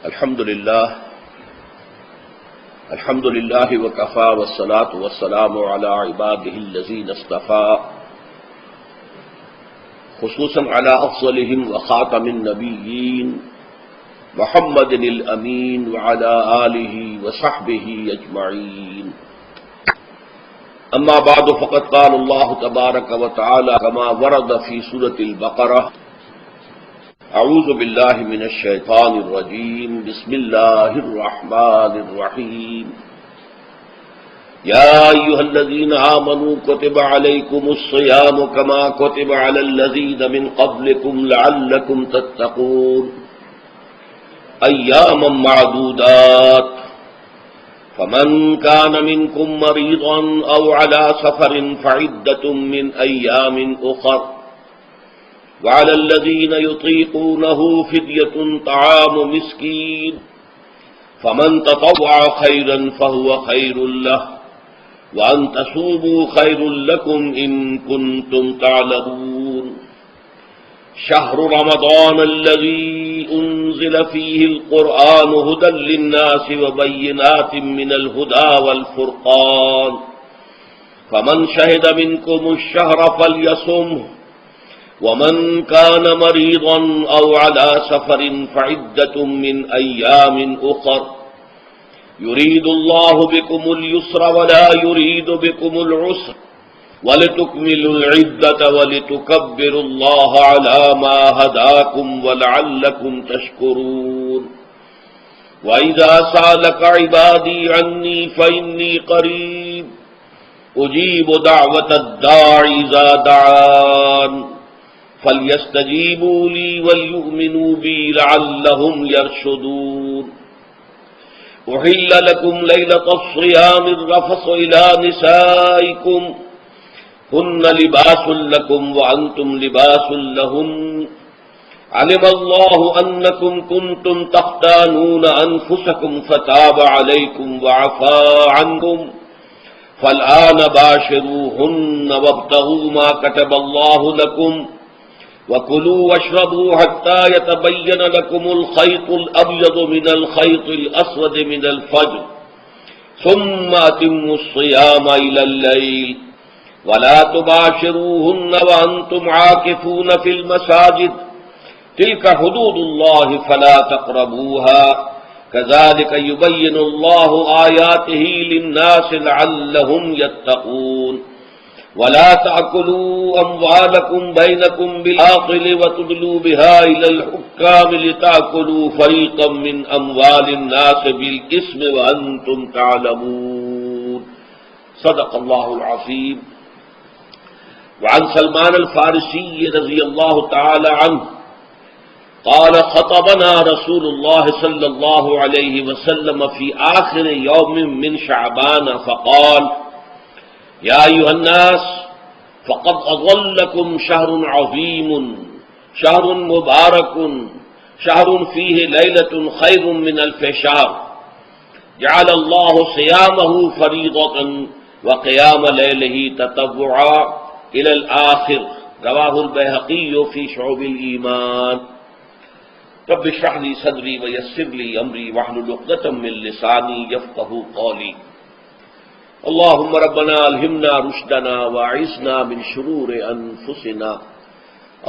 الحمد للہ وکفى والصلاة والسلام على عباده الذين اصطفى خصوصا على افضلهم وخاتم النبيين محمد الامين وعلى آله وصحبه اجمعين. اما بعد فقد قال الله تبارك وتعالى كما ورد في سورة البقرة: اعوذ باللہ من الشیطان الرجیم بسم اللہ الرحمن الرحیم. یا ایھا الذین آمنوا کتب علیکم الصیام کما کتب علی الذین من قبلکم لعلکم تتقون ایاما معدودات فمن کان منکم مریضا او علی سفر فعدۃ من ایام اخر وعلى الذين يطيقونه فدية طعام مسكين فمن تطوع خيرا فهو خير له وأن تصوموا خير لكم إن كنتم تعلمون. شهر رمضان الذي أنزل فيه القرآن هدى للناس وبينات من الهدى والفرقان فمن شهد منكم الشهر فليصمه ومن كان مريضا أو على سفر فعدة من أيام أخر يريد الله بكم اليسر ولا يريد بكم العسر ولتكملوا العدة ولتكبروا الله على ما هداكم ولعلكم تشكرون. وإذا سألك عبادي عني فإني قريب أجيب دعوة الداعي إذا دعان فَلْيَسْتَجِيبُوا لِي وَلْيُؤْمِنُوا بِي لَعَلَّهُمْ يَرْشُدُونَ. أُحِلَّ لَكُمْ لَيْلَةَ الصِّيَامِ الرَّفَثُ إِلَىٰ نِسَائِكُمْ هُنَّ لِبَاسٌ لَكُمْ وَأَنتُمْ لِبَاسٌ لَهُنَّ عَلِمَ اللَّهُ أَنَّكُمْ كُنتُمْ تَخْتَانُونَ أَنفُسَكُمْ فَتَابَ عَلَيْكُمْ وَعَفَا عَنكُمْ فَالْآنَ بَاشِرُوهُنَّ وَابْتَغُوا مَا كَتَبَ اللَّهُ لَكُمْ وَكُلُوا وَاشْرَبُوا حَتَّى يَتَبَيَّنَ لَكُمُ الْخَيْطُ الْأَبْيَضُ مِنَ الْخَيْطِ الْأَسْوَدِ مِنَ الْفَجْرِ ثُمَّ أَتِمُّوا الصِّيَامَ إِلَى اللَّيْلِ وَلَا تُبَاشِرُوهُنَّ وَأَنْتُمْ عَاكِفُونَ فِي الْمَسَاجِدِ تِلْكَ حُدُودُ اللَّهِ فَلَا تَقْرَبُوهَا كَذَلِكَ يُبَيِّنُ اللَّهُ آيَاتِهِ لِلنَّاسِ لَعَلَّهُمْ يَتَّقُونَ. ولا تأكلوا أموالكم بينكم بالباطل وتدلوا بها إلى الحكام لتأكلوا فريقا من أموال الناس بالإثم وأنتم تعلمون. صدق الله العظيم. وعن سلمان الفارسي رضي الله تعالى عنه قال: خطبنا رسول الله صلى الله عليه وسلم في آخر يوم من شعبان فقال: یا ایھا الناس فقد اظلکم شہر عظیم شہر مبارک شہر فیہ لیلۃ خیر من الف شہر جعل اللہ صیامہ فریضۃ وقیام لیلہ تطوعا الی الآخر. رواہ البیہقی فی شعب الایمان. رب اشرح لی صدری ویسر لی امری واحلل عقدۃ من لسانی یفقہوا قولی. اللهم ربنا الہمنا رشدنا واعصمنا من شرور انفسنا.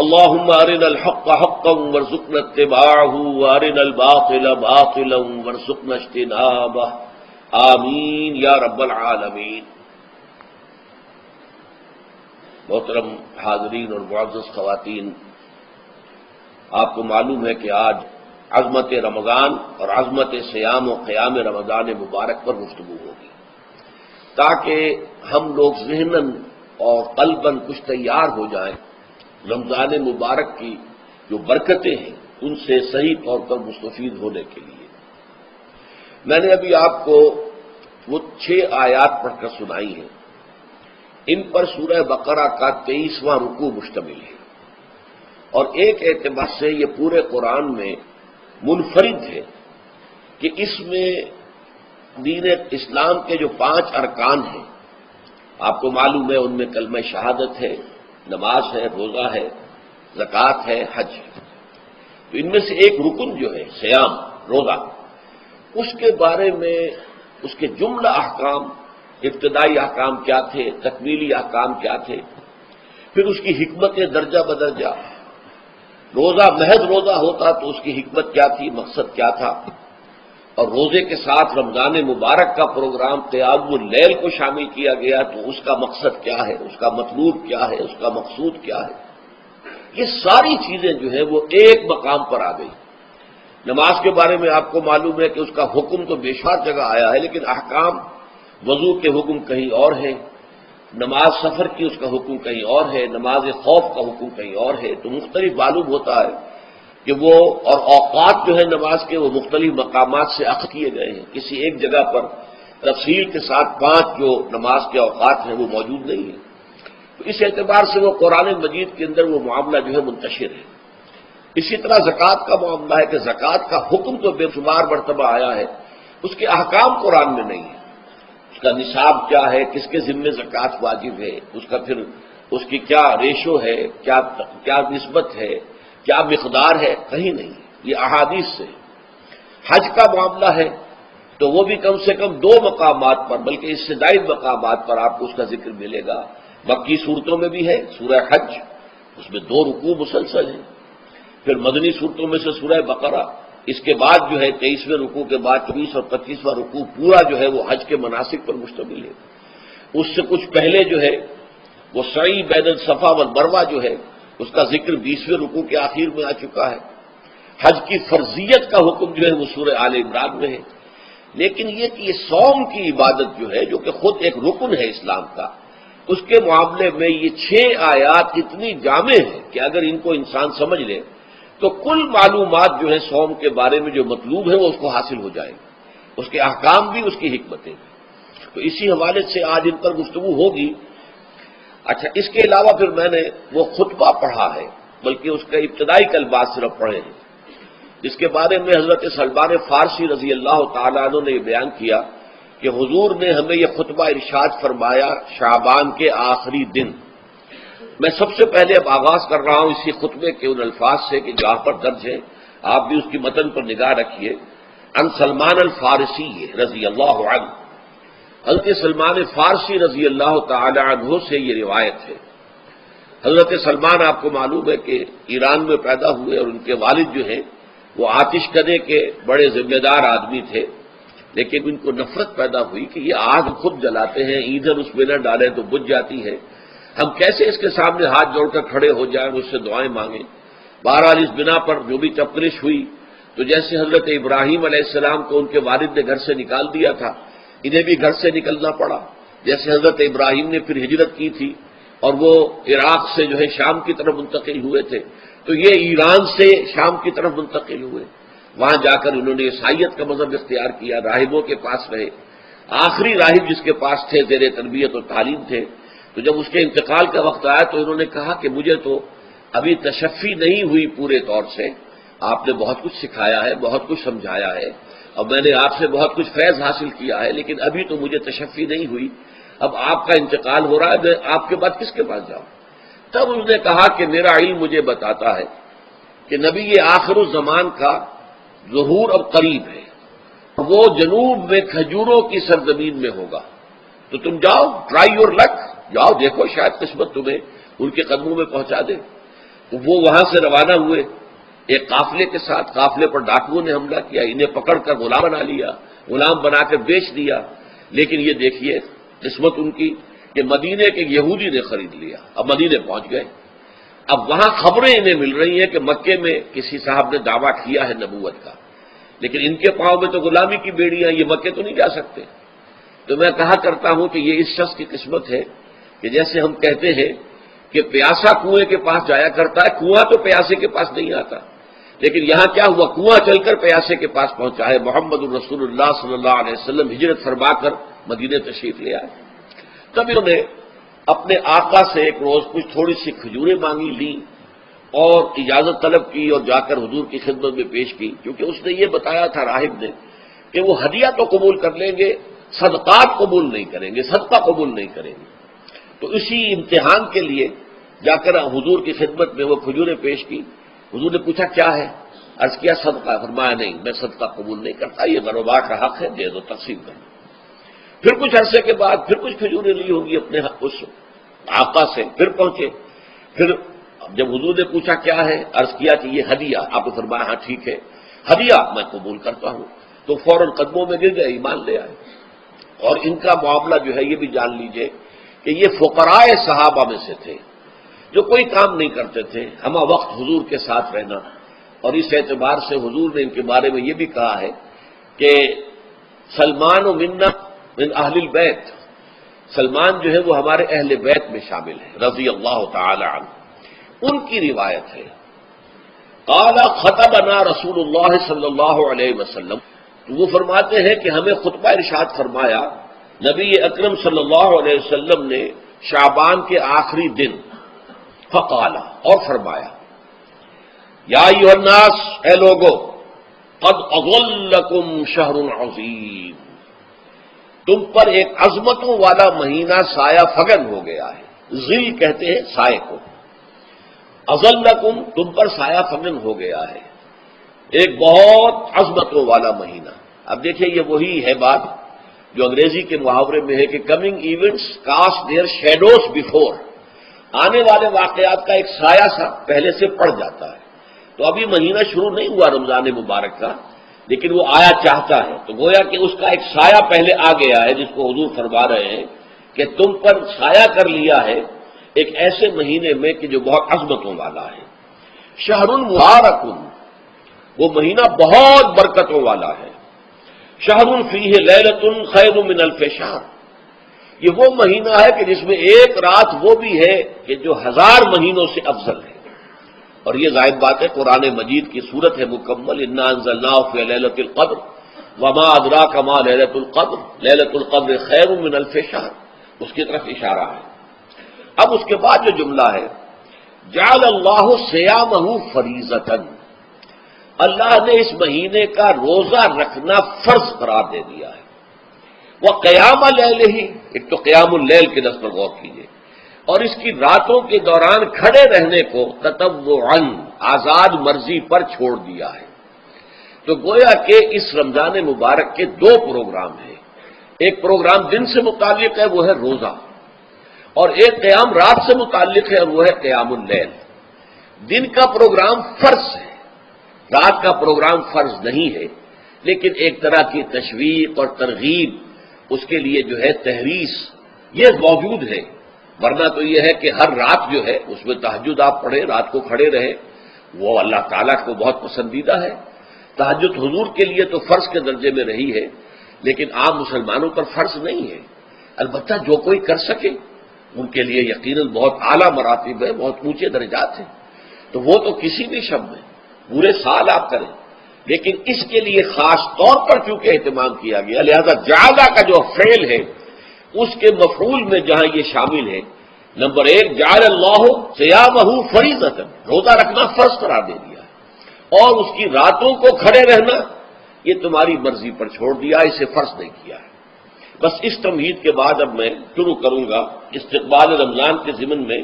اللهم ارنا الحق حقا وارزقنا اتباعه وارنا الباطل باطلا وارزقنا اجتنابه. آمین یا رب العالمین. محترم حاضرین اور معزز خواتین، آپ کو معلوم ہے کہ آج عظمت رمضان اور عظمت صیام و قیام رمضان مبارک پر گفتگو ہوگی، تاکہ ہم لوگ ذہناً اور قلباً کچھ تیار ہو جائیں رمضان مبارک کی جو برکتیں ہیں ان سے صحیح طور پر مستفید ہونے کے لیے. میں نے ابھی آپ کو وہ 6 آیات پڑھ کر سنائی ہیں. ان پر سورہ بقرہ کا 23واں رکوع مشتمل ہے، اور ایک اعتبار سے یہ پورے قرآن میں منفرد ہے کہ اس میں دین اسلام کے جو 5 ارکان ہیں، آپ کو معلوم ہے ان میں کلمہ شہادت ہے، نماز ہے، روزہ ہے، زکوٰۃ ہے، حج ہے. تو ان میں سے ایک رکن جو ہے سیام، روزہ، اس کے بارے میں اس کے جملہ احکام، ابتدائی احکام کیا تھے، تکمیلی احکام کیا تھے، پھر اس کی حکمت درجہ بدرجہ، روزہ محض روزہ ہوتا تو اس کی حکمت کیا تھی، مقصد کیا تھا، اور روزے کے ساتھ رمضان مبارک کا پروگرام قیام اللیل کو شامل کیا گیا تو اس کا مقصد کیا ہے، اس کا مطلوب کیا ہے، اس کا مقصود کیا ہے۔ یہ ساری چیزیں جو ہیں وہ ایک مقام پر آ گئی۔ نماز کے بارے میں آپ کو معلوم ہے کہ اس کا حکم تو بے شمار جگہ آیا ہے، لیکن احکام، وضو کے حکم کہیں اور ہے، نماز سفر کی اس کا حکم کہیں اور ہے، نماز خوف کا حکم کہیں اور ہے، تو مختلف معلوم ہوتا ہے کہ وہ اور اوقات جو ہے نماز کے وہ مختلف مقامات سے اخذ کیے گئے ہیں، کسی ایک جگہ پر تفصیل کے ساتھ 5 جو نماز کے اوقات ہیں وہ موجود نہیں ہیں۔ تو اس اعتبار سے وہ قرآن مجید کے اندر وہ معاملہ جو ہے منتشر ہے۔ اسی طرح زکوٰۃ کا معاملہ ہے کہ زکوٰۃ کا حکم تو بے شمار مرتبہ آیا ہے، اس کے احکام قرآن میں نہیں ہے، اس کا نصاب کیا ہے، کس کے ذمے زکوٰۃ واجب ہے، اس کا پھر اس کی کیا ریشو ہے، کیا نسبت ہے، کیا مقدار ہے، کہیں نہیں، یہ احادیث سے۔ حج کا معاملہ ہے تو وہ بھی کم سے کم 2 مقامات پر، بلکہ اس سے زائد مقامات پر آپ کو اس کا ذکر ملے گا۔ مکی صورتوں میں بھی ہے سورہ حج، اس میں 2 رکوع مسلسل ہیں، پھر مدنی صورتوں میں سے سورہ بقرہ، اس کے بعد جو ہے 23ویں رکوع کے بعد 24 اور 25واں رکوع پورا جو ہے وہ حج کے مناسک پر مشتمل ہے۔ اس سے کچھ پہلے جو ہے وہ سعی بین الصفا والمروہ جو ہے اس کا ذکر 20ویں رکوع کے آخر میں آ چکا ہے۔ حج کی فرضیت کا حکم جو ہے وہ سورہ آل عمران میں ہے۔ لیکن یہ کہ یہ صوم کی عبادت جو ہے، جو کہ خود ایک رکن ہے اسلام کا، اس کے معاملے میں یہ 6 آیات اتنی جامع ہیں کہ اگر ان کو انسان سمجھ لے تو کل معلومات جو ہے صوم کے بارے میں جو مطلوب ہے وہ اس کو حاصل ہو جائے گی، اس کے احکام بھی، اس کی حکمتیں بھی۔ تو اسی حوالے سے آج ان پر گفتگو ہوگی۔ اچھا، اس کے علاوہ پھر میں نے وہ خطبہ پڑھا ہے، بلکہ اس کے ابتدائی کلمات صرف پڑھے ہیں، جس کے بارے میں حضرت سلمان فارسی رضی اللہ تعالیٰ عنہ نے یہ بیان کیا کہ حضور نے ہمیں یہ خطبہ ارشاد فرمایا شعبان کے آخری دن۔ میں سب سے پہلے اب آغاز کر رہا ہوں اسی خطبے کے ان الفاظ سے کہ جہاں پر درج ہے، آپ بھی اس کی متن پر نگاہ رکھیے۔ ان سلمان الفارسی رضی اللہ عنہ، حضرت سلمان فارسی رضی اللہ تعالی عنہ سے یہ روایت ہے۔ حضرت سلمان آپ کو معلوم ہے کہ ایران میں پیدا ہوئے اور ان کے والد جو ہیں وہ آتش کدے کے بڑے ذمہ دار آدمی تھے، لیکن ان کو نفرت پیدا ہوئی کہ یہ آگ خود جلاتے ہیں، ایندھن اس میں نہ ڈالیں تو بجھ جاتی ہے، ہم کیسے اس کے سامنے ہاتھ جوڑ کر کھڑے ہو جائیں، اس سے دعائیں مانگیں۔ بہرحال اس بنا پر جو بھی چپکرش ہوئی تو جیسے حضرت ابراہیم علیہ السلام کو ان کے والد نے گھر سے نکال دیا تھا، انہیں بھی گھر سے نکلنا پڑا۔ جیسے حضرت ابراہیم نے پھر ہجرت کی تھی اور وہ عراق سے جو ہے شام کی طرف منتقل ہوئے تھے، تو یہ ایران سے شام کی طرف منتقل ہوئے، وہاں جا کر انہوں نے عیسائیت کا مذہب اختیار کیا، راہبوں کے پاس رہے۔ آخری راہب جس کے پاس تھے، زیر تربیت اور تعلیم تھے، تو جب اس کے انتقال کا وقت آیا تو انہوں نے کہا کہ مجھے تو ابھی تشفی نہیں ہوئی پورے طور سے، آپ نے بہت کچھ سکھایا ہے، بہت کچھ سمجھایا ہے، اور میں نے آپ سے بہت کچھ فیض حاصل کیا ہے، لیکن ابھی تو مجھے تشفی نہیں ہوئی، اب آپ کا انتقال ہو رہا ہے، میں آپ کے بعد کس کے پاس جاؤں؟ تب اس نے کہا کہ میرا علم مجھے بتاتا ہے کہ نبی آخر الزمان کا ظہور اب قریب ہے، وہ جنوب میں کھجوروں کی سرزمین میں ہوگا، تو تم جاؤ، ٹرائی یور لک، جاؤ دیکھو شاید قسمت تمہیں ان کے قدموں میں پہنچا دے۔ وہ وہاں سے روانہ ہوئے ایک قافلے کے ساتھ، قافلے پر ڈاکوؤں نے حملہ کیا، انہیں پکڑ کر غلام بنا لیا، غلام بنا کر بیچ دیا، لیکن یہ دیکھیے قسمت ان کی کہ مدینے کے یہودی نے خرید لیا، اب مدینے پہنچ گئے۔ اب وہاں خبریں انہیں مل رہی ہیں کہ مکے میں کسی صاحب نے دعویٰ کیا ہے نبوت کا، لیکن ان کے پاؤں میں تو غلامی کی بیڑیاں، یہ مکے تو نہیں جا سکتے۔ تو میں کہا کرتا ہوں کہ یہ اس شخص کی قسمت ہے کہ جیسے ہم کہتے ہیں کہ پیاسا کنویں کے پاس جایا کرتا ہے، کنواں تو پیاسے کے پاس نہیں آتا، لیکن یہاں کیا ہوا، کنواں چل کر پیاسے کے پاس پہنچا ہے۔ محمد الرسول اللہ صلی اللہ علیہ وسلم ہجرت فرما کر مدینے تشریف لے آئے۔ تب انہوں نے اپنے آقا سے ایک روز کچھ تھوڑی سی کھجوریں مانگی، لی اور اجازت طلب کی اور جا کر حضور کی خدمت میں پیش کی، کیونکہ اس نے یہ بتایا تھا راہب نے کہ وہ ہدیہ تو قبول کر لیں گے، صدقات قبول نہیں کریں گے، صدقہ قبول نہیں کریں گے۔ تو اسی امتحان کے لیے جا کر حضور کی خدمت میں وہ کھجوریں پیش کی۔ حضور نے پوچھا کیا ہے؟ عرض کیا صدقہ؟ فرمایا نہیں، میں صدقہ قبول نہیں کرتا، یہ غربا کا حق ہے، دے دو، تقسیم کر دو۔ پھر کچھ عرصے کے بعد پھر کچھ کھجوریں لی ہوگی اپنے اس آقا سے، پھر پہنچے، پھر جب حضور نے پوچھا کیا ہے، عرض کیا کہ یہ ہدیہ۔ آپ نے فرمایا ہاں ٹھیک ہے، ہدیہ میں قبول کرتا ہوں، تو فوراً قدموں میں گر گئے، ایمان لے آئے۔ اور ان کا معاملہ جو ہے یہ بھی جان لیجئے کہ یہ فقراء صحابہ میں سے تھے جو کوئی کام نہیں کرتے تھے، ہمہ وقت حضور کے ساتھ رہنا، اور اس اعتبار سے حضور نے ان کے بارے میں یہ بھی کہا ہے کہ سلمان و منا من اہل البیت، سلمان جو ہے وہ ہمارے اہل بیت میں شامل ہے رضی اللہ تعالی عنہ۔ ان کی روایت ہے قال خطبنا رسول اللہ صلی اللہ علیہ وسلم، تو وہ فرماتے ہیں کہ ہمیں خطبہ ارشاد فرمایا نبی اکرم صلی اللہ علیہ وسلم نے شعبان کے آخری دن، فقال، اور فرمایا یا ایھا الناس، اے لوگو، قد اظلکم شہر عظیم، تم پر ایک عظمتوں والا مہینہ سایہ فگن ہو گیا ہے۔ ظل کہتے ہیں سائے کو، اظلکم تم پر سایہ فگن ہو گیا ہے، ایک بہت عظمتوں والا مہینہ۔ اب دیکھیں یہ وہی ہے بات جو انگریزی کے محاورے میں ہے کہ coming events cast their shadows before, آنے والے واقعات کا ایک سایہ سا پہلے سے پڑ جاتا ہے۔ تو ابھی مہینہ شروع نہیں ہوا رمضان مبارک کا، لیکن وہ آیا چاہتا ہے، تو گویا کہ اس کا ایک سایہ پہلے آ گیا ہے، جس کو حضور فرما رہے ہیں کہ تم پر سایہ کر لیا ہے ایک ایسے مہینے میں کہ جو بہت عظمتوں والا ہے۔ شہر مبارک، وہ مہینہ بہت برکتوں والا ہے۔ شہر فیہ لیلۃ خیر من الف شہر، یہ وہ مہینہ ہے کہ جس میں ایک رات وہ بھی ہے کہ جو 1000 مہینوں سے افضل ہے۔ اور یہ ظاہر بات ہے قرآن مجید کی صورت ہے مکمل، انا انزلناہ فی لیلۃ القدر وما ادراک ما لیلۃ القدر لیلۃ القدر خیر من الف شہر، اس کی طرف اشارہ ہے۔ اب اس کے بعد جو جملہ ہے جعل اللہ صیامہ فریضۃ، اللہ نے اس مہینے کا روزہ رکھنا فرض قرار دے دیا ہے۔ وہ قیام لیلہ، ایک تو قیام اللیل کے لفظ پر غور کیجیے، اور اس کی راتوں کے دوران کھڑے رہنے کو تطوعاً، آزاد مرضی پر چھوڑ دیا ہے۔ تو گویا کہ اس رمضان مبارک کے 2 پروگرام ہیں، ایک پروگرام دن سے متعلق ہے وہ ہے روزہ، اور ایک قیام رات سے متعلق ہے اور وہ ہے قیام اللیل۔ دن کا پروگرام فرض ہے، رات کا پروگرام فرض نہیں ہے، لیکن ایک طرح کی تشویق اور ترغیب، اس کے لیے جو ہے تحریص، یہ موجود ہے۔ ورنہ تو یہ ہے کہ ہر رات جو ہے اس میں تہجد آپ پڑھیں، رات کو کھڑے رہے، وہ اللہ تعالیٰ کو بہت پسندیدہ ہے۔ تہجد حضور کے لیے تو فرض کے درجے میں رہی ہے، لیکن عام مسلمانوں پر فرض نہیں ہے۔ البتہ جو کوئی کر سکے ان کے لیے یقیناً بہت اعلیٰ مراتب ہے، بہت اونچے درجات ہیں، تو وہ تو کسی بھی شب میں پورے سال آپ کریں، لیکن اس کے لیے خاص طور پر چونکہ اہتمام کیا گیا، لہذا جعلہ کا جو فعل ہے اس کے مفعول میں جہاں یہ شامل ہے، نمبر 1 جعل اللہ صیامہ فریضۃ، روزہ رکھنا فرض قرار دے دیا ہے، اور اس کی راتوں کو کھڑے رہنا یہ تمہاری مرضی پر چھوڑ دیا، اسے فرض نہیں کیا ہے۔ بس اس تمہید کے بعد اب میں شروع کروں گا استقبال رمضان کے ضمن میں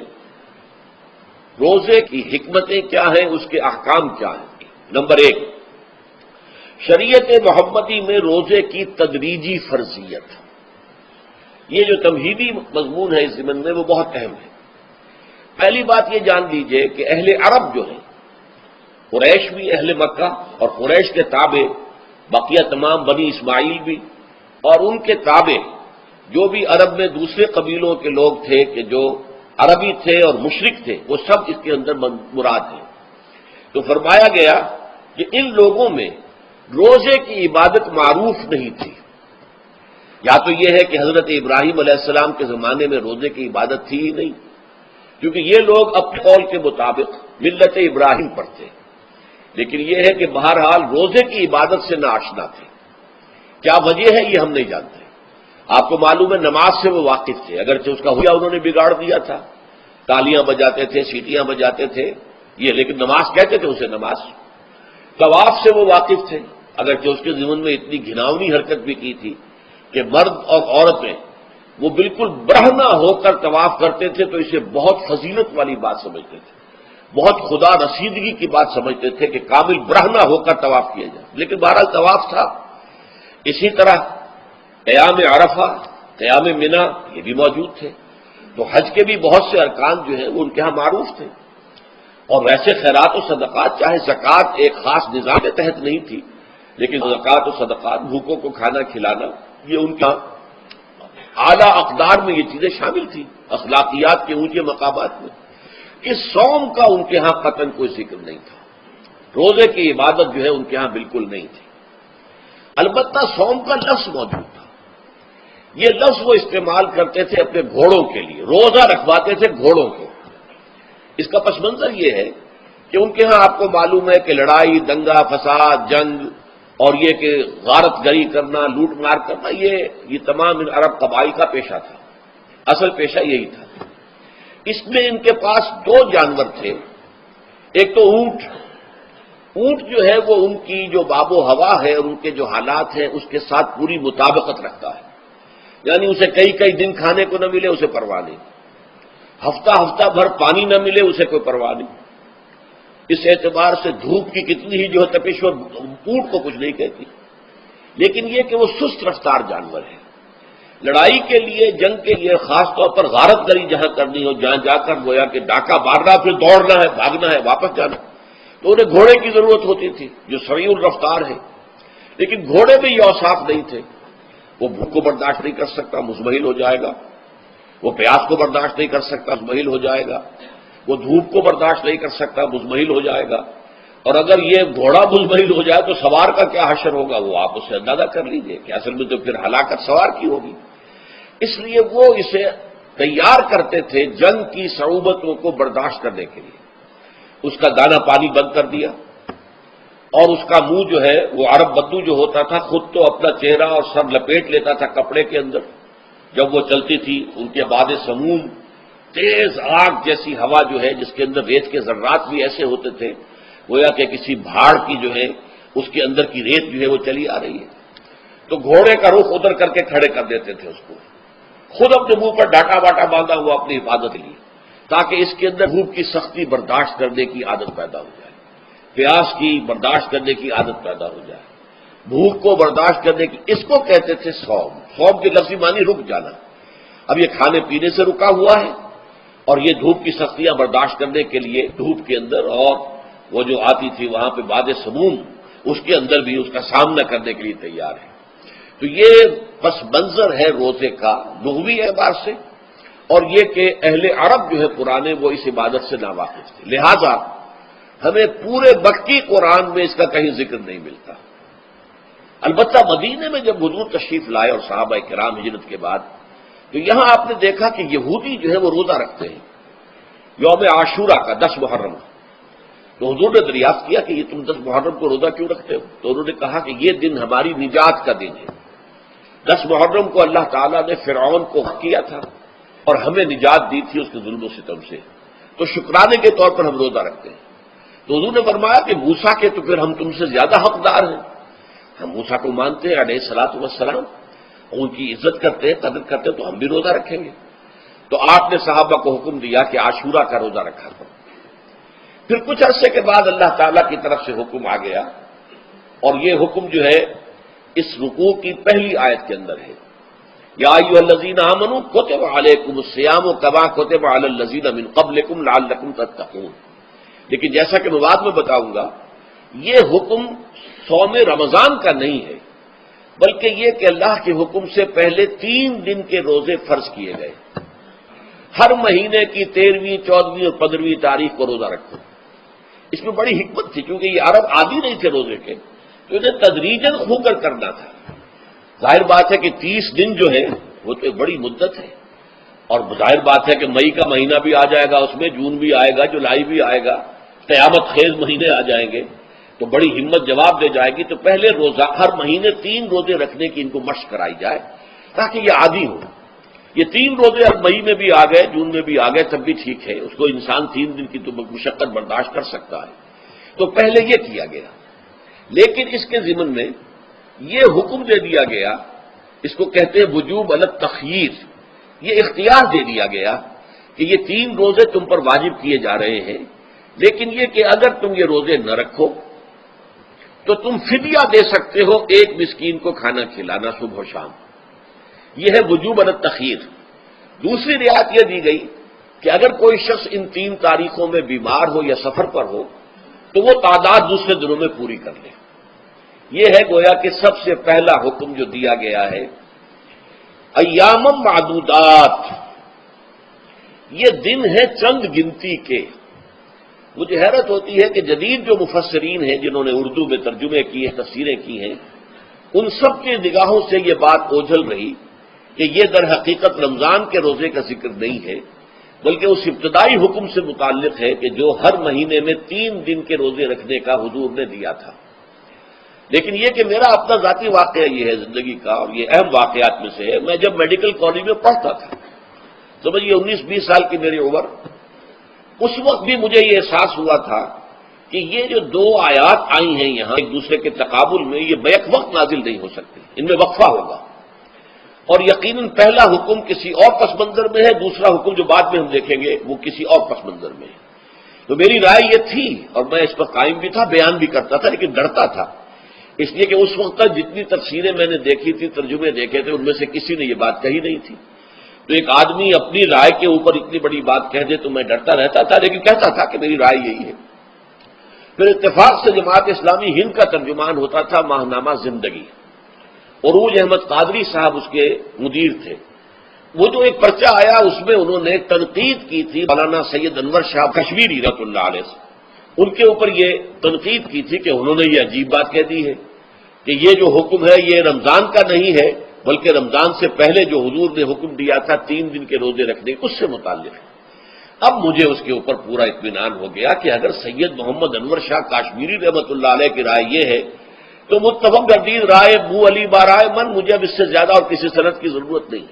روزے کی حکمتیں کیا ہیں، اس کے احکام کیا ہیں۔ نمبر 1، شریعت محمدی میں روزے کی تدریجی فرضیت، یہ جو تمہیدی مضمون ہے اس ضمن میں وہ بہت اہم ہے۔ پہلی بات یہ جان لیجئے کہ اہل عرب جو ہیں، قریش بھی، اہل مکہ اور قریش کے تابع بقیہ تمام بنی اسماعیل بھی، اور ان کے تابع جو بھی عرب میں دوسرے قبیلوں کے لوگ تھے کہ جو عربی تھے اور مشرک تھے، وہ سب اس کے اندر مراد ہیں۔ تو فرمایا گیا کہ ان لوگوں میں روزے کی عبادت معروف نہیں تھی، یا تو یہ ہے کہ حضرت ابراہیم علیہ السلام کے زمانے میں روزے کی عبادت تھی ہی نہیں، کیونکہ یہ لوگ اپنے قول کے مطابق ملت ابراہیم پر تھے، لیکن یہ ہے کہ بہرحال روزے کی عبادت سے ناآشنا تھے۔ کیا وجہ ہے یہ ہم نہیں جانتے۔ آپ کو معلوم ہے نماز سے وہ واقف تھے، اگرچہ اس کا حلیہ انہوں نے بگاڑ دیا تھا، تالیاں بجاتے تھے، سیٹیاں بجاتے تھے یہ، لیکن نماز کہتے تھے اسے نماز۔ طواف سے وہ واقف تھے، اگرچہ اس کے ضمن میں اتنی گھناؤنی حرکت بھی کی تھی کہ مرد اور عورتیں وہ بالکل برہنہ ہو کر طواف کرتے تھے، تو اسے بہت فضیلت والی بات سمجھتے تھے۔ بہت خدا رسیدگی کی بات سمجھتے تھے کہ کامل برہنہ ہو کر طواف کیا جائے، لیکن بہرحال طواف تھا۔ اسی طرح قیام عرفہ، قیام منا، یہ بھی موجود تھے۔ تو حج کے بھی بہت سے ارکان جو ہیں وہ ان کے ہاں معروف تھے، اور ویسے خیرات و صدقات، چاہے زکوٰۃ ایک خاص نظام کے تحت نہیں تھی، لیکن زکوٰۃ و صدقات، بھوکوں کو کھانا کھلانا، یہ ان کا اعلیٰ اقدار میں یہ چیزیں شامل تھیں، اخلاقیات کے اونچے مقامات میں۔ اس صوم کا ان کے ہاں قطعاً کوئی ذکر نہیں تھا، روزے کی عبادت جو ہے ان کے ہاں بالکل نہیں تھی۔ البتہ صوم کا لفظ موجود تھا، یہ لفظ وہ استعمال کرتے تھے اپنے گھوڑوں کے لیے، روزہ رکھواتے تھے گھوڑوں کو۔ اس کا پس منظر یہ ہے کہ ان کے ہاں آپ کو معلوم ہے کہ لڑائی، دنگا فساد، جنگ، اور یہ کہ غارت گری کرنا، لوٹ مار کرنا، یہ تمام ان عرب قبائل کا پیشہ تھا، اصل پیشہ یہی تھا۔ اس میں ان کے پاس دو جانور تھے، ایک تو اونٹ۔ اونٹ جو ہے وہ ان کی جو باب و ہوا ہے اور ان کے جو حالات ہیں اس کے ساتھ پوری مطابقت رکھتا ہے، یعنی اسے کئی دن کھانے کو نہ ملے اسے پرواہ نہیں، ہفتہ بھر پانی نہ ملے اسے کوئی پرواہ نہیں۔ اس اعتبار سے دھوپ کی کتنی ہی جو ہے تپش وہ اونٹ کو کچھ نہیں کہتی، لیکن یہ کہ وہ سست رفتار جانور ہے۔ لڑائی کے لیے، جنگ کے لیے، خاص طور پر غارت گری جہاں کرنی ہو، جہاں جا کر گویا کہ ڈاکہ مارنا، پھر دوڑنا ہے، بھاگنا ہے، واپس جانا، تو انہیں گھوڑے کی ضرورت ہوتی تھی جو سریع الرفتار ہے، لیکن گھوڑے میں یہ اوصاف نہیں تھے۔ وہ بھوک کو برداشت نہیں کر سکتا، مزمحل ہو جائے گا، وہ پیاس کو برداشت نہیں کر سکتا، مزمحل ہو جائے گا، وہ دھوپ کو برداشت نہیں کر سکتا، مزمحل ہو جائے گا، اور اگر یہ گھوڑا مزمحل ہو جائے تو سوار کا کیا حشر ہوگا، وہ آپ اسے اندازہ کر لیجئے کہ اصل میں تو پھر ہلاکت سوار کی ہوگی۔ اس لیے وہ اسے تیار کرتے تھے جنگ کی صعوبتوں کو برداشت کرنے کے لیے۔ اس کا دانا پانی بند کر دیا، اور اس کا منہ جو ہے وہ عرب بدو جو ہوتا تھا خود تو اپنا چہرہ اور سر لپیٹ لیتا تھا کپڑے کے اندر، جب وہ چلتی تھی ان کے باد سموم تیز آگ جیسی ہوا جو ہے جس کے اندر ریت کے ذرات بھی ایسے ہوتے تھے گویا کہ کسی بھاڑ کی جو ہے اس کے اندر کی ریت جو ہے وہ چلی آ رہی ہے، تو گھوڑے کا رخ ادھر کر کے کھڑے کر دیتے تھے اس کو، خود اپنے منہ پر ڈاٹا واٹا باندھا ہوا اپنی حفاظت کے لیے، تاکہ اس کے اندر دھوپ کی سختی برداشت کرنے کی عادت پیدا ہو جائے، پیاس کی برداشت کرنے کی عادت پیدا ہو جائے، بھوک کو برداشت کرنے کی۔ اس کو کہتے تھے صوم۔ صوم کے لفظی معنی رک جانا۔ اب یہ کھانے پینے سے رکا ہوا ہے، اور یہ دھوپ کی سختیاں برداشت کرنے کے لیے دھوپ کے اندر، اور وہ جو آتی تھی وہاں پہ باد سموم، اس کے اندر بھی اس کا سامنا کرنے کے لیے تیار ہے۔ تو یہ پس منظر ہے روزے کا لغوی اعتبار سے، اور یہ کہ اہل عرب جو ہے پرانے وہ اس عبادت سے ناواقف تھے، لہذا ہمیں پورے مکی قرآن میں اس کا کہیں ذکر نہیں ملتا۔ البتہ مدینے میں جب حضور تشریف لائے اور صحابہ کرام ہجرت کے بعد، تو یہاں آپ نے دیکھا کہ یہودی جو ہے وہ روزہ رکھتے ہیں یوم عاشورہ کا، 10 محرم۔ تو حضور نے دریافت کیا کہ یہ تم 10 محرم کو روزہ کیوں رکھتے ہو؟ تو انہوں نے کہا کہ یہ دن ہماری نجات کا دن ہے۔ 10 محرم کو اللہ تعالیٰ نے فرعون کو کیا تھا اور ہمیں نجات دی تھی اس کے ظلم و ستم سے، تو شکرانے کے طور پر ہم روزہ رکھتے ہیں۔ تو حضور نے فرمایا کہ موسیٰ کے تو پھر ہم تم سے زیادہ حقدار ہیں، ہم موسیٰ کو مانتے ہیں علیہ الصلاۃ والسلام، ان کی عزت کرتے ہیں، قدر کرتے ہیں، تو ہم بھی روزہ رکھیں گے۔ تو آپ نے صحابہ کو حکم دیا کہ عاشورہ کا روزہ رکھا کرو۔ پھر کچھ عرصے کے بعد اللہ تعالیٰ کی طرف سے حکم آ گیا، اور یہ حکم جو ہے اس رکوع کی پہلی آیت کے اندر ہے، یا ایھا الذین آمنوا کتب علیکم الصیام کما کتب علی الذین من قبلکم لعلکم تتقون۔ لیکن جیسا کہ میں بعد میں بتاؤں گا، یہ حکم صوم رمضان کا نہیں ہے، بلکہ یہ کہ اللہ کے حکم سے پہلے 3 دن کے روزے فرض کیے گئے، ہر مہینے کی 13ویں، 14ویں اور 15ویں تاریخ کو روزہ رکھو۔ اس میں بڑی حکمت تھی، کیونکہ یہ عرب عادی نہیں تھے روزے کے، تو انہیں تدریجاً کھو کر کرنا تھا۔ ظاہر بات ہے کہ 30 دن جو ہے وہ تو ایک بڑی مدت ہے، اور ظاہر بات ہے کہ مئی کا مہینہ بھی آ جائے گا، اس میں جون بھی آئے گا، جولائی بھی آئے گا، قیامت خیز مہینے آ جائیں گے، تو بڑی ہمت جواب دے جائے گی۔ تو پہلے روزہ ہر مہینے 3 روزے رکھنے کی ان کو مشق کرائی جائے تاکہ یہ عادی ہو۔ یہ 3 روزے اب مئی میں بھی آ گئے، جون میں بھی آ گئے، تب بھی ٹھیک ہے، اس کو انسان 3 دن کی تو مشقت برداشت کر سکتا ہے۔ تو پہلے یہ کیا گیا، لیکن اس کے ضمن میں یہ حکم دے دیا گیا، اس کو کہتے ہیں وجوب علی التخییر، یہ اختیار دے دیا گیا کہ یہ 3 روزے تم پر واجب کیے جا رہے ہیں، لیکن یہ کہ اگر تم یہ روزے نہ رکھو تو تم فدیہ دے سکتے ہو، ایک مسکین کو کھانا کھلانا صبح و شام۔ یہ ہے وجوب التخیر۔ دوسری رعایت یہ دی گئی کہ اگر کوئی شخص ان 3 تاریخوں میں بیمار ہو یا سفر پر ہو تو وہ تعداد دوسرے دنوں میں پوری کر لے۔ یہ ہے گویا کہ سب سے پہلا حکم جو دیا گیا ہے، ایام معدودات، یہ دن ہے چند گنتی کے۔ مجھے حیرت ہوتی ہے کہ جدید جو مفسرین ہیں جنہوں نے اردو میں ترجمے کیے، تفسیریں کی ہیں، ان سب کی نگاہوں سے یہ بات اوجھل رہی کہ یہ در حقیقت رمضان کے روزے کا ذکر نہیں ہے، بلکہ اس ابتدائی حکم سے متعلق ہے کہ جو ہر مہینے میں 3 دن کے روزے رکھنے کا حضور نے دیا تھا۔ لیکن یہ کہ میرا اپنا ذاتی واقعہ یہ ہے زندگی کا، اور یہ اہم واقعات میں سے ہے، میں جب میڈیکل کالج میں پڑھتا تھا، سمجھیے 19-20 سال کی میری عمر، اس وقت بھی مجھے یہ احساس ہوا تھا کہ یہ جو 2 آیات آئی ہیں یہاں ایک دوسرے کے تقابل میں، یہ بیک وقت نازل نہیں ہو سکتی، ان میں وقفہ ہوگا، اور یقیناً پہلا حکم کسی اور پس منظر میں ہے، دوسرا حکم جو بعد میں ہم دیکھیں گے وہ کسی اور پس منظر میں ہے۔ تو میری رائے یہ تھی، اور میں اس پر قائم بھی تھا، بیان بھی کرتا تھا، لیکن ڈرتا تھا، اس لیے کہ اس وقت تک جتنی تفسیریں میں نے دیکھی تھی، ترجمے دیکھے تھے، ان میں سے کسی نے یہ بات کہی نہیں تھی۔ تو ایک آدمی اپنی رائے کے اوپر اتنی بڑی بات کہہ دے تو میں ڈرتا رہتا تھا، لیکن کہتا تھا کہ میری رائے یہی ہے۔ پھر اتفاق سے جماعت اسلامی ہند کا ترجمان ہوتا تھا ماہنامہ زندگی، عروج احمد قادری صاحب اس کے مدیر تھے۔ وہ جو ایک پرچہ آیا اس میں انہوں نے تنقید کی تھی مولانا سید انور شاہ کشمیری رحمۃ اللہ علیہ سے، ان کے اوپر یہ تنقید کی تھی کہ انہوں نے یہ عجیب بات کہہ دی ہے کہ یہ جو حکم ہے یہ رمضان کا نہیں ہے، بلکہ رمضان سے پہلے جو حضور نے حکم دیا تھا 3 دن کے روزے رکھنے اس سے متعلق ہے۔ اب مجھے اس کے اوپر پورا اطمینان ہو گیا کہ اگر سید محمد انور شاہ کاشمیری رحمۃ اللہ علیہ کی رائے یہ ہے تو متفق گردید رائے بو علی بارائے من، مجھے اب اس سے زیادہ اور کسی سند کی ضرورت نہیں۔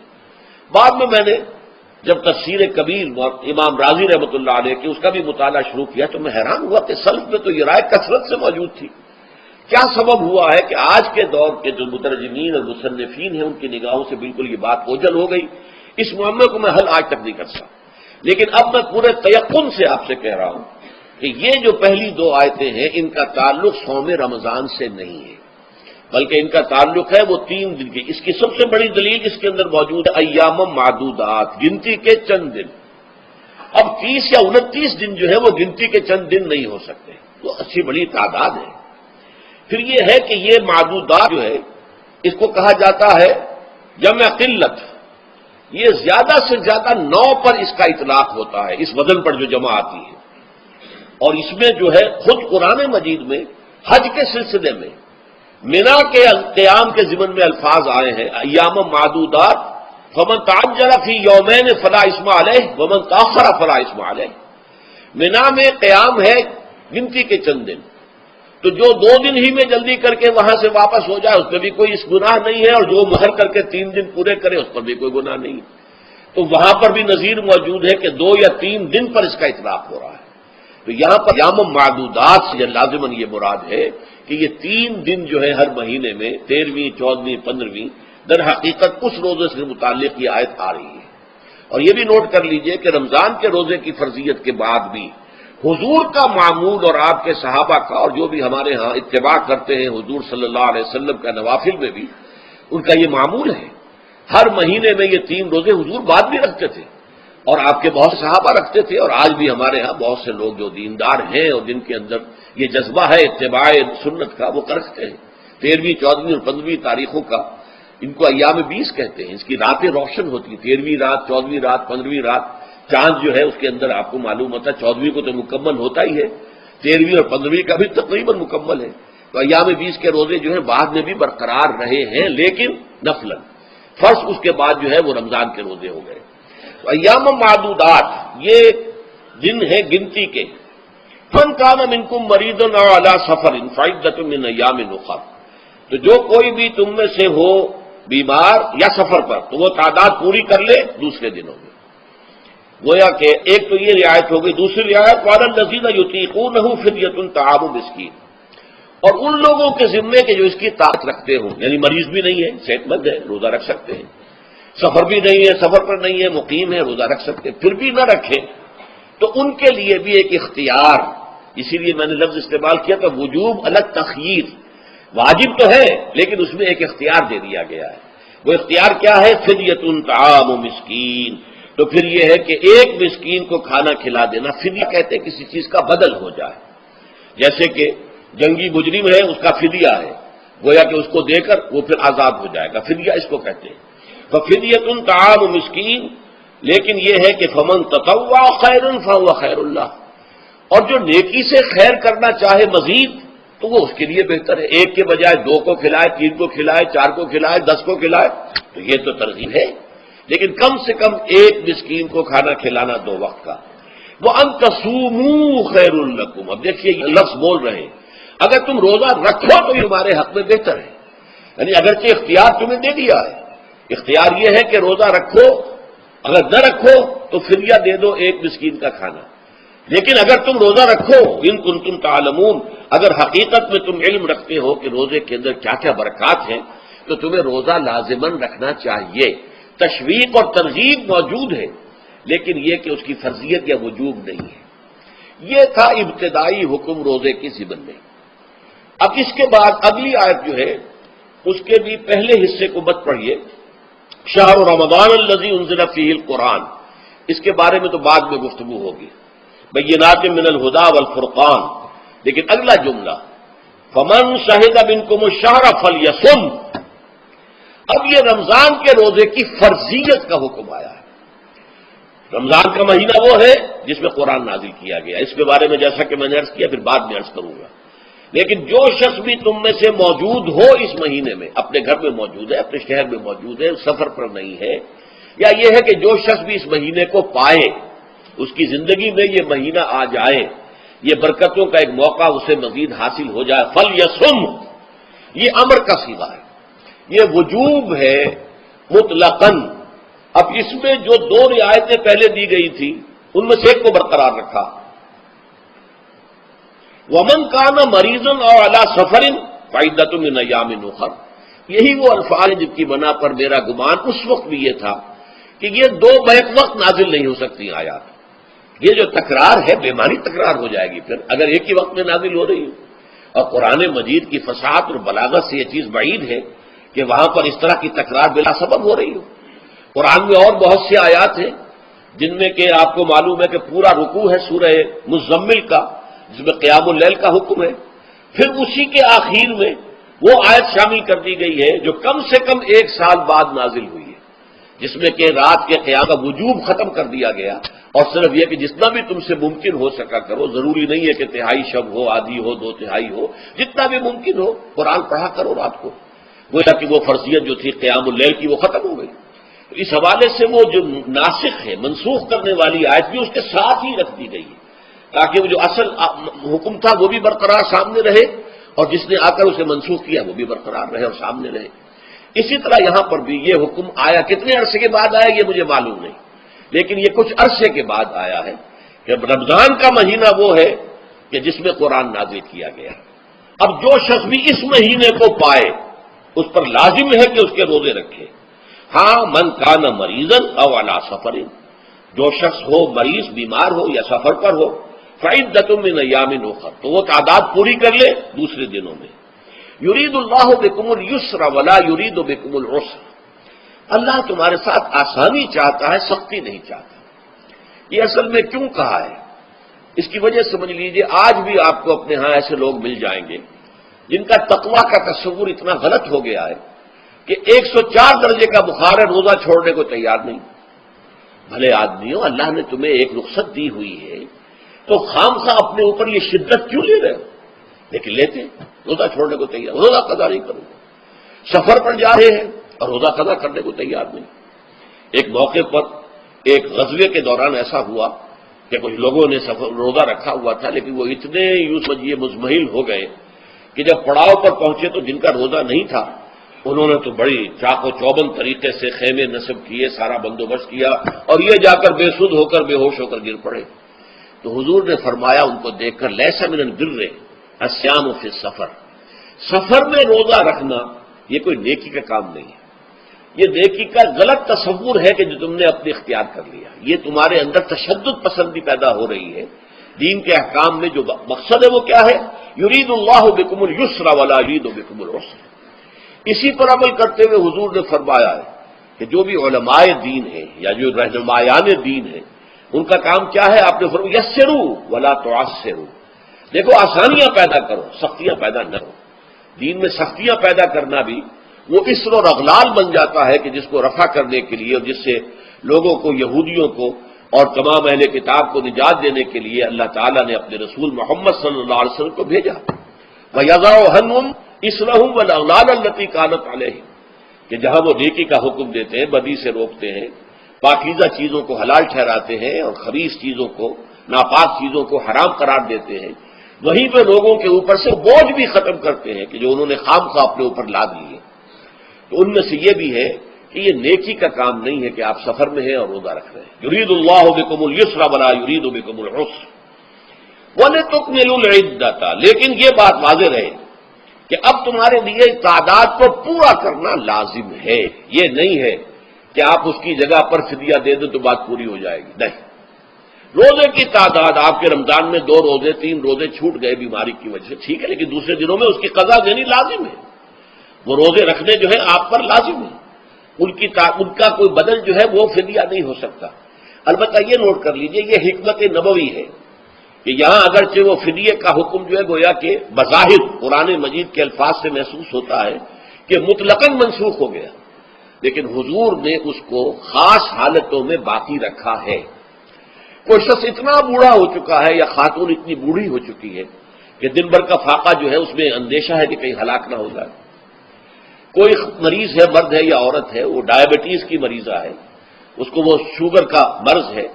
بعد میں نے جب تفسیر کبیر امام راضی رحمۃ اللہ علیہ کی اس کا بھی مطالعہ شروع کیا تو میں حیران ہوا کہ سلف میں تو یہ رائے کثرت سے موجود تھی۔ کیا سبب ہوا ہے کہ آج کے دور کے جو مترجمین اور مصنفین ہیں ان کی نگاہوں سے بالکل یہ بات اوجھل ہو گئی؟ اس معاملے کو میں حل آج تک نہیں کر سکا، لیکن اب میں پورے تیقن سے آپ سے کہہ رہا ہوں کہ یہ جو پہلی 2 آیتیں ہیں ان کا تعلق صوم رمضان سے نہیں ہے، بلکہ ان کا تعلق ہے وہ 3 دن کی۔ اس کی سب سے بڑی دلیل اس کے اندر موجود ہے ایام معدودات، گنتی کے چند دن۔ اب 30 یا 29 دن جو ہے وہ گنتی کے چند دن نہیں ہو سکتے، تو اچھی بڑی تعداد ہے۔ پھر یہ ہے کہ یہ معدودات جو ہے اس کو کہا جاتا ہے جمع قلت، یہ زیادہ سے زیادہ 9 پر اس کا اطلاق ہوتا ہے، اس وزن پر جو جمع آتی ہے۔ اور اس میں جو ہے خود قرآن مجید میں حج کے سلسلے میں منا کے قیام کے ضمن میں الفاظ آئے ہیں، ایام معدودات فمن تعجل فی یومین فلا اثم علیہ ومن تاخر فلا اثم علیہ۔ منا میں قیام ہے گنتی کے چند دن، تو جو 2 دن ہی میں جلدی کر کے وہاں سے واپس ہو جائے اس پہ بھی کوئی اس گناہ نہیں ہے، اور جو مہر کر کے 3 دن پورے کرے اس پر بھی کوئی گناہ نہیں ہے۔ تو وہاں پر بھی نظیر موجود ہے کہ 2 یا 3 دن پر اس کا اطلاق ہو رہا ہے۔ تو یہاں پر ایام معدودات سے لازماً یہ مراد ہے کہ یہ 3 دن جو ہے ہر مہینے میں 13ویں، 14ویں، 15ویں، در حقیقت اس روزے سے متعلق یہ آیت آ رہی ہے۔ اور یہ بھی نوٹ کر لیجئے کہ رمضان کے روزے کی فرضیت کے بعد بھی حضور کا معمول اور آپ کے صحابہ کا، اور جو بھی ہمارے ہاں اتباع کرتے ہیں حضور صلی اللہ علیہ وسلم کا نوافل میں بھی ان کا یہ معمول ہے۔ ہر مہینے میں یہ 3 روزے حضور بعد بھی رکھتے تھے، اور آپ کے بہت صحابہ رکھتے تھے، اور آج بھی ہمارے ہاں بہت سے لوگ جو دیندار ہیں اور جن کے اندر یہ جذبہ ہے اتباع سنت کا وہ رکھتے ہیں۔ 13ویں، 14ویں اور 15ویں تاریخوں کا ان کو ایام 20 کہتے ہیں۔ اس کی راتیں روشن ہوتی ہیں، 13ویں رات، 14ویں رات، 15ویں رات۔ چاند جو ہے اس کے اندر آپ کو معلوم ہوتا ہے 14ویں کو تو مکمل ہوتا ہی ہے، 13ویں اور 15ویں کا بھی تقریباً مکمل ہے۔ تو ایام 20 کے روزے جو ہیں بعد میں بھی برقرار رہے ہیں، لیکن نفلاً۔ فرض اس کے بعد جو ہے وہ رمضان کے روزے ہو گئے۔ تو ایام معدودات یہ دن ہیں گنتی کے۔ فَمَنْ كَانَ مِنكُم مَّرِيضًا أَوْ عَلَىٰ سَفَرٍ فَعِدَّةٌ مِّنْ أَيَّامٍ أُخَرَ، تو جو کوئی بھی تم میں سے ہو بیمار یا سفر پر تو وہ تعداد پوری کر لے دوسرے دنوں میں۔ گویا کہ ایک تو یہ رعایت ہو گئی، دوسری رعایت وَعَلَى الَّذِينَ يُطِيقُونَهُ فِدْيَةٌ طَعَامُ مِسْكِينٍ، اور ان لوگوں کے ذمے کے جو اس کی طاقت رکھتے ہوں، یعنی مریض بھی نہیں ہے، صحت مند ہے، روزہ رکھ سکتے ہیں، سفر بھی نہیں ہے، سفر پر نہیں ہے، مقیم ہے، روزہ رکھ سکتے ہیں، پھر بھی نہ رکھیں تو ان کے لیے بھی ایک اختیار، اسی لیے میں نے لفظ استعمال کیا تھا وجوب الگ تخییر، واجب تو ہے لیکن اس میں ایک اختیار دے دیا گیا ہے۔ وہ اختیار کیا ہے؟ فدیۃ طعام مسکین، تو پھر یہ ہے کہ ایک مسکین کو کھانا کھلا دینا، فدیہ کہتے ہیں کسی چیز کا بدل ہو جائے، جیسے کہ جنگی مجرم ہے اس کا فدیہ ہے، گویا کہ اس کو دے کر وہ پھر آزاد ہو جائے گا، فدیہ اس کو کہتے ہیں۔ ففدیۃ طعام مسکین، لیکن یہ ہے کہ فمن تطوع خیرا فهو خیر اللہ، اور جو نیکی سے خیر کرنا چاہے مزید تو وہ اس کے لیے بہتر ہے، ایک کے بجائے 2 کو کھلائے، 3 کو کھلائے، 4 کو کھلائے، 10 کو کھلائے، تو یہ تو ترغیب ہے، لیکن کم سے کم ایک مسکین کو کھانا کھلانا 2 وقت کا۔ وَأَن تَصُومُوا خَيْرٌ لَكُمْ، اب دیکھیے یہ لفظ بول رہے ہیں، اگر تم روزہ رکھو تو یہ تمہارے حق میں بہتر ہے، یعنی اگرچہ اختیار تمہیں دے دیا ہے، اختیار یہ ہے کہ روزہ رکھو، اگر نہ رکھو تو فدیہ دے دو ایک مسکین کا کھانا، لیکن اگر تم روزہ رکھو ان کنتم تعلمون، اگر حقیقت میں تم علم رکھتے ہو کہ روزے کے اندر کیا کیا برکات ہیں، تو تمہیں روزہ لازماً رکھنا چاہیے۔ تشویق اور ترغیب موجود ہے، لیکن یہ کہ اس کی فرضیت یا وجوب نہیں ہے۔ یہ تھا ابتدائی حکم روزے کی ضمن میں۔ اب اس کے بعد اگلی آیت جو ہے اس کے بھی پہلے حصے کو مت پڑھیے، شہر رمضان الذی انزل فیہ القرآن، اس کے بارے میں تو بعد میں گفتگو ہوگی، بینات من الہدی والفرقان، لیکن اگلا جملہ فمن شہد منکم الشہر فلیصم، اب یہ رمضان کے روزے کی فرضیت کا حکم آیا ہے۔ رمضان کا مہینہ وہ ہے جس میں قرآن نازل کیا گیا، اس کے بارے میں جیسا کہ میں نے عرض کیا پھر بعد میں عرض کروں گا، لیکن جو شخص بھی تم میں سے موجود ہو اس مہینے میں، اپنے گھر میں موجود ہے، اپنے شہر میں موجود ہے، سفر پر نہیں ہے، یا یہ ہے کہ جو شخص بھی اس مہینے کو پائے، اس کی زندگی میں یہ مہینہ آ جائے، یہ برکتوں کا ایک موقع اسے مزید حاصل ہو جائے، فلیصم، یہ امر کا صیغہ ہے، یہ وجوب ہے مطلقاً۔ اب اس میں جو 2 رعایتیں پہلے دی گئی تھی ان میں سے ایک کو برقرار رکھا، ومن کان مریضا او علی سفر فعدۃ من ایام اخر، یہی وہ الفاظ جن کی بنا پر میرا گمان اس وقت بھی یہ تھا کہ یہ 2 بیک وقت نازل نہیں ہو سکتی آیات، یہ جو تکرار ہے بے معنی تکرار ہو جائے گی پھر اگر ایک ہی وقت میں نازل ہو رہی ہو، اور قرآن مجید کی فصاحت اور بلاغت سے یہ چیز بعید ہے کہ وہاں پر اس طرح کی تکرار بلا سبب ہو رہی ہو۔ قرآن میں اور بہت سے آیات ہیں جن میں کہ آپ کو معلوم ہے کہ پورا رکوع ہے سورہ مزمل کا جس میں قیام اللیل کا حکم ہے، پھر اسی کے آخر میں وہ آیت شامل کر دی گئی ہے جو کم سے کم 1 سال بعد نازل ہوئی ہے، جس میں کہ رات کے قیام کا وجوب ختم کر دیا گیا، اور صرف یہ کہ جتنا بھی تم سے ممکن ہو سکا کرو، ضروری نہیں ہے کہ تہائی شب ہو، آدھی ہو، 2 تہائی ہو، جتنا بھی ممکن ہو قرآن پڑھا کرو رات کو، گویا کہ وہ فرضیت جو تھی قیام اللیل کی وہ ختم ہو گئی۔ تو اس حوالے سے وہ جو ناسخ ہے، منسوخ کرنے والی آیت بھی اس کے ساتھ ہی رکھ دی گئی ہے تاکہ وہ جو اصل حکم تھا وہ بھی برقرار سامنے رہے، اور جس نے آ کر اسے منسوخ کیا وہ بھی برقرار رہے اور سامنے رہے۔ اسی طرح یہاں پر بھی یہ حکم آیا، کتنے عرصے کے بعد آیا یہ مجھے معلوم نہیں، لیکن یہ کچھ عرصے کے بعد آیا ہے کہ رمضان کا مہینہ وہ ہے کہ جس میں قرآن نازل کیا گیا۔ اب جو شخص بھی اس مہینے کو پائے اس پر لازم ہے کہ اس کے روزے رکھے۔ ہاں من کان مریضا او علی سفر، جو شخص ہو مریض، بیمار ہو یا سفر پر ہو، فعدۃ من ایام اخر، تو وہ تعداد پوری کر لے دوسرے دنوں میں۔ یرید اللہ بکم اليسر ولا یرید بکم العسر، اللہ تمہارے ساتھ آسانی چاہتا ہے، سختی نہیں چاہتا۔ یہ اصل میں کیوں کہا ہے اس کی وجہ سمجھ لیجئے، آج بھی آپ کو اپنے ہاں ایسے لوگ مل جائیں گے جن کا تقویٰ کا تصور اتنا غلط ہو گیا ہے کہ 104 درجے کا بخار ہے، روزہ چھوڑنے کو تیار نہیں۔ بھلے آدمیوں، اللہ نے تمہیں ایک رخصت دی ہوئی ہے تو خام خواہ اپنے اوپر یہ شدت کیوں لے رہے ہو؟ لیکن لیتے روزہ چھوڑنے کو تیار، روزہ قضا نہیں کروں گا، سفر پر جا رہے ہیں اور روزہ قضا کرنے کو تیار نہیں۔ ایک موقع پر ایک غزوے کے دوران ایسا ہوا کہ کچھ لوگوں نے روزہ رکھا ہوا تھا، لیکن وہ اتنے یوں سمجھیے مزمحل ہو گئے کہ جب پڑاؤ پر پہنچے تو جن کا روزہ نہیں تھا انہوں نے تو بڑی چاق و چوبند طریقے سے خیمے نصب کیے، سارا بندوبست کیا، اور یہ جا کر بے سود ہو کر بے ہوش ہو کر گر پڑے۔ تو حضور نے فرمایا ان کو دیکھ کر، لیس من البر الصیام فی السفر، سفر میں روزہ رکھنا یہ کوئی نیکی کا کام نہیں ہے، یہ نیکی کا غلط تصور ہے کہ جو تم نے اپنے اختیار کر لیا، یہ تمہارے اندر تشدد پسندی پیدا ہو رہی ہے۔ دین کے احکام میں جو مقصد ہے وہ کیا ہے؟ یرید اللہ بکم اليسر ولا یرید بکم العسر۔ اسی پر عمل کرتے ہوئے حضور نے فرمایا ہے کہ جو بھی علماء دین ہیں یا جو رہنمایان دین ہیں، ان کا کام کیا ہے؟ آپ نے فرمایا یسروا ولا تعسروا، دیکھو آسانیاں پیدا کرو، سختیاں پیدا نہ کرو۔ دین میں سختیاں پیدا کرنا بھی وہ اسر اور اغلال بن جاتا ہے کہ جس کو رفع کرنے کے لیے اور جس سے لوگوں کو، یہودیوں کو اور تمام اہل کتاب کو نجات دینے کے لیے اللہ تعالیٰ نے اپنے رسول محمد صلی اللہ علیہ وسلم کو بھیجا۔ وَيَضَعُ عَنْهُمْ إِصْرَهُمْ وَالْأَغْلَالَ الَّتِي كَانَتْ عَلَيْهِمْ، کہ جہاں وہ نیکی کا حکم دیتے ہیں، بدی سے روکتے ہیں، پاکیزہ چیزوں کو حلال ٹھہراتے ہیں اور خبیث چیزوں کو، ناپاک چیزوں کو حرام قرار دیتے ہیں، وہیں پہ لوگوں کے اوپر سے بوجھ بھی ختم کرتے ہیں کہ جو انہوں نے خام خواہ اپنے اوپر لاد لیے۔ تو ان میں سے یہ بھی ہے کہ یہ نیکی کا کام نہیں ہے کہ آپ سفر میں ہیں اور روزہ رکھ رہے ہیں۔ یرید اللہ بکم اليسر ولا یرید بکم العسر وَلِتُكْمِلُوا الْعِدَّةَ، لیکن یہ بات واضح رہے کہ اب تمہارے لیے تعداد کو پورا کرنا لازم ہے، یہ نہیں ہے کہ آپ اس کی جگہ پر فدیہ دے دیں تو بات پوری ہو جائے گی، نہیں۔ روزے کی تعداد آپ کے رمضان میں 2 روزے 3 روزے چھوٹ گئے بیماری کی وجہ سے، ٹھیک ہے، لیکن دوسرے دنوں میں اس کی قضا دینی لازم ہے۔ وہ روزے رکھنے جو ہے آپ پر لازم ہے، ان کا کوئی بدل جو ہے وہ فدیہ نہیں ہو سکتا۔ البتہ یہ نوٹ کر لیجئے، یہ حکمت نبوی ہے کہ یہاں اگرچہ وہ فدیے کا حکم جو ہے گویا کہ بظاہر قرآن مجید کے الفاظ سے محسوس ہوتا ہے کہ مطلقاً منسوخ ہو گیا، لیکن حضور نے اس کو خاص حالتوں میں باقی رکھا ہے۔ کوئی شخص اتنا بوڑھا ہو چکا ہے یا خاتون اتنی بوڑھی ہو چکی ہے کہ دن بھر کا فاقہ جو ہے اس میں اندیشہ ہے کہ کہیں ہلاک نہ ہو جائے۔ کوئی مریض ہے، مرد ہے یا عورت ہے، وہ ڈائبٹیز کی مریضہ ہے، اس کو وہ شوگر کا مرض ہے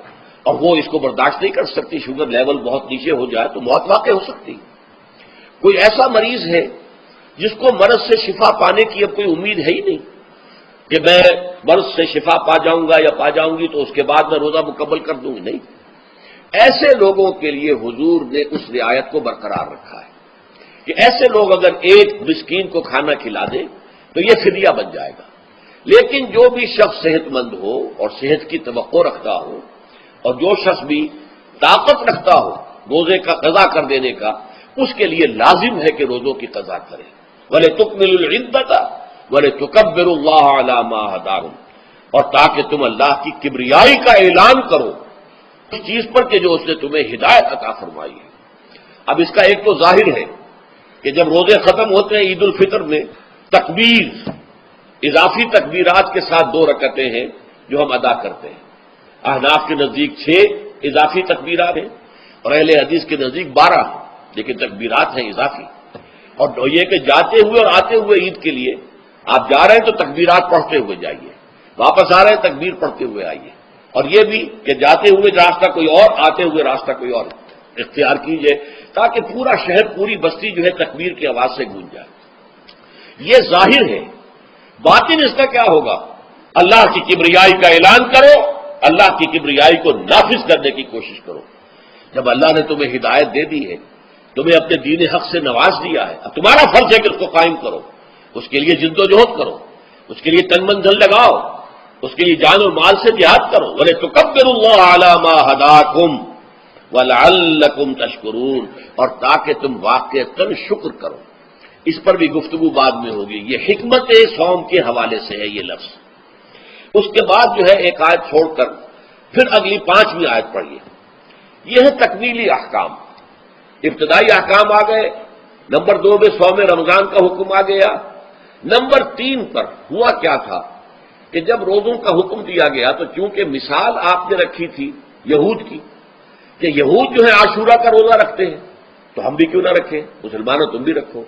اور وہ اس کو برداشت نہیں کر سکتی، شوگر لیول بہت نیچے ہو جائے تو موت واقع ہو سکتی۔ کوئی ایسا مریض ہے جس کو مرض سے شفا پانے کی اب کوئی امید ہے ہی نہیں کہ میں مرض سے شفا پا جاؤں گا یا پا جاؤں گی تو اس کے بعد میں روزہ مکمل کر دوں گی، نہیں۔ ایسے لوگوں کے لیے حضور نے اس رعایت کو برقرار رکھا ہے کہ ایسے لوگ اگر ایک مسکین کو کھانا کھلا دیں تو یہ فدیہ بن جائے گا، لیکن جو بھی شخص صحت مند ہو اور صحت کی توقع رکھتا ہو اور جو شخص بھی طاقت رکھتا ہو روزے کا قضا کر دینے کا، اس کے لیے لازم ہے کہ روزوں کی قضا کرے۔ وَلِتُكْمِلُوا الْعِدَّةَ وَلِتُكَبِّرُوا اللَّهَ عَلَىٰ مَا هَدَاكُمْ، اور تاکہ تم اللہ کی کبریائی کا اعلان کرو اس چیز پر کہ جو اس نے تمہیں ہدایت عطا فرمائی ہے۔ اب اس کا ایک تو ظاہر ہے کہ جب روزے ختم ہوتے ہیں عید الفطر میں، تکبیر اضافی تکبیرات کے ساتھ 2 رکعتیں ہیں جو ہم ادا کرتے ہیں۔ احناف کے نزدیک 6 اضافی تکبیرات ہیں اور اہل حدیث کے نزدیک 12 ہیں، لیکن تکبیرات ہیں اضافی۔ اور یہ کہ جاتے ہوئے اور آتے ہوئے عید کے لیے آپ جا رہے ہیں تو تکبیرات پڑھتے ہوئے جائیے، واپس آ رہے ہیں تکبیر پڑھتے ہوئے آئیے، اور یہ بھی کہ جاتے ہوئے راستہ کوئی اور، آتے ہوئے راستہ کوئی اور اختیار کیجئے تاکہ پورا شہر، پوری بستی جو ہے تکبیر کی آواز سے گونج جائے۔ یہ ظاہر ہے۔ باطن اس کا کیا ہوگا؟ اللہ کی کبریائی کا اعلان کرو، اللہ کی کبریائی کو نافذ کرنے کی کوشش کرو۔ جب اللہ نے تمہیں ہدایت دے دی ہے، تمہیں اپنے دین حق سے نواز دیا ہے، اب تمہارا فرض ہے کہ اس کو قائم کرو، اس کے لیے جد و جہد کرو، اس کے لیے تن من دھن لگاؤ، اس کے لیے جان و مال سے جہاد کرو۔ وَلِتُكَبِّرُوا اللَّهَ عَلَىٰ مَا هَدَاكُمْ وَلَعَلَّكُمْ تَشْكُرُونَ، اور تاکہ تم واقعتاً شکر کرو۔ اس پر بھی گفتگو بعد میں ہوگی۔ یہ حکمت صوم کے حوالے سے ہے یہ لفظ۔ اس کے بعد جو ہے ایک آیت چھوڑ کر پھر اگلی 5ویں آیت پڑھیے۔ یہ ہے تکمیلی احکام۔ ابتدائی احکام آ گئے، نمبر 2 میں صوم رمضان کا حکم آ گیا، نمبر 3 پر ہوا کیا تھا کہ جب روزوں کا حکم دیا گیا تو چونکہ مثال آپ نے رکھی تھی یہود کی کہ یہود جو ہے عاشورہ کا روزہ رکھتے ہیں تو ہم بھی کیوں نہ رکھیں، مسلمانوں تم بھی رکھو۔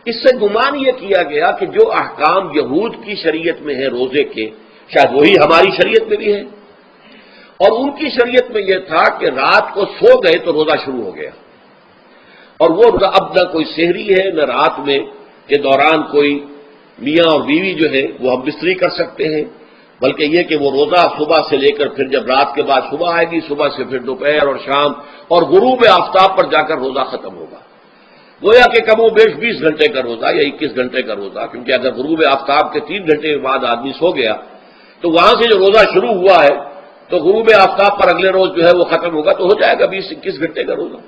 اس سے گمان یہ کیا گیا کہ جو احکام یہود کی شریعت میں ہیں روزے کے، شاید وہی ہماری شریعت میں بھی ہے، اور ان کی شریعت میں یہ تھا کہ رات کو سو گئے تو روزہ شروع ہو گیا، اور وہ اب نہ کوئی سحری ہے نہ رات میں کے دوران کوئی میاں اور بیوی جو ہے وہ ہم بستری کر سکتے ہیں، بلکہ یہ کہ وہ روزہ صبح سے لے کر پھر جب رات کے بعد صبح آئے گی، صبح سے پھر دوپہر اور شام اور غروب آفتاب پر جا کر روزہ ختم ہوگا۔ گویا کہ کم و بیش 20 گھنٹے کا روزہ یا 21 گھنٹے کا روزہ، کیونکہ اگر غروب آفتاب کے 3 گھنٹے کے بعد آدمی سو گیا تو وہاں سے جو روزہ شروع ہوا ہے تو غروب آفتاب پر اگلے روز جو ہے وہ ختم ہوگا تو ہو جائے گا 20-21 گھنٹے کا روزہ۔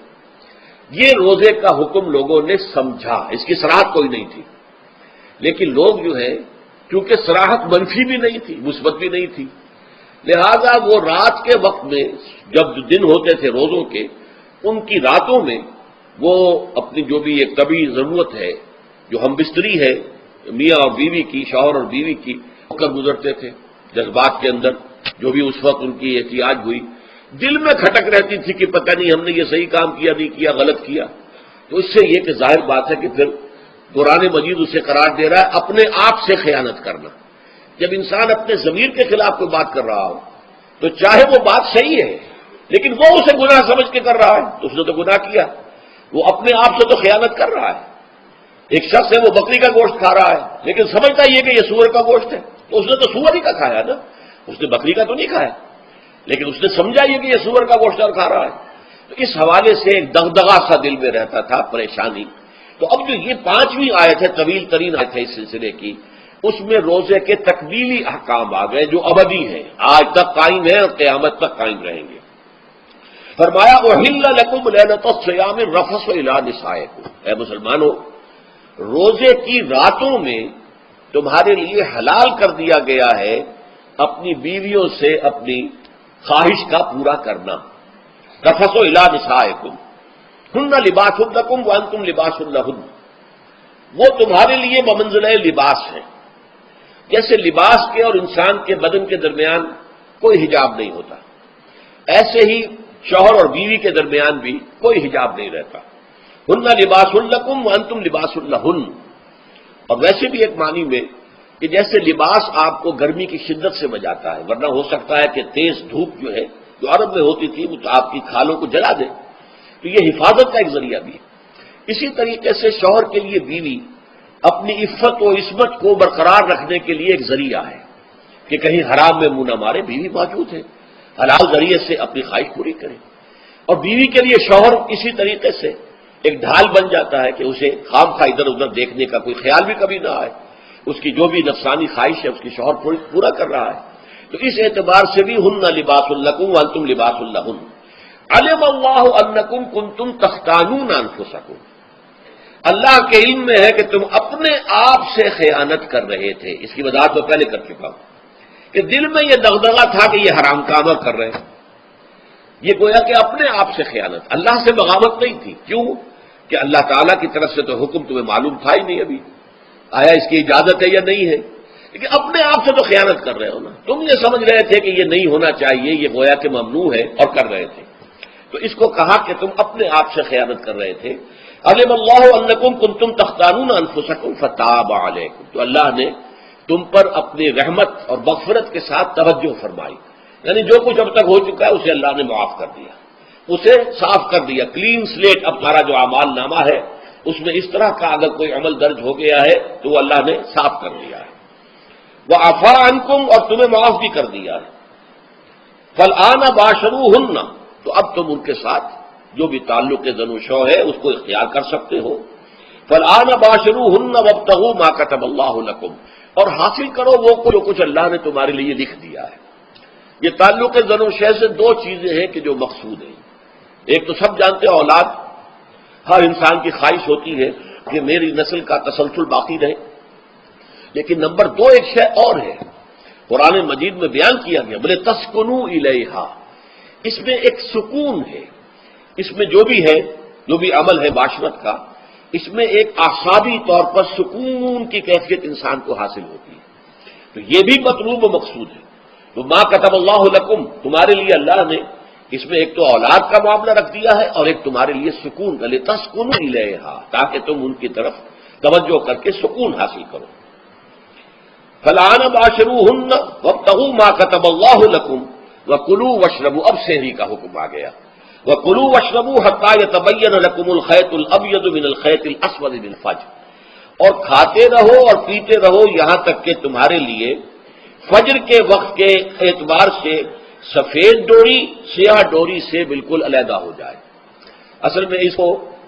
یہ روزے کا حکم لوگوں نے سمجھا، اس کی صراحت کوئی نہیں تھی، لیکن لوگ جو ہے کیونکہ صراحت منفی بھی نہیں تھی مثبت بھی نہیں تھی، لہذا وہ رات کے وقت میں جب دن ہوتے تھے روزوں کے، ان کی راتوں میں وہ اپنی جو بھی ایک طبی ضرورت ہے جو ہم بستری ہے میاں اور بیوی کی، شوہر اور بیوی کی، کر گزرتے تھے جذبات کے اندر جو بھی اس وقت ان کی احتیاج ہوئی، دل میں کھٹک رہتی تھی کہ پتہ نہیں ہم نے یہ صحیح کام کیا نہیں کیا، غلط کیا، تو اس سے یہ کہ ظاہر بات ہے کہ پھر قرآن مجید اسے قرار دے رہا ہے اپنے آپ سے خیانت کرنا۔ جب انسان اپنے ضمیر کے خلاف کوئی بات کر رہا ہو تو چاہے وہ بات صحیح ہے لیکن وہ اسے گناہ سمجھ کے کر رہا ہے تو اس نے تو گناہ کیا، وہ اپنے آپ سے تو خیانت کر رہا ہے۔ ایک شخص ہے وہ بکری کا گوشت کھا رہا ہے لیکن سمجھتا یہ کہ یہ سور کا گوشت ہے، تو اس نے تو سور ہی کا کھایا نا، اس نے بکری کا تو نہیں کھایا، لیکن اس نے سمجھا یہ کہ یہ سور کا گوشت اور کھا رہا ہے۔ تو اس حوالے سے ایک دغدغہ سا دل میں رہتا تھا، پریشانی۔ تو اب جو یہ 5ویں آیت ہے، طویل ترین آیت ہے اس سلسلے کی، اس میں روزے کے تکمیلی احکام آ گئے جو ابدی ہیں، آج تک قائم ہیں اور قیامت تک قائم رہیں گے۔ فرمایا احل لکم لیلۃ الصیام الرفث الی نسائکم، اے مسلمانوں روزے کی راتوں میں تمہارے لیے حلال کر دیا گیا ہے اپنی بیویوں سے اپنی خواہش کا پورا کرنا۔ رفث الی نسائکم ہن لباس لکم وانتم لباس لہن، وہ تمہارے لیے بمنزلہ لباس ہیں، جیسے لباس کے اور انسان کے بدن کے درمیان کوئی حجاب نہیں ہوتا، ایسے ہی شوہر اور بیوی کے درمیان بھی کوئی حجاب نہیں رہتا۔ ہن لباس لکم وانتم لباس لہن، اور ویسے بھی ایک معنی میں کہ جیسے لباس آپ کو گرمی کی شدت سے بچاتا ہے، ورنہ ہو سکتا ہے کہ تیز دھوپ جو ہے جو عرب میں ہوتی تھی وہ آپ کی کھالوں کو جلا دے، تو یہ حفاظت کا ایک ذریعہ بھی ہے۔ اسی طریقے سے شوہر کے لیے بیوی اپنی عفت و عصمت کو برقرار رکھنے کے لیے ایک ذریعہ ہے کہ کہیں حرام میں منہ نہ مارے، بیوی موجود ہے، حلال ذریعے سے اپنی خواہش پوری کرے، اور بیوی کے لیے شوہر اسی طریقے سے ایک ڈھال بن جاتا ہے کہ اسے خام خواہ ادھر ادھر دیکھنے کا کوئی خیال بھی کبھی نہ آئے، اس کی جو بھی نفسانی خواہش ہے اس کی شوہر پورا کر رہا ہے۔ تو اس اعتبار سے بھی ہن لباس لکم وانتم لباس لہن۔ علم اللہ انکم کنتم تختانون انفسکم، اللہ کے علم میں ہے کہ تم اپنے آپ سے خیانت کر رہے تھے، اس کی وضاحت تو پہلے کر چکا ہوں کہ دل میں یہ دغدغہ تھا کہ یہ حرام کام کر رہے ہیں، یہ گویا کہ اپنے آپ سے خیانت، اللہ سے بغاوت نہیں تھی۔ کیوں؟ کہ اللہ تعالیٰ کی طرف سے تو حکم تمہیں معلوم تھا ہی نہیں ابھی، آیا اس کی اجازت ہے یا نہیں ہے، لیکن اپنے آپ سے تو خیانت کر رہے ہو نا، تم یہ سمجھ رہے تھے کہ یہ نہیں ہونا چاہیے، یہ گویا کہ ممنوع ہے اور کر رہے تھے، تو اس کو کہا کہ تم اپنے آپ سے خیانت کر رہے تھے۔ علم اللہ انکم کنتم تختانون انفسکم فتاب علیکم، تو اللہ نے تم پر اپنی رحمت اور مغفرت کے ساتھ توجہ فرمائی، یعنی جو کچھ اب تک ہو چکا ہے اسے اللہ نے معاف کر دیا، اسے صاف کر دیا، کلین سلیٹ اب تمہارا جو اعمال نامہ ہے اس میں اس طرح کا اگر کوئی عمل درج ہو گیا ہے تو وہ اللہ نے صاف کر دیا ہے۔ وعفا عنکم، اور تمہیں معاف بھی کر دیا ہے۔ فالآن باشروہن، تو اب تم ان کے ساتھ جو بھی تعلق زن و شو ہے اس کو اختیار کر سکتے ہو۔ فالآن باشروہن وابتغوا ما كتب اللہ لکم، اور حاصل کرو وہ جو کچھ اللہ نے تمہارے لیے لکھ دیا ہے۔ یہ تعلق زن و شے سے دو چیزیں ہیں کہ جو مقصود ہیں، ایک تو سب جانتے ہیں اولاد، ہر انسان کی خواہش ہوتی ہے کہ میری نسل کا تسلسل باقی رہے، لیکن نمبر دو ایک شے اور ہے، قرآن مجید میں بیان کیا گیا بولے تسکنوا الیہا، اس میں ایک سکون ہے، اس میں جو بھی ہے جو بھی عمل ہے معاشرت کا، اس میں ایک اعصابی طور پر سکون کی کیفیت انسان کو حاصل ہوتی ہے، تو یہ بھی مطلوب و مقصود ہے۔ تو ما کتب اللہ لکم، تمہارے لیے اللہ نے اس میں ایک تو اولاد کا معاملہ رکھ دیا ہے اور ایک تمہارے لیے سکون کا، لتسکنوا الیہا، تاکہ تم ان کی طرف توجہ کر کے سکون حاصل کرو۔ فالآن باشروہن وابتغوا ما کتب اللہ لکم وکلوا واشربوا، اب سحری کا حکم آ گیا، وکلوا واشربوا حتی یتبین لکم الخیط الابیض من الخیط الاسود من الفجر، اور کھاتے رہو اور پیتے رہو یہاں تک کہ تمہارے لیے فجر کے وقت کے اعتبار سے سفید ڈوری سیاہ ڈوری سے بالکل علیحدہ ہو جائے۔ اصل میں اس کو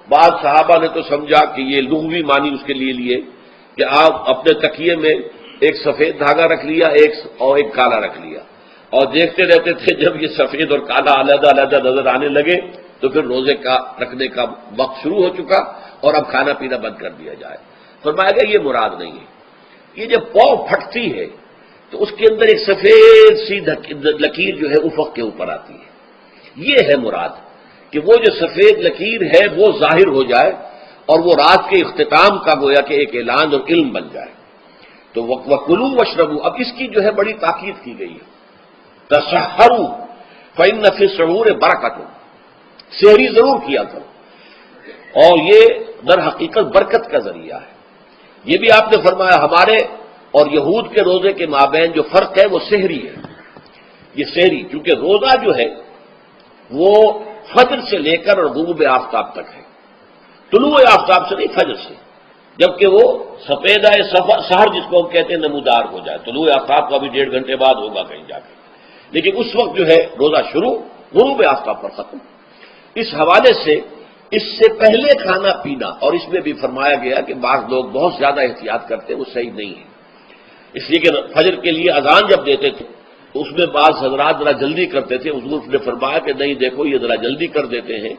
بعض صحابہ نے تو سمجھا کہ یہ لغوی معنی اس کے لیے کہ آپ اپنے تکیے میں ایک سفید دھاگا رکھ لیا اور ایک کالا رکھ لیا، اور دیکھتے رہتے تھے جب یہ سفید اور کالا علیحدہ علیحدہ نظر آنے لگے تو پھر روزے کا رکھنے کا وقت شروع ہو چکا اور اب کھانا پینا بند کر دیا جائے۔ فرمایا گیا یہ مراد نہیں ہے، یہ جب پاؤ پھٹتی ہے تو اس کے اندر ایک سفید سی لکیر جو ہے افق کے اوپر آتی ہے، یہ ہے مراد کہ وہ جو سفید لکیر ہے وہ ظاہر ہو جائے اور وہ رات کے اختتام کا گویا کہ ایک اعلان اور علم بن جائے۔ تو وَكُلُوا وَاشْرَبُوا، اب اس کی جو ہے بڑی تاکید کی گئی ہے، تَسَحَّرُوا فَإِنَّ فِي السَّحُورِ بَرَكَةٌ، سحری ضرور کیا کرو، اور یہ در حقیقت برکت کا ذریعہ ہے۔ یہ بھی آپ نے فرمایا ہمارے اور یہود کے روزے کے مابین جو فرق ہے وہ سحری ہے۔ یہ سحری کیونکہ روزہ جو ہے وہ فجر سے لے کر اور غروب آفتاب تک ہے، طلوع آفتاب سے نہیں، فجر سے، جبکہ وہ سفیدہ سحر جس کو ہم کہتے ہیں نمودار ہو جائے، طلوع آفتاب کا بھی 1.5 گھنٹے بعد ہوگا کہیں جا کے، لیکن اس وقت جو ہے روزہ شروع، غروب آفتاب پر ختم۔ اس حوالے سے اس سے پہلے کھانا پینا، اور اس میں بھی فرمایا گیا کہ بعض لوگ بہت زیادہ احتیاط کرتے ہیں، وہ صحیح نہیں ہے، اس لیے کہ فجر کے لیے اذان جب دیتے تھے تو اس میں بعض حضرات ذرا جلدی کرتے تھے، حضور نے فرمایا کہ نہیں دیکھو یہ ذرا جلدی کر دیتے ہیں،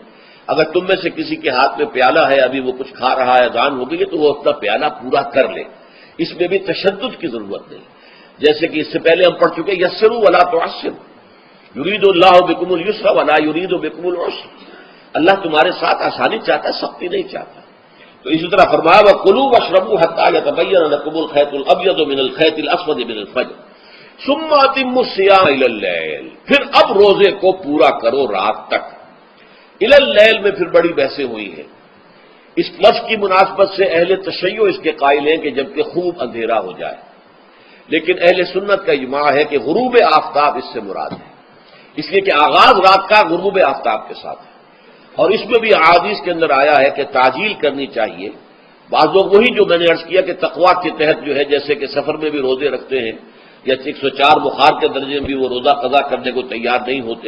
اگر تم میں سے کسی کے ہاتھ میں پیالہ ہے، ابھی وہ کچھ کھا رہا ہے، اذان ہو گئی ہے، تو وہ اپنا پیالہ پورا کر لے، اس میں بھی تشدد کی ضرورت نہیں، جیسے کہ اس سے پہلے ہم پڑھ چکے یسروا ولا تعسروا، یرید اللہ بکم اليسر ولا یرید بکم العسر، اللہ تمہارے ساتھ آسانی چاہتا ہے، سختی نہیں چاہتا۔ تو اسی طرح فرمایا وَكُلُوا وَاشْرَبُوا حَتَّىٰ يَتَبَيَّنَ لَكُمُ الْخَيْطُ الْأَبْيَضُ مِنَ الْخَيْطِ الْأَسْوَدِ مِنَ الْفَجْرِ ثُمَّ أَتِمُّوا الصِّيَامَ إِلَى اللَّيْلِ، پھر اب روزے کو پورا کرو رات تک۔ إِلَى اللَّيْلِ میں پھر بڑی بحثیں ہوئی ہیں، اس لفظ کی مناسبت سے اہل تشیع اس کے قائل ہیں کہ جبکہ خوب اندھیرا ہو جائے، لیکن اہل سنت کا اجماع ہے کہ غروب آفتاب اس سے مراد ہے، اس لیے کہ آغاز رات کا غروب آفتاب کے ساتھ ہے، اور اس میں بھی احادیث کے اندر آیا ہے کہ تعجیل کرنی چاہیے۔ بعض لوگ وہی جو میں نے عرض کیا کہ تقویٰ کے تحت جو ہے جیسے کہ سفر میں بھی روزے رکھتے ہیں، یا 104 بخار کے درجے میں بھی وہ روزہ قضا کرنے کو تیار نہیں ہوتے،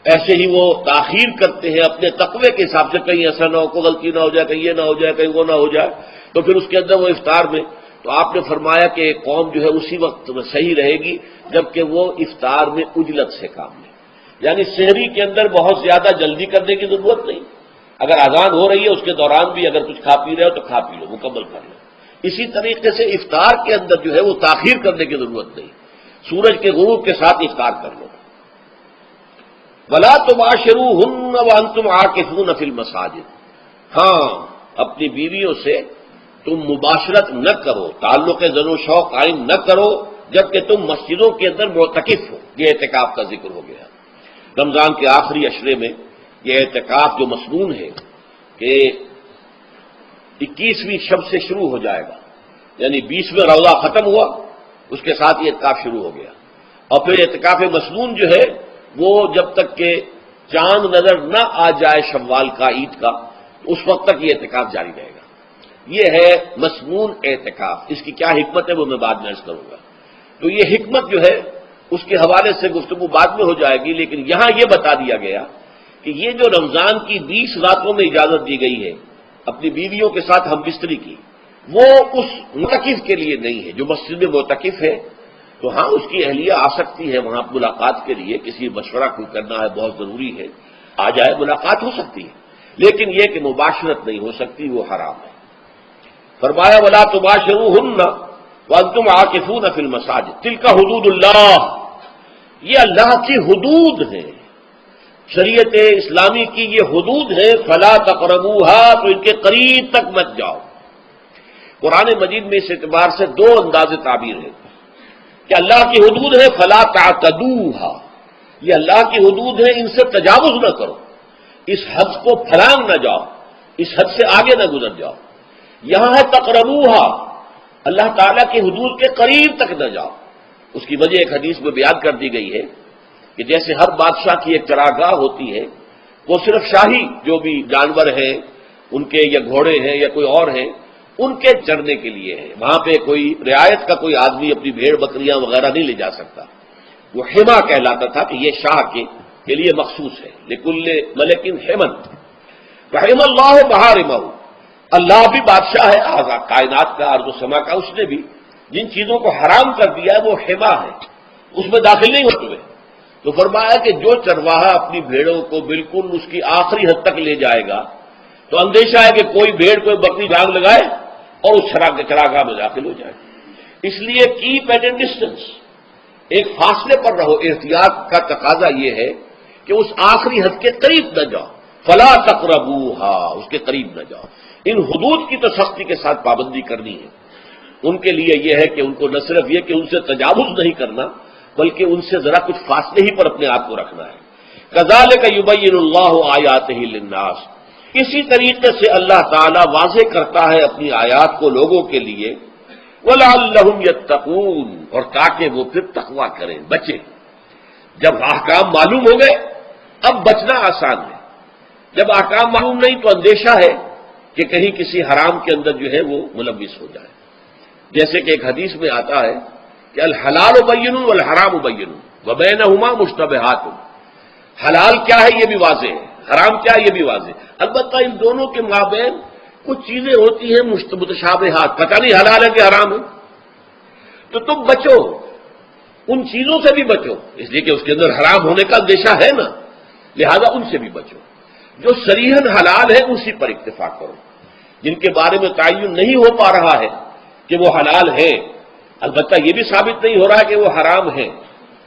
ایسے ہی وہ تاخیر کرتے ہیں اپنے تقوی کے حساب سے، کہیں ایسا نہ ہو، کوئی غلطی نہ ہو جائے، کہیں یہ نہ ہو جائے، کہیں وہ نہ ہو جائے، تو پھر اس کے اندر وہ افطار میں، تو آپ نے فرمایا کہ ایک قوم جو ہے اسی وقت میں صحیح رہے گی جبکہ وہ افطار میں عجلت سے کام لے، یعنی سحری کے اندر بہت زیادہ جلدی کرنے کی ضرورت نہیں، اگر اذان ہو رہی ہے اس کے دوران بھی اگر کچھ کھا پی رہے ہو تو کھا پی لو، مکمل کر لو۔ اسی طریقے سے افطار کے اندر جو ہے وہ تاخیر کرنے کی ضرورت نہیں، سورج کے غروب کے ساتھ افطار کر لو۔ وَلَا تُبَاشِرُوهُنَّ وَأَنْتُمْ عَاكِفُونَ فِي الْمَسَاجِدِ، ہاں اپنی بیویوں سے تم مباشرت نہ کرو، تعلق زن و شوق قائم نہ کرو جبکہ تم مسجدوں کے اندر معتکف ہو۔ یہ اعتکاف کا ذکر ہو گیا، رمضان کے آخری عشرے میں یہ اعتکاف جو مسنون ہے کہ 21ویں شب سے شروع ہو جائے گا، یعنی 20واں روزہ ختم ہوا اس کے ساتھ یہ اعتکاف شروع ہو گیا، اور پھر اعتکاف مسنون جو ہے وہ جب تک کہ چاند نظر نہ آ جائے شوال کا، عید کا، اس وقت تک یہ اعتکاف جاری رہے گا۔ یہ ہے مسنون اعتکاف، اس کی کیا حکمت ہے وہ میں بعد میں عرض کروں گا۔ تو یہ حکمت جو ہے اس کے حوالے سے گفتگو بعد میں ہو جائے گی، لیکن یہاں یہ بتا دیا گیا کہ یہ جو رمضان کی 20 راتوں میں اجازت دی گئی ہے اپنی بیویوں کے ساتھ ہم بستری کی، وہ اس معتکف کے لیے نہیں ہے جو مسجد میں معتکف ہے، تو ہاں اس کی اہلیہ آ سکتی ہے وہاں ملاقات کے لیے، کسی مشورہ کوئی کرنا ہے بہت ضروری ہے، آ جائے، ملاقات ہو سکتی ہے، لیکن یہ کہ مباشرت نہیں ہو سکتی، وہ حرام ہے۔ فرمایا وَلَا تُبَاشِرُوهُنَّ وَأَنْتُمْ عَاكِفُونَ فِي الْمَسَاجِدِ تِلْكَ حُدُودُ اللَّهِ، یہ اللہ کی حدود ہیں، شریعت اسلامی کی یہ حدود ہے، فَلَا تَقْرَبُوهَا، تو ان کے قریب تک مت جاؤ۔ قرآن مجید میں اس اعتبار سے دو انداز تعبیر ہے کہ اللہ کی حدود ہے فَلَا تَعْتَدُوهَا، یہ اللہ کی حدود ہے، ان سے تجاوز نہ کرو، اس حد کو پھلانگ نہ جاؤ، اس حد سے آگے نہ گزر جاؤ۔ یہاں ہے تقربوها، اللہ تعالیٰ کی حدود کے قریب تک نہ جاؤ۔ اس کی وجہ ایک حدیث میں بیان کر دی گئی ہے کہ جیسے ہر بادشاہ کی ایک چراگاہ ہوتی ہے، وہ صرف شاہی جو بھی جانور ہیں ان کے، یا گھوڑے ہیں یا کوئی اور ہیں، ان کے چرنے کے لیے ہے، وہاں پہ کوئی رعایت کا کوئی آدمی اپنی بھیڑ بکریاں وغیرہ نہیں لے جا سکتا، وہ حما کہلاتا تھا کہ یہ شاہ کے لیے مخصوص ہے، لکل ملک حمن۔ رحم اللہ محارمہ، اللہ بھی بادشاہ ہے کائنات کا، ارض و سما کا، اس نے بھی جن چیزوں کو حرام کر دیا ہے وہ حما ہے، اس میں داخل نہیں ہوتے ہوئے. تو فرمایا کہ جو چرواہا اپنی بھیڑوں کو بالکل اس کی آخری حد تک لے جائے گا تو اندیشہ ہے کہ کوئی بھیڑ کوئی بکری جان لگائے اور اس چراگاہ میں داخل ہو جائے. اس لیے کیپ ایٹ اے ڈسٹینس، ایک فاصلے پر رہو. احتیاط کا تقاضا یہ ہے کہ اس آخری حد کے قریب نہ جاؤ. فلا تقربوہا، اس کے قریب نہ جاؤ. ان حدود کی تو سختی کے ساتھ پابندی کرنی ہے. ان کے لیے یہ ہے کہ ان کو نہ صرف یہ کہ ان سے تجاوز نہیں کرنا بلکہ ان سے ذرا کچھ فاصلے ہی پر اپنے آپ کو رکھنا ہے. کذالک یبین اللہ آیاتہ للناس، اسی طریقے سے اللہ تعالی واضح کرتا ہے اپنی آیات کو لوگوں کے لیے. وَلَعَلَّهُمْ يَتَّقُونَ، اور تاکہ وہ پھر تقویٰ کریں، بچیں. جب احکام معلوم ہو گئے اب بچنا آسان ہے. جب احکام معلوم نہیں تو اندیشہ ہے کہ کہیں کسی حرام کے اندر جو ہے وہ ملوث ہو جائے. جیسے کہ ایک حدیث میں آتا ہے کہ الحلال بین والحرام بین وبینہما مشتبہات، حلال کیا ہے یہ بھی واضح ہے، حرام کیا ہے یہ بھی واضح. البتہ ان دونوں کے مابین کچھ چیزیں ہوتی ہیں متشابہات، پتہ نہیں حلال ہے کہ حرام ہے. تو تم بچو، ان چیزوں سے بھی بچو، اس لیے کہ اس کے اندر حرام ہونے کا اندیشہ ہے نا، لہذا ان سے بھی بچو. جو صریحاً حلال ہے اسی پر اکتفا کرو. جن کے بارے میں تعین نہیں ہو پا رہا ہے کہ وہ حلال ہے، البتہ یہ بھی ثابت نہیں ہو رہا ہے کہ وہ حرام ہے،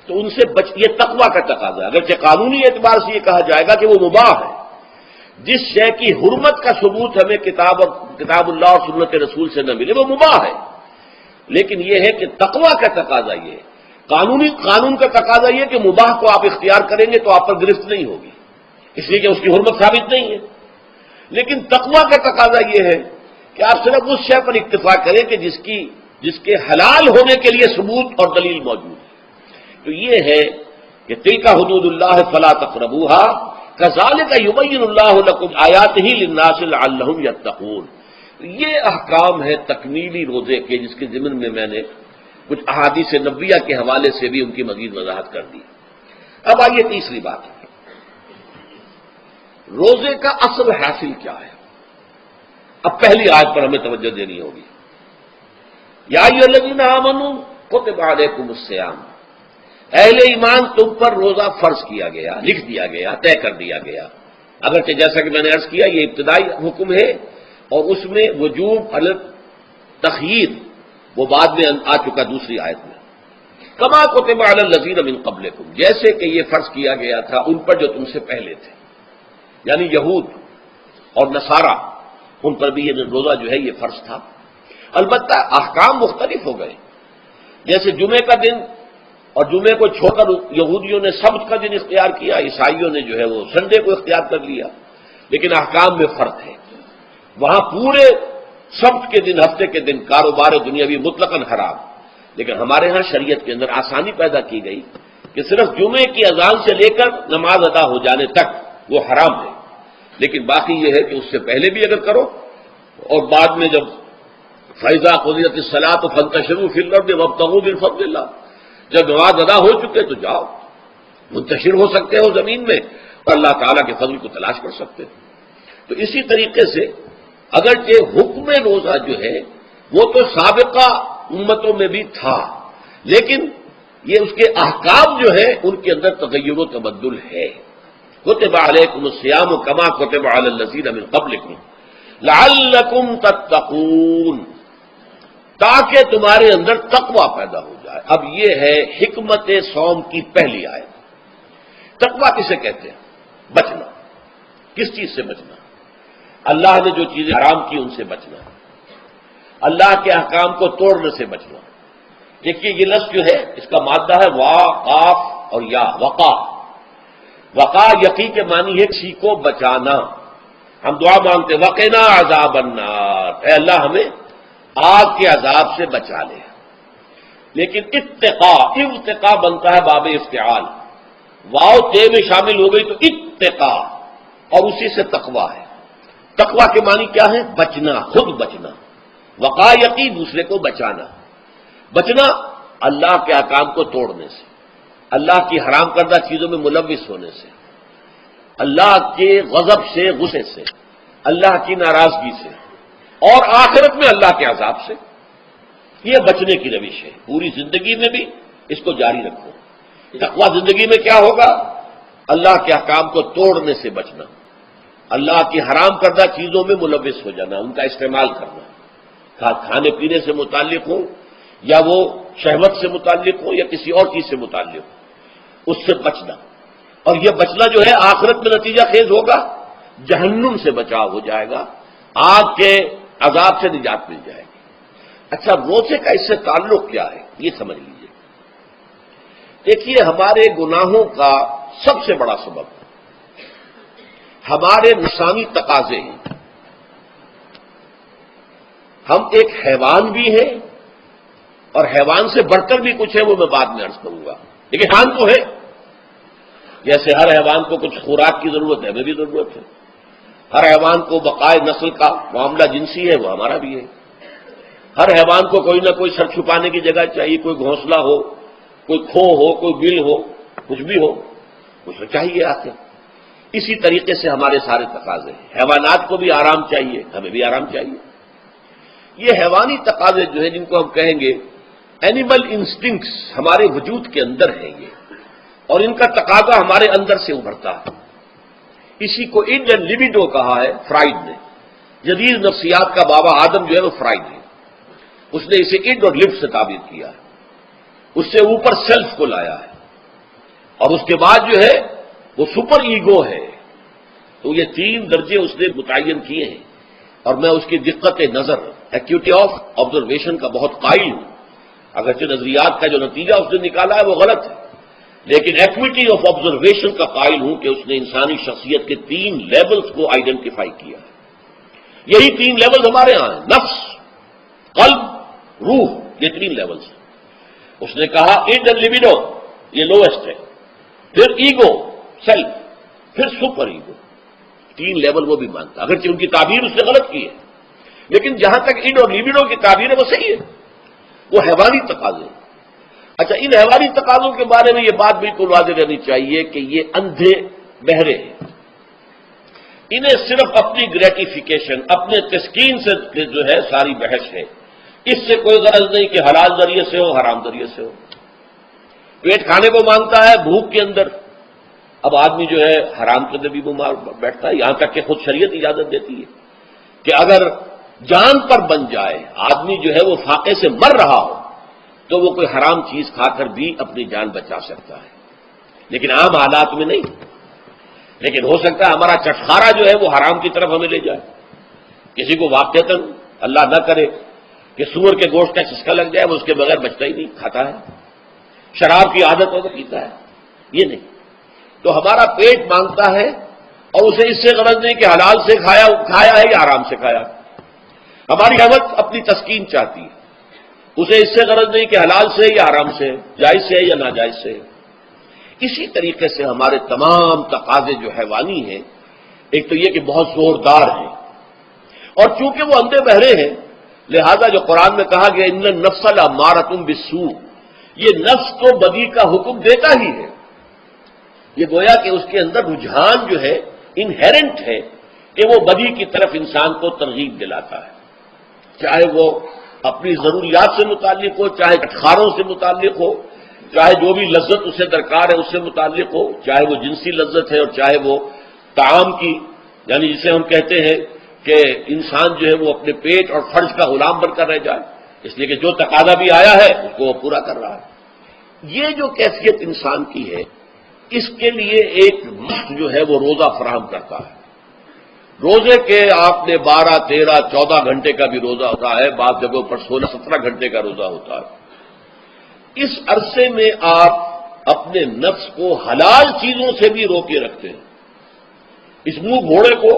تو ان سے یہ تقویٰ کا تقاضا ہے. اگرچہ قانونی اعتبار سے یہ کہا جائے گا کہ وہ مباح ہے. جس شے کی حرمت کا ثبوت ہمیں کتاب اللہ اور سنت رسول سے نہ ملے وہ مباح ہے. لیکن یہ ہے کہ تقویٰ کا تقاضا یہ ہے. قانون کا تقاضا یہ کہ مباح کو آپ اختیار کریں گے تو آپ پر گرفت نہیں ہوگی، اس لیے کہ اس کی حرمت ثابت نہیں ہے. لیکن تقویٰ کا تقاضا یہ ہے کہ آپ صرف اس شے پر اکتفا کریں کہ جس کے حلال ہونے کے لیے ثبوت اور دلیل موجود ہے. تو یہ ہے کہ تلک حدود اللہ فلا تقربوہا کذالک یبین اللہ لکم آیاتہ للناس لعلہم یتقون. یہ احکام ہے تکمیلی روزے کے، جس کے ضمن میں میں نے کچھ احادیث نبویہ کے حوالے سے بھی ان کی مزید وضاحت کر دی. اب آئیے تیسری بات، روزے کا اصل حاصل کیا ہے. اب پہلی آیت پر ہمیں توجہ دینی ہوگی. یا ایھا الذین آمنوا کتب علیکم الصیام، اہل ایمان تم پر روزہ فرض کیا گیا، لکھ دیا گیا، طے کر دیا گیا. اگرچہ جیسا کہ میں نے عرض کیا یہ ابتدائی حکم ہے اور اس میں وجوب علی تخییر وہ بعد میں آ چکا دوسری آیت میں. کما کتب علی الذین من قبلکم، جیسے کہ یہ فرض کیا گیا تھا ان پر جو تم سے پہلے تھے، یعنی یہود اور نصارہ، ان پر بھی یہ روزہ جو ہے یہ فرض تھا. البتہ احکام مختلف ہو گئے. جیسے جمعے کا دن اور جمعے کو چھوڑ کر یہودیوں نے سبت کا دن اختیار کیا، عیسائیوں نے جو ہے وہ سنڈے کو اختیار کر لیا، لیکن احکام میں فرق ہے. وہاں پورے سبت کے دن، ہفتے کے دن کاروبار دنیاوی مطلقاً حرام، لیکن ہمارے ہاں شریعت کے اندر آسانی پیدا کی گئی کہ صرف جمعے کی اذان سے لے کر نماز ادا ہو جانے تک وہ حرام ہے. لیکن باقی یہ ہے کہ اس سے پہلے بھی اگر کرو اور بعد میں جب فَإِذَا قُضِيَتِ الصَّلَاةُ فَانتَشِرُوا فِي الْأَرْضِ وَابْتَغُوا مِن فَضْلِ اللَّهِ، جب نماز ادا ہو چکے تو جاؤ منتشر ہو سکتے ہو زمین میں اور اللہ تعالیٰ کے فضل کو تلاش کر سکتے ہو. تو اسی طریقے سے اگرچہ حکم روزہ جو ہے وہ تو سابقہ امتوں میں بھی تھا، لیکن یہ اس کے احکام جو ہے ان کے اندر تغیر و تبدل ہے. کتب علیکم الصیام کما کتب علی الذین من قبلکم لعلکم تتقون، تاکہ تمہارے اندر تقوی پیدا ہو جائے. اب یہ ہے حکمت صوم کی پہلی آیت. تقوی کسے کہتے ہیں؟ بچنا. کس چیز سے بچنا؟ اللہ نے جو چیزیں حرام کی ان سے بچنا، اللہ کے احکام کو توڑنے سے بچنا. دیکھیے یہ لفظ جو ہے اس کا مادہ ہے وا، قاف اور یا، وقا. وقا یقی کے معنی ہے کسی کو بچانا. ہم دعا مانگتے وقنا عذاب النار، اے اللہ ہمیں آگ کے عذاب سے بچا لے. لیکن اتقا بنتا ہے باب افتعال، واو تے میں شامل ہو گئی تو اتقا، اور اسی سے تقوی ہے. تقوی کے معنی کیا ہے؟ بچنا، خود بچنا. وقا یقی دوسرے کو بچانا. بچنا اللہ کے احکام کو توڑنے سے، اللہ کی حرام کردہ چیزوں میں ملوث ہونے سے، اللہ کے غضب سے، غصے سے. اللہ کی ناراضگی سے اور آخرت میں اللہ کے عذاب سے. یہ بچنے کی روش ہے. پوری زندگی میں بھی اس کو جاری رکھو. تقویٰ زندگی میں کیا ہوگا؟ اللہ کے احکام کو توڑنے سے بچنا، اللہ کی حرام کردہ چیزوں میں ملوث ہو جانا، ان کا استعمال کرنا، کھانے پینے سے متعلق ہو یا وہ شہوت سے متعلق ہو یا کسی اور چیز سے متعلق ہو، اس سے بچنا. اور یہ بچنا جو ہے آخرت میں نتیجہ خیز ہوگا، جہنم سے بچاؤ ہو جائے گا، آگ کے عذاب سے نجات مل جائے گی. اچھا، روزے کا اس سے تعلق کیا ہے یہ سمجھ لیجیے. دیکھیے، ہمارے گناہوں کا سب سے بڑا سبب ہمارے نفسانی تقاضے ہیں. ہم ایک حیوان بھی ہیں اور حیوان سے بڑھ کر بھی کچھ ہے، وہ میں بعد میں عرض کروں گا. لیکن حیوان تو ہے. جیسے ہر حیوان کو کچھ خوراک کی ضرورت ہے، ہمیں بھی ضرورت ہے. ہر حیوان کو بقائے نسل کا معاملہ جنسی ہے، وہ ہمارا بھی ہے. ہر حیوان کو کوئی نہ کوئی سر چھپانے کی جگہ چاہیے، کوئی گھونسلہ ہو، کوئی کھو ہو، کوئی بل ہو، کچھ بھی ہو، کچھ چاہیے آخر. اسی طریقے سے ہمارے سارے تقاضے ہیں. حیوانات کو بھی آرام چاہیے، ہمیں بھی آرام چاہیے. یہ حیوانی تقاضے جو ہیں، جن کو ہم کہیں گے اینیمل انسٹنکٹس، ہمارے وجود کے اندر ہیں یہ، اور ان کا تقاضا ہمارے اندر سے ابھرتا ہے. اسی کو اڈ اینڈ لیبیڈو کہا ہے فرائڈ نے. جدید نفسیات کا بابا آدم جو ہے وہ فرائڈ ہے. اس نے اسے اڈ اور لب سے تعبیر کیا ہے. اس سے اوپر سیلف کو لایا ہے، اور اس کے بعد جو ہے وہ سپر ایگو ہے. تو یہ 3 درجے اس نے متعین کیے ہیں، اور میں اس کی دقت نظر، ایکیوٹی آف آبزرویشن کا بہت قائل ہوں. اگرچہ نظریات کا جو نتیجہ اس نے نکالا ہے وہ غلط ہے، لیکن ایکویٹی آف آبزرویشن کا قائل ہوں کہ اس نے انسانی شخصیت کے 3 لیولز کو آئیڈینٹیفائی کیا ہے. یہی 3 لیولز ہمارے ہاں ہیں، نفس، قلب، روح. یہ 3 لیولز ہیں. اس نے کہا اڈ اینڈ لیبیڈو یہ لوئسٹ ہے، پھر ایگو سیلف، پھر سپر ایگو. 3 لیول وہ بھی مانتا، اگرچہ ان کی تعبیر اس نے غلط کی ہے، لیکن جہاں تک اڈ اور لیبیڈو کی تعبیر ہے وہ صحیح ہے. وہ حیوانی تقاضے. اچھا، ان حیوانی تقاضوں کے بارے میں یہ بات بالکل واضح رہنی چاہیے کہ یہ اندھے بہرے ہیں. انہیں صرف اپنی گریٹیفیکیشن، اپنے تسکین سے جو ہے ساری بحث ہے. اس سے کوئی غرض نہیں کہ حلال ذریعے سے ہو، حرام ذریعے سے ہو. پیٹ کھانے کو مانگتا ہے بھوک کے اندر. اب آدمی جو ہے حرام کے اندر بھی بیمار بیٹھتا ہے، یہاں تک کہ خود شریعت اجازت دیتی ہے کہ اگر جان پر بن جائے، آدمی جو ہے وہ فاقے سے مر رہا ہو، تو وہ کوئی حرام چیز کھا کر بھی اپنی جان بچا سکتا ہے، لیکن عام حالات میں نہیں. لیکن ہو سکتا ہے ہمارا چٹخارا جو ہے وہ حرام کی طرف ہمیں لے جائے. کسی کو واقعتاً اللہ نہ کرے کہ سور کے گوشت کا چسکا لگ جائے، وہ اس کے بغیر بچتا ہی نہیں، کھاتا ہے. شراب کی عادت ہو تو پیتا ہے، یہ نہیں. تو ہمارا پیٹ مانگتا ہے، اور اسے اس سے غرض نہیں کہ حلال سے کھایا ہے یا حرام سے کھایا. ہماری حوث اپنی تسکین چاہتی ہے، اسے اس سے غرض نہیں کہ حلال سے یا حرام سے، جائز سے یا ناجائز سے. اسی طریقے سے ہمارے تمام تقاضے جو حیوانی ہیں، ایک تو یہ کہ بہت زوردار ہیں، اور چونکہ وہ اندھے بہرے ہیں، لہذا جو قرآن میں کہا گیا ان النفس لامارۃ بالسوء، یہ نفس کو بدی کا حکم دیتا ہی ہے. یہ گویا کہ اس کے اندر رجحان جو ہے انہیرنٹ ہے کہ وہ بدی کی طرف انسان کو ترغیب دلاتا ہے، چاہے وہ اپنی ضروریات سے متعلق ہو، چاہے اٹخاروں سے متعلق ہو، چاہے جو بھی لذت اسے درکار ہے اس سے متعلق ہو، چاہے وہ جنسی لذت ہے اور چاہے وہ طعام کی، یعنی جسے ہم کہتے ہیں کہ انسان جو ہے وہ اپنے پیٹ اور فرج کا غلام بن کر رہ جائے، اس لیے کہ جو تقاضا بھی آیا ہے اس کو وہ پورا کر رہا ہے. یہ جو کیفیت انسان کی ہے، اس کے لیے ایک مشق جو ہے وہ روزہ فراہم کرتا ہے. روزے کے آپ نے 12, 13, 14 گھنٹے کا بھی روزہ ہوتا ہے، بعض جگہوں پر 16, 17 گھنٹے کا روزہ ہوتا ہے. اس عرصے میں آپ اپنے نفس کو حلال چیزوں سے بھی روکے رکھتے ہیں. اس منہ گھوڑے کو،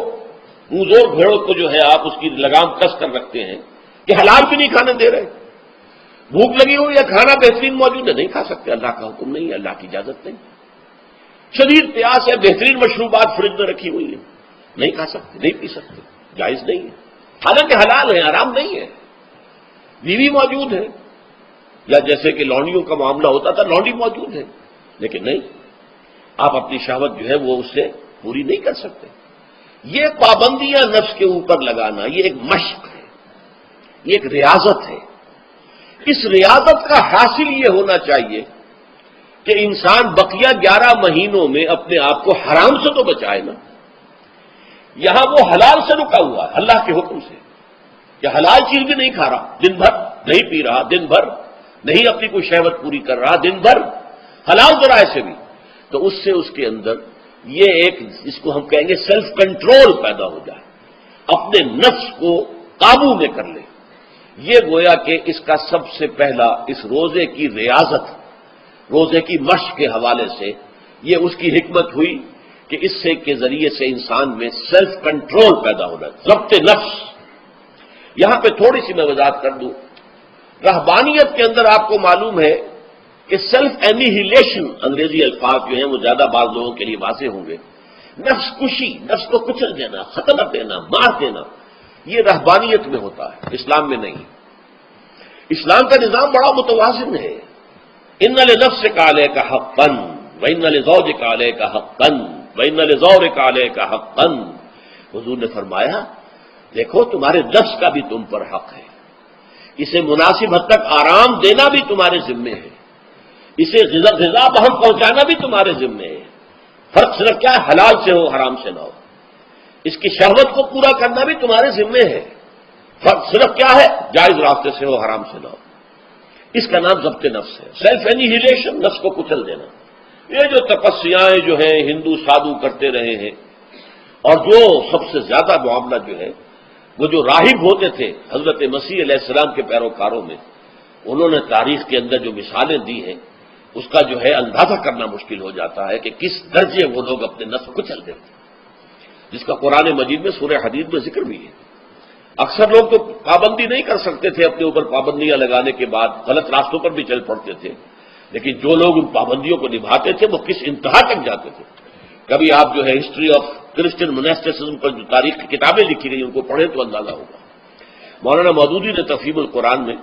منہ زور گھوڑے کو جو ہے آپ اس کی لگام کس کر رکھتے ہیں کہ حلال بھی نہیں کھانے دے رہے. بھوک لگی ہو یا کھانا بہترین موجود ہے، نہیں کھا سکتے، اللہ کا حکم نہیں ہے، اللہ کی اجازت نہیں. شدید پیاس ہے، بہترین مشروبات فریج میں رکھی ہوئی ہے، نہیں کھا سکتے، نہیں پی سکتے، جائز نہیں ہے، حالانکہ حلال ہے، حرام نہیں ہے. بیوی موجود ہے، یا جیسے کہ لونڈیوں کا معاملہ ہوتا تھا، لونڈی موجود ہے، لیکن نہیں، آپ اپنی شہوت جو ہے وہ اس سے پوری نہیں کر سکتے. یہ پابندیاں نفس کے اوپر لگانا یہ ایک مشق ہے، یہ ایک ریاضت ہے۔ اس ریاضت کا حاصل یہ ہونا چاہیے کہ انسان بقیہ 11 مہینوں میں اپنے آپ کو حرام سے تو بچائے نا۔ یہاں وہ حلال سے رکا ہوا ہے اللہ کے حکم سے، کہ حلال چیز بھی نہیں کھا رہا، دن بھر نہیں پی رہا، دن بھر نہیں اپنی کوئی شہوت پوری کر رہا، دن بھر حلال ذرائع سے بھی، تو اس سے اس کے اندر یہ ایک اس کو ہم کہیں گے سیلف کنٹرول پیدا ہو جائے، اپنے نفس کو قابو میں کر لے۔ یہ گویا کہ اس کا سب سے پہلا اس روزے کی ریاضت، روزے کی مشق کے حوالے سے یہ اس کی حکمت ہوئی کہ اس سے کے ذریعے سے انسان میں سیلف کنٹرول پیدا ہونا، ضبط نفس۔ یہاں پہ تھوڑی سی میں وضاحت کر دوں، رہبانیت کے اندر آپ کو معلوم ہے کہ سیلف اینیہیلیشن، انگریزی الفاظ جو ہیں وہ زیادہ بعض لوگوں کے لیے واضح ہوں گے، نفس کشی، نفس کو کچل دینا، ختم کر دینا، مار دینا، یہ رہبانیت میں ہوتا ہے، اسلام میں نہیں۔ اسلام کا نظام بڑا متوازن ہے۔ ان لنفسک علیک حقا وان لزوجک علیک حقا وان لزورک علیک حقا، حضور نے فرمایا دیکھو تمہارے نفس کا بھی تم پر حق ہے، اسے مناسب حد تک آرام دینا بھی تمہارے ذمے ہے، اسے غذا بہم پہنچانا بھی تمہارے ذمے ہے۔ فرق صرف کیا ہے، حلال سے ہو حرام سے نہ ہو۔ اس کی شہوت کو پورا کرنا بھی تمہارے ذمے ہے، فرق صرف کیا ہے، جائز راستے سے ہو حرام سے نہ ہو۔ اس کا نام ضبط نفس ہے، سیلف اینیہیلیشن، نفس کو کچل دینا۔ یہ جو تپسیاں جو ہیں ہندو سادھو کرتے رہے ہیں، اور جو سب سے زیادہ معاملہ جو ہے وہ جو راہب ہوتے تھے حضرت مسیح علیہ السلام کے پیروکاروں میں، انہوں نے تاریخ کے اندر جو مثالیں دی ہیں اس کا جو ہے اندازہ کرنا مشکل ہو جاتا ہے کہ کس درجے وہ لوگ اپنے نفس کو کچل دیتے، جس کا قرآن مجید میں سورہ حدید میں ذکر بھی ہے۔ اکثر لوگ تو پابندی نہیں کر سکتے تھے، اپنے اوپر پابندیاں لگانے کے بعد غلط راستوں پر بھی چل پڑتے تھے، لیکن جو لوگ ان پابندیوں کو نبھاتے تھے وہ کس انتہا تک جاتے تھے۔ کبھی آپ جو ہے ہسٹری آف کرسچن مناسٹسزم پر جو تاریخ کی کتابیں لکھی گئی ان کو پڑھیں تو اندازہ ہوگا۔ مولانا مودودی نے تفہیم القرآن میں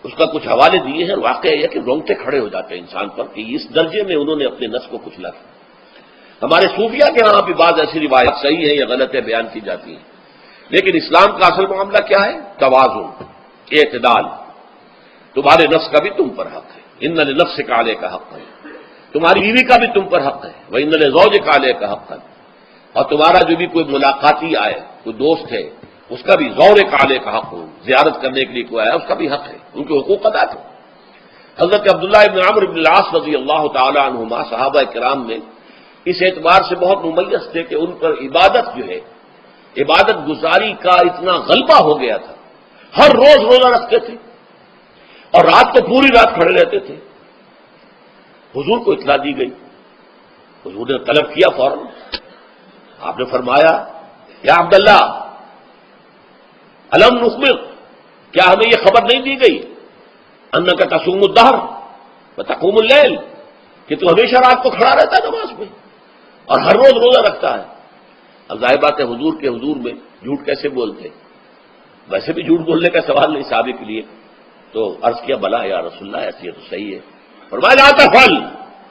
اس کا کچھ حوالے دیے ہیں، اور واقعہ یہ کہ رونگٹے کھڑے ہو جاتے ہیں انسان پر کہ اس درجے میں انہوں نے اپنے نفس کو کچلا۔ ہمارے صوفیہ کے ہاں بھی بعض ایسی روایت صحیح ہیں یا غلط ہے بیان کی جاتی ہیں، لیکن اسلام کا اصل معاملہ کیا ہے، توازن، اعتدال۔ تمہارے نفس کا بھی تم پر حق ہے، ان لنفسک علیک حقا، تمہاری بیوی کا بھی تم پر حق ہے، وان لزوجک علیک حقا، اور تمہارا جو بھی کوئی ملاقاتی آئے، کوئی دوست ہے، اس کا بھی زورک علیک حق ہو، زیارت کرنے کے لیے کوئی آیا اس کا بھی حق ہے، ان کے حقوق ادا کرو۔ حضرت عبداللہ ابن عمرو بن العاص رضی اللہ تعالی عنہما صحابہ کرام میں اس اعتبار سے بہت ممیز تھے کہ ان پر عبادت جو ہے، عبادت گزاری کا اتنا غلبہ ہو گیا تھا، ہر روز روزہ رکھتے تھے اور رات کو پوری رات کھڑے رہتے تھے۔ حضور کو اطلاع دی گئی، حضور نے طلب کیا فوراً، آپ نے فرمایا یا عبداللہ الم نخبر، کیا ہمیں یہ خبر نہیں دی گئی انک تصوم الدہر وتقوم اللیل، کہ تو ہمیشہ رات کو کھڑا رہتا ہے نماز میں اور ہر روز روزہ رکھتا ہے۔ اب ظاہر بات ہے حضور کے حضور میں جھوٹ کیسے بولتے، ویسے بھی جھوٹ بولنے کا سوال نہیں صحابی کے لیے، تو عرض کیا بلا یا رسول اللہ ایسی ہے تو صحیح ہے، فرمایا لا تفعل،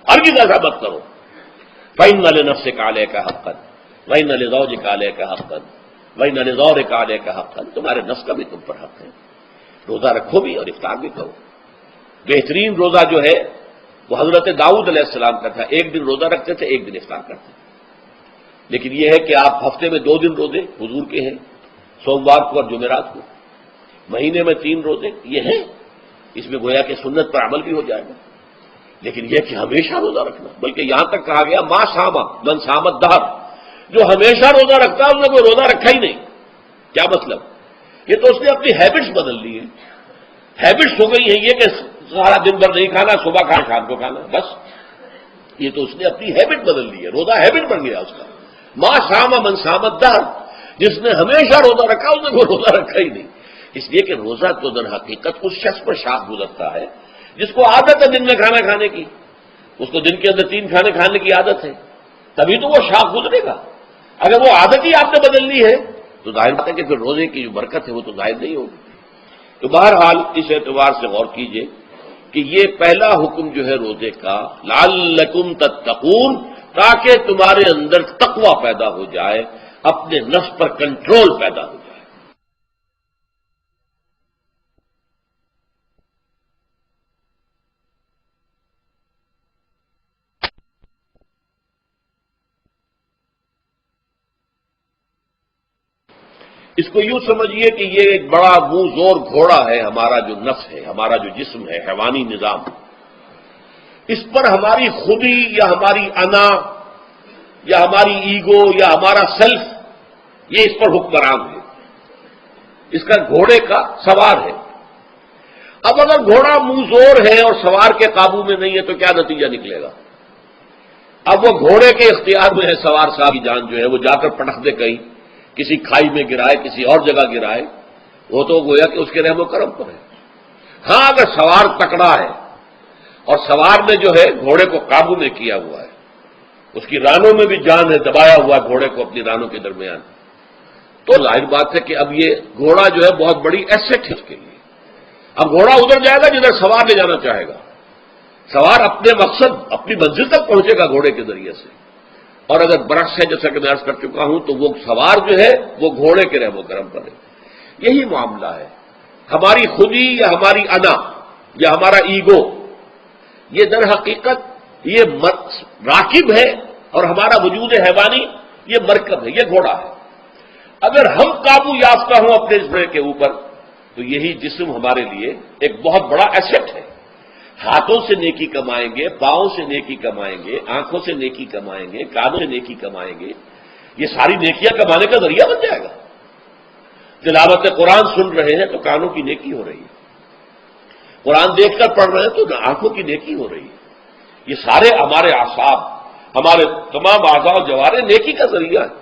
ہرگز ایسا مت کرو، فإن لنفسک علیک حقا وإن لزوجک علیک حقا وإن لزورک علیک حقا، تمہارے نفس کا بھی تم پر حق ہے، روزہ رکھو بھی اور افطار بھی کرو۔ بہترین روزہ جو ہے وہ حضرت داؤد علیہ السلام کا تھا، ایک دن روزہ رکھتے تھے ایک دن افطار کرتے تھے، لیکن یہ ہے کہ آپ ہفتے میں 2 دن روزے حضور کے ہیں، سوموار کو اور جمعرات کو، مہینے میں 3 روزے یہ ہیں، اس میں گویا کہ سنت پر عمل بھی ہو جائے گا، لیکن یہ کہ ہمیشہ روزہ رکھنا، بلکہ یہاں تک کہا گیا ما صام من صام الدہر، جو ہمیشہ روزہ رکھتا ہے اس نے کوئی روزہ رکھا ہی نہیں۔ کیا مطلب؟ یہ تو اس نے اپنی ہیبٹس بدل لی ہیں، ہیبٹس ہو گئی ہیں یہ کہ سارا دن بھر نہیں کھانا، صبح کھانا شام کو کھانا، بس یہ تو اس نے اپنی ہیبٹ بدل لی ہے، روزہ ہیبٹ بن گیا اس کا۔ ما صام من صام الدہر، جس نے ہمیشہ روزہ رکھا اس نے کوئی روزہ رکھا ہی نہیں، اس لیے کہ روزہ تو در حقیقت اس شخص پر شاخ گزرتا ہے جس کو عادت ہے دن میں کھانا کھانے کی، اس کو دن کے اندر 3 کھانے کھانے کی عادت ہے، تبھی تو وہ شاخ گزرے گا۔ اگر وہ عادت ہی آپ نے بدل لی ہے تو ظاہر بات ہے کہ پھر روزے کی جو برکت ہے وہ تو ظاہر نہیں ہوگی۔ تو بہرحال اس اعتبار سے غور کیجئے کہ یہ پہلا حکم جو ہے روزے کا، لعلکم تتقون، تاکہ تمہارے اندر تقوی پیدا ہو جائے، اپنے نفس پر کنٹرول پیدا ہو جائے۔ اس کو یوں سمجھیے کہ یہ ایک بڑا منہ زور گھوڑا ہے، ہمارا جو نفس ہے، ہمارا جو جسم ہے، حیوانی نظام، اس پر ہماری خودی یا ہماری انا یا ہماری ایگو یا ہمارا سیلف، یہ اس پر حکمران ہے، اس کا گھوڑے کا سوار ہے۔ اب اگر گھوڑا منہ زور ہے اور سوار کے قابو میں نہیں ہے تو کیا نتیجہ نکلے گا؟ اب وہ گھوڑے کے اختیار میں ہے، سوار صاحب کی جان جو ہے وہ جا کر پٹخ دے کہیں، کسی کھائی میں گرائے، کسی اور جگہ گرائے، وہ تو گویا کہ اس کے رحم و کرم پر ہے۔ ہاں اگر سوار تکڑا ہے اور سوار نے جو ہے گھوڑے کو قابو میں کیا ہوا ہے، اس کی رانوں میں بھی جان ہے، دبایا ہوا گھوڑے کو اپنی رانوں کے درمیان، تو ظاہر بات ہے کہ اب یہ گھوڑا جو ہے بہت بڑی ایسٹ ہے اس کے لیے۔ اب گھوڑا ادھر جائے گا جدھر سوار لے جانا چاہے گا، سوار اپنے مقصد، اپنی منزل تک پہنچے گا گھوڑے کے ذریعے سے، اور اگر برعکس ہے جیسا کہ میں عرض کر چکا ہوں تو وہ سوار جو ہے وہ گھوڑے کے رحم و کرم پر ہے۔ یہی معاملہ ہے، ہماری خودی یا ہماری انا یا ہمارا ایگو، یہ در حقیقت یہ راکب ہے، اور ہمارا وجود حیوانی یہ مرکب ہے، یہ گھوڑا ہے۔ اگر ہم قابو یافتہ ہوں اپنے اس گھوڑے کے اوپر تو یہی جسم ہمارے لیے ایک بہت بڑا ایسٹ ہے۔ ہاتھوں سے نیکی کمائیں گے، پاؤں سے نیکی کمائیں گے، آنکھوں سے نیکی کمائیں گے، کانوں سے نیکی کمائیں گے، یہ ساری نیکیاں کمانے کا ذریعہ بن جائے گا۔ تلاوت قرآن سن رہے ہیں تو کانوں کی نیکی ہو رہی ہے، قرآن دیکھ کر پڑھ رہے ہیں تو آنکھوں کی نیکی ہو رہی ہے۔ یہ سارے ہمارے اعصاب، ہمارے تمام اعضاء و جوارے نیکی کا ذریعہ ہے۔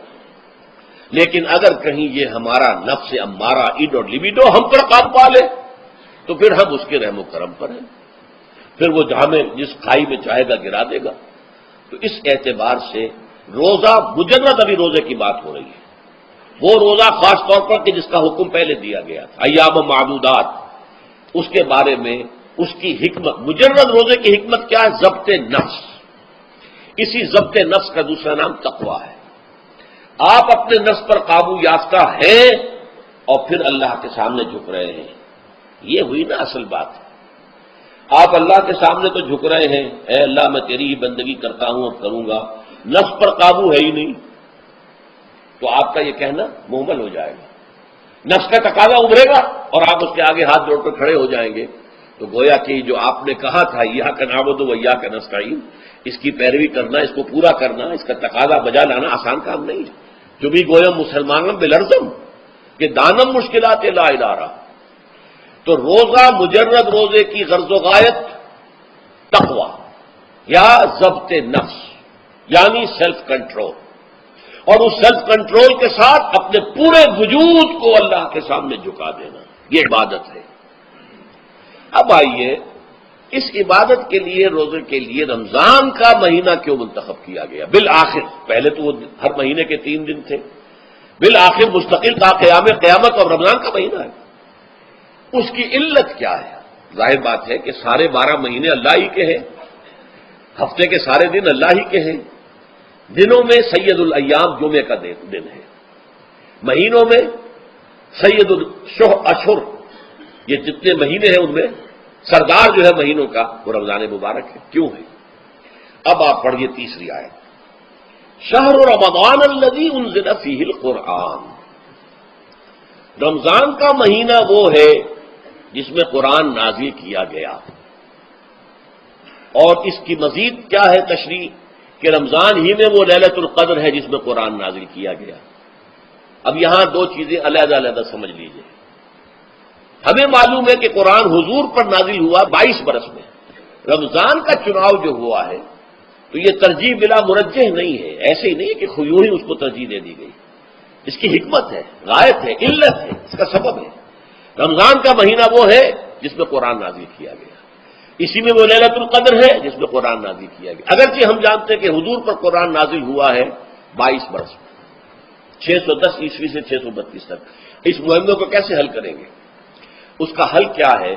لیکن اگر کہیں یہ ہمارا نفس امارہ، ایڈ اور لیبیڈو ہم پر قابو پا لے تو پھر ہم اس کے رحم و کرم پر ہیں، پھر وہ ہمیں جس کھائی میں چاہے گا گرا دے گا۔ تو اس اعتبار سے روزہ مجرد ابھی روزے کی بات ہو رہی ہے، وہ روزہ خاص طور پر کہ جس کا حکم پہلے دیا گیا تھا، ایام معدودات، اس کے بارے میں اس کی حکمت، مجرد روزے کی حکمت کیا ہے؟ ضبط نفس۔ اسی ضبط نفس کا دوسرا نام تقویٰ ہے۔ آپ اپنے نفس پر قابو یافتہ ہیں اور پھر اللہ کے سامنے جھک رہے ہیں، یہ ہوئی نا اصل بات۔ آپ اللہ کے سامنے تو جھک رہے ہیں، اے اللہ میں تیری ہی بندگی کرتا ہوں، اب کروں گا، نفس پر قابو ہے ہی نہیں، تو آپ کا یہ کہنا مہمل ہو جائے گا، نفس کا تقاضا ابھرے گا اور آپ اس کے آگے ہاتھ جوڑ کر کھڑے ہو جائیں گے۔ تو گویا کہ جو آپ نے کہا تھا ایاک نعبد و ایاک نستعین، اس کی پیروی کرنا، اس کو پورا کرنا، اس کا تقاضا بجا لانا آسان کام نہیں ہے۔ جو بھی گویم مسلمانم بلرزم کہ دانم مشکلات لا الارا۔ تو روزہ مجرد روزے کی غرض و غایت تقویٰ یا ضبط نفس، یعنی سیلف کنٹرول، اور اس سیلف کنٹرول کے ساتھ اپنے پورے وجود کو اللہ کے سامنے جھکا دینا، یہ عبادت ہے۔ اب آئیے اس عبادت کے لیے، روزے کے لیے رمضان کا مہینہ کیوں منتخب کیا گیا بالآخر؟ پہلے تو وہ ہر مہینے کے 3 دن تھے، بالآخر مستقل تا قیامت اور رمضان کا مہینہ ہے۔ اس کی علت کیا ہے؟ ظاہر بات ہے کہ سارے 12 مہینے اللہ ہی کے ہیں، ہفتے کے سارے دن اللہ ہی کے ہیں، دنوں میں سید الایام جمعے کا دن ہے، مہینوں میں سید الاشہر، یہ جتنے مہینے ہیں ان میں سردار جو ہے مہینوں کا وہ رمضان مبارک ہے۔ کیوں ہے؟ اب آپ پڑھیے تیسری آیت، شہر رمضان الذی انزل فیہ القرآن۔ رمضان کا مہینہ وہ ہے جس میں قرآن نازل کیا گیا، اور اس کی مزید کیا ہے تشریح کہ رمضان ہی میں وہ لیلۃ القدر ہے جس میں قرآن نازل کیا گیا۔ اب یہاں 2 چیزیں علیحدہ علیحدہ سمجھ لیجئے۔ ہمیں معلوم ہے کہ قرآن حضور پر نازل ہوا 22 برس میں، رمضان کا چناؤ جو ہوا ہے تو یہ ترجیح بلا مرجح نہیں ہے، ایسے ہی نہیں ہے کہ یوں ہی اس کو ترجیح دے دی گئی، اس کی حکمت ہے، غایت ہے، علت ہے، اس کا سبب ہے۔ رمضان کا مہینہ وہ ہے جس میں قرآن نازل کیا گیا، اسی میں وہ لیلۃ القدر ہے جس میں قرآن نازل کیا گیا، اگرچہ ہم جانتے ہیں کہ حضور پر قرآن نازل ہوا ہے 22 برس میں، 610 عیسوی سے 632 تک۔ اس مہمے کو کیسے حل کریں گے؟ اس کا حل کیا ہے؟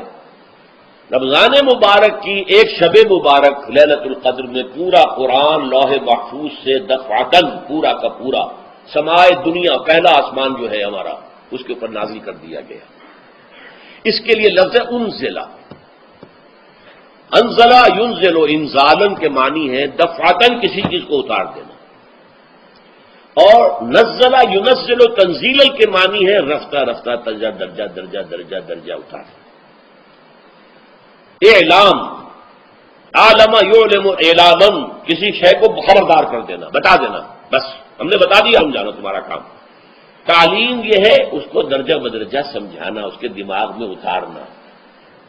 رمضان مبارک کی ایک شب مبارک لیلۃ القدر میں پورا قرآن لوح محفوظ سے دفعتاً پورا کا پورا سمائے دنیا، پہلا آسمان جو ہے ہمارا، اس کے اوپر نازل کر دیا گیا۔ اس کے لیے لفظ انزلہ، انزلہ ینزل انزالن کے معنی ہے دفعتن کسی چیز کو اتار دینا، اور نزلہ ینزل تنزیلا کے معنی ہے رفتہ رفتہ درجہ درجہ درجہ درجہ درجہ اتارنا۔ اعلام، عالم یعلم اعلامن، کسی شے کو خبردار کر دینا، بتا دینا، بس ہم نے بتا دیا، ہم جانا تمہارا کام۔ تعلیم یہ ہے اس کو درجہ بدرجہ سمجھانا، اس کے دماغ میں اتارنا،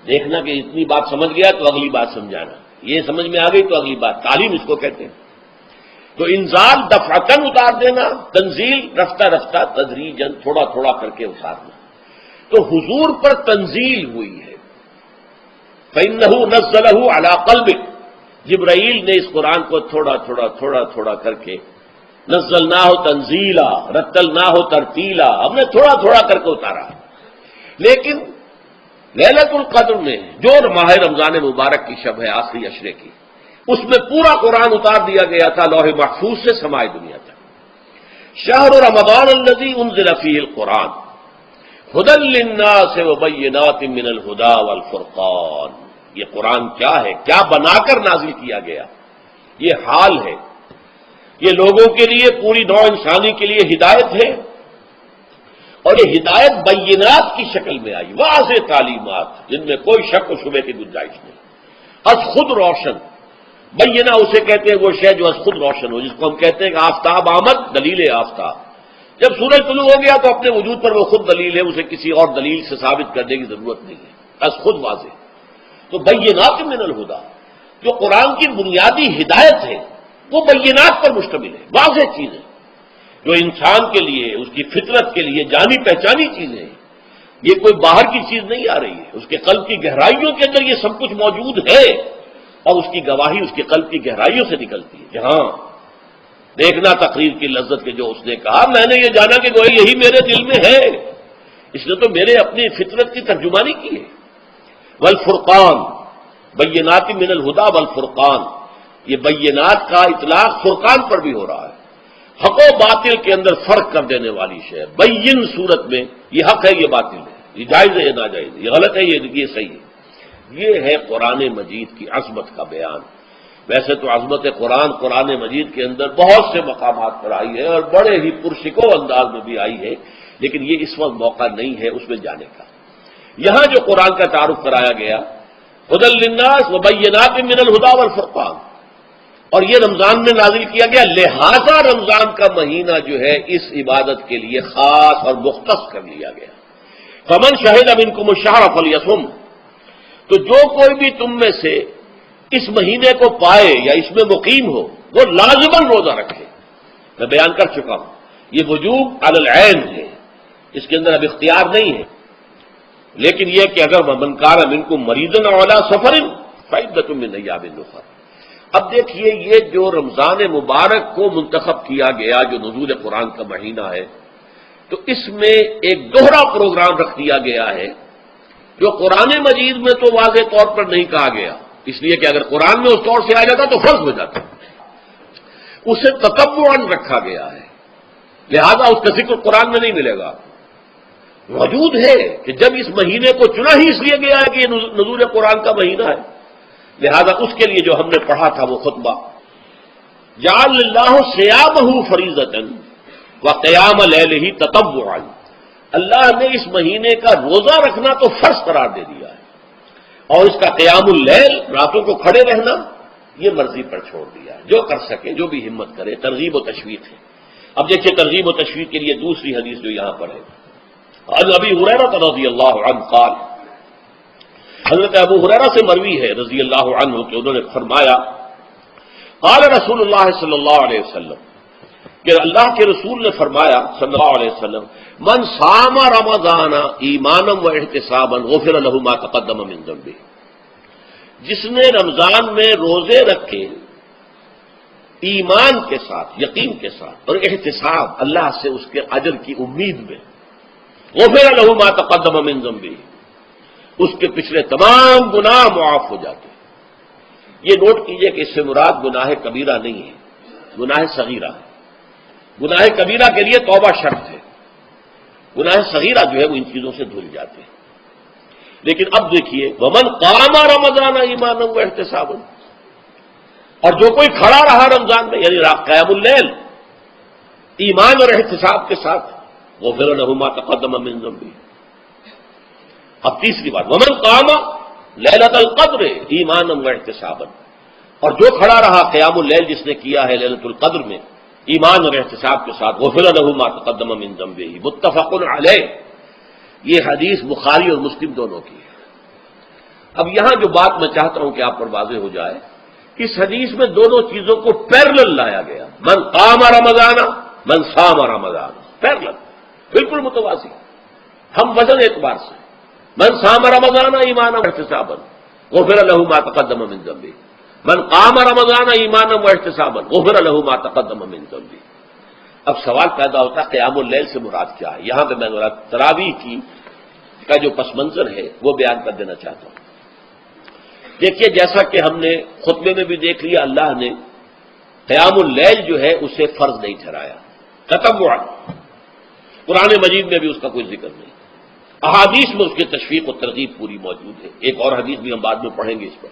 دیکھنا کہ اتنی بات سمجھ گیا تو اگلی بات سمجھانا، یہ سمجھ میں آ گئی تو اگلی بات، تعلیم اس کو کہتے ہیں۔ تو انزال دفعتن اتار دینا، تنزیل رفتہ رفتہ تدریجاً تھوڑا تھوڑا کر کے اتارنا۔ تو حضور پر تنزیل ہوئی ہے، فإنہ نزلہ علی قلبک، جبرائیل نے اس قرآن کو تھوڑا تھوڑا تھوڑا تھوڑا کر کے، نزلناہ تنزیلا، رتلناہ ترتیلا، ہم نے تھوڑا تھوڑا کر کے اتارا۔ لیکن لیلۃ القدر میں جو ماہ رمضان مبارک کی شب ہے، آخری عشرے کی، اس میں پورا قرآن اتار دیا گیا تھا لوح محفوظ سے سمائے دنیا تک۔ شہر رمضان الذی انزل فیہ القرآن ھدی للناس وبینات من الھدی والفرقان۔ یہ قرآن کیا ہے، کیا بنا کر نازل کیا گیا؟ یہ حال ہے، یہ لوگوں کے لیے، پوری نوع انسانی کے لیے ہدایت ہے، اور یہ ہدایت بینات کی شکل میں آئی، واضح تعلیمات جن میں کوئی شک و شبے کی گنجائش نہیں، از خود روشن۔ بینہ اسے کہتے ہیں وہ شے جو از خود روشن ہو، جس کو ہم کہتے ہیں کہ آفتاب آمد، دلیل آفتاب۔ جب سورج طلوع ہو گیا تو اپنے وجود پر وہ خود دلیل ہے، اسے کسی اور دلیل سے ثابت کرنے کی ضرورت نہیں ہے، از خود واضح۔ تو بینات من الہدی، جو قرآن کی بنیادی ہدایت ہے وہ بینات پر مشتمل ہے، واضح چیز ہے، جو انسان کے لیے، اس کی فطرت کے لیے جانی پہچانی چیزیں ہیں۔ یہ کوئی باہر کی چیز نہیں آ رہی ہے، اس کے قلب کی گہرائیوں کے اندر یہ سب کچھ موجود ہے، اور اس کی گواہی اس کے قلب کی گہرائیوں سے نکلتی ہے۔ جہاں دیکھنا تقریر کی لذت کے جو اس نے کہا، میں نے یہ جانا کہ گویا یہی میرے دل میں ہے، اس نے تو میرے اپنی فطرت کی ترجمانی کی ہے۔ والفرقان، بینات من الہدی والفرقان، یہ بینات کا اطلاق فرقان پر بھی ہو رہا ہے، حق و باطل کے اندر فرق کر دینے والی شے۔ بین صورت میں یہ حق ہے، یہ باطل ہے، یہ جائز ہے، یہ ناجائز ہے، یہ غلط ہے، یہ صحیح ہے۔ یہ ہے قرآن مجید کی عظمت کا بیان۔ ویسے تو عظمت قرآن مجید کے اندر بہت سے مقامات پر آئی ہے، اور بڑے ہی پرشکو انداز میں بھی آئی ہے، لیکن یہ اس وقت موقع نہیں ہے اس میں جانے کا۔ یہاں جو قرآن کا تعارف کرایا گیا، ھدی للناس وبینات من الھدی والفرقان، اور یہ رمضان میں نازل کیا گیا، لہذا رمضان کا مہینہ جو ہے اس عبادت کے لیے خاص اور مختص کر لیا گیا۔ فمن شہد منکم الشہر فلیصم، تو جو کوئی بھی تم میں سے اس مہینے کو پائے یا اس میں مقیم ہو، وہ لازماً روزہ رکھے۔ میں بیان کر چکا ہوں، یہ وجوب علی العین ہے، اس کے اندر اب اختیار نہیں ہے، لیکن یہ کہ اگر من کان منکم مریضا او علی سفر فعدۃ من ایام اخر۔ اب دیکھیے، یہ جو رمضان مبارک کو منتخب کیا گیا، جو نزول قرآن کا مہینہ ہے، تو اس میں ایک دوہرا پروگرام رکھ دیا گیا ہے، جو قرآن مجید میں تو واضح طور پر نہیں کہا گیا، اس لیے کہ اگر قرآن میں اس طور سے آ جاتا تو فرض ہو جاتا، اسے تتبعاً رکھا گیا ہے، لہذا اس کا ذکر قرآن میں نہیں ملے گا۔ موجود ہے کہ جب اس مہینے کو چنا ہی اس لیے گیا ہے کہ یہ نزول قرآن کا مہینہ ہے، لہذا اس کے لیے جو ہم نے پڑھا تھا وہ خطبہ، جعل اللہ صیامہ فریضۃ وقیام لیلہ تطوعا، اللہ نے اس مہینے کا روزہ رکھنا تو فرض قرار دے دیا ہے، اور اس کا قیام اللیل، راتوں کو کھڑے رہنا، یہ مرضی پر چھوڑ دیا ہے، جو کر سکے، جو بھی ہمت کرے، ترغیب و تشویق ہے۔ اب دیکھیے ترغیب و تشویق کے لیے دوسری حدیث جو یہاں پر ہے، عن ابی ہریرہ رضی اللہ عنہ قال، حضرت ابو ہریرہ سے مروی ہے رضی اللہ عنہ کہ انہوں نے فرمایا، قال رسول اللہ صلی اللہ علیہ وسلم، کہ اللہ کے رسول نے فرمایا صلی اللہ علیہ وسلم، من صام رمضان ایمانا و احتسابا غفر له ما تقدم من ذنبه، جس نے رمضان میں روزے رکھے ایمان کے ساتھ، یقین کے ساتھ، اور احتساب، اللہ سے اس کے اجر کی امید میں، غفر له ما تقدم من ذنبه، اس کے پچھلے تمام گناہ معاف ہو جاتے ہیں۔ یہ نوٹ کیجئے کہ اس سے مراد گناہ کبیرہ نہیں ہے، گناہ صغیرہ ہے۔ گناہ کبیرہ کے لیے توبہ شرط ہے، گناہ صغیرہ جو ہے وہ ان چیزوں سے دھل جاتے ہیں۔ لیکن اب دیکھیے ومن قام رمضان ایمانا واحتسابا، اور جو کوئی کھڑا رہا رمضان میں یعنی قیام اللیل ایمان اور احتساب کے ساتھ، غفر لہ ما تقدم من ذنبہ۔ اب تیسری بات ومن قام لیلۃ القدر ایمانا واحتسابا، اور جو کھڑا رہا قیام اللیل جس نے کیا ہے لیلۃ القدر میں ایمان اور احتساب کے ساتھ، غفر لہ ما تقدم من ذنبہ، متفق علیہ۔ یہ حدیث بخاری اور مسلم دونوں کی ہے۔ اب یہاں جو بات میں چاہتا ہوں کہ آپ پر واضح ہو جائے، اس حدیث میں دونوں چیزوں کو پیرلل لایا گیا، من قام رمضان من صام رمضان، پیرلل، بالکل متوازی، ہم وزن اعتبار سے، من صام رمضان ایمانا واحتسابا غفر لہ ما تقدم من ذنبہ، من قام رمضان ایمانا واحتسابا غفر لہ ما تقدم من ذنبہ۔ اب سوال پیدا ہوتا ہے قیام اللیل سے مراد کیا ہے؟ یہاں پہ میں تراویح کا جو پس منظر ہے وہ بیان کر دینا چاہتا ہوں۔ دیکھیے جیسا کہ ہم نے خطبے میں بھی دیکھ لیا، اللہ نے قیام اللیل جو ہے اسے فرض نہیں ٹھہرایا، تطوعا، قرآن مجید میں بھی اس کا کوئی ذکر نہیں، احادیث میں اس کی تشویق و ترغیب پوری موجود ہے، ایک اور حدیث بھی ہم بعد میں پڑھیں گے اس پر۔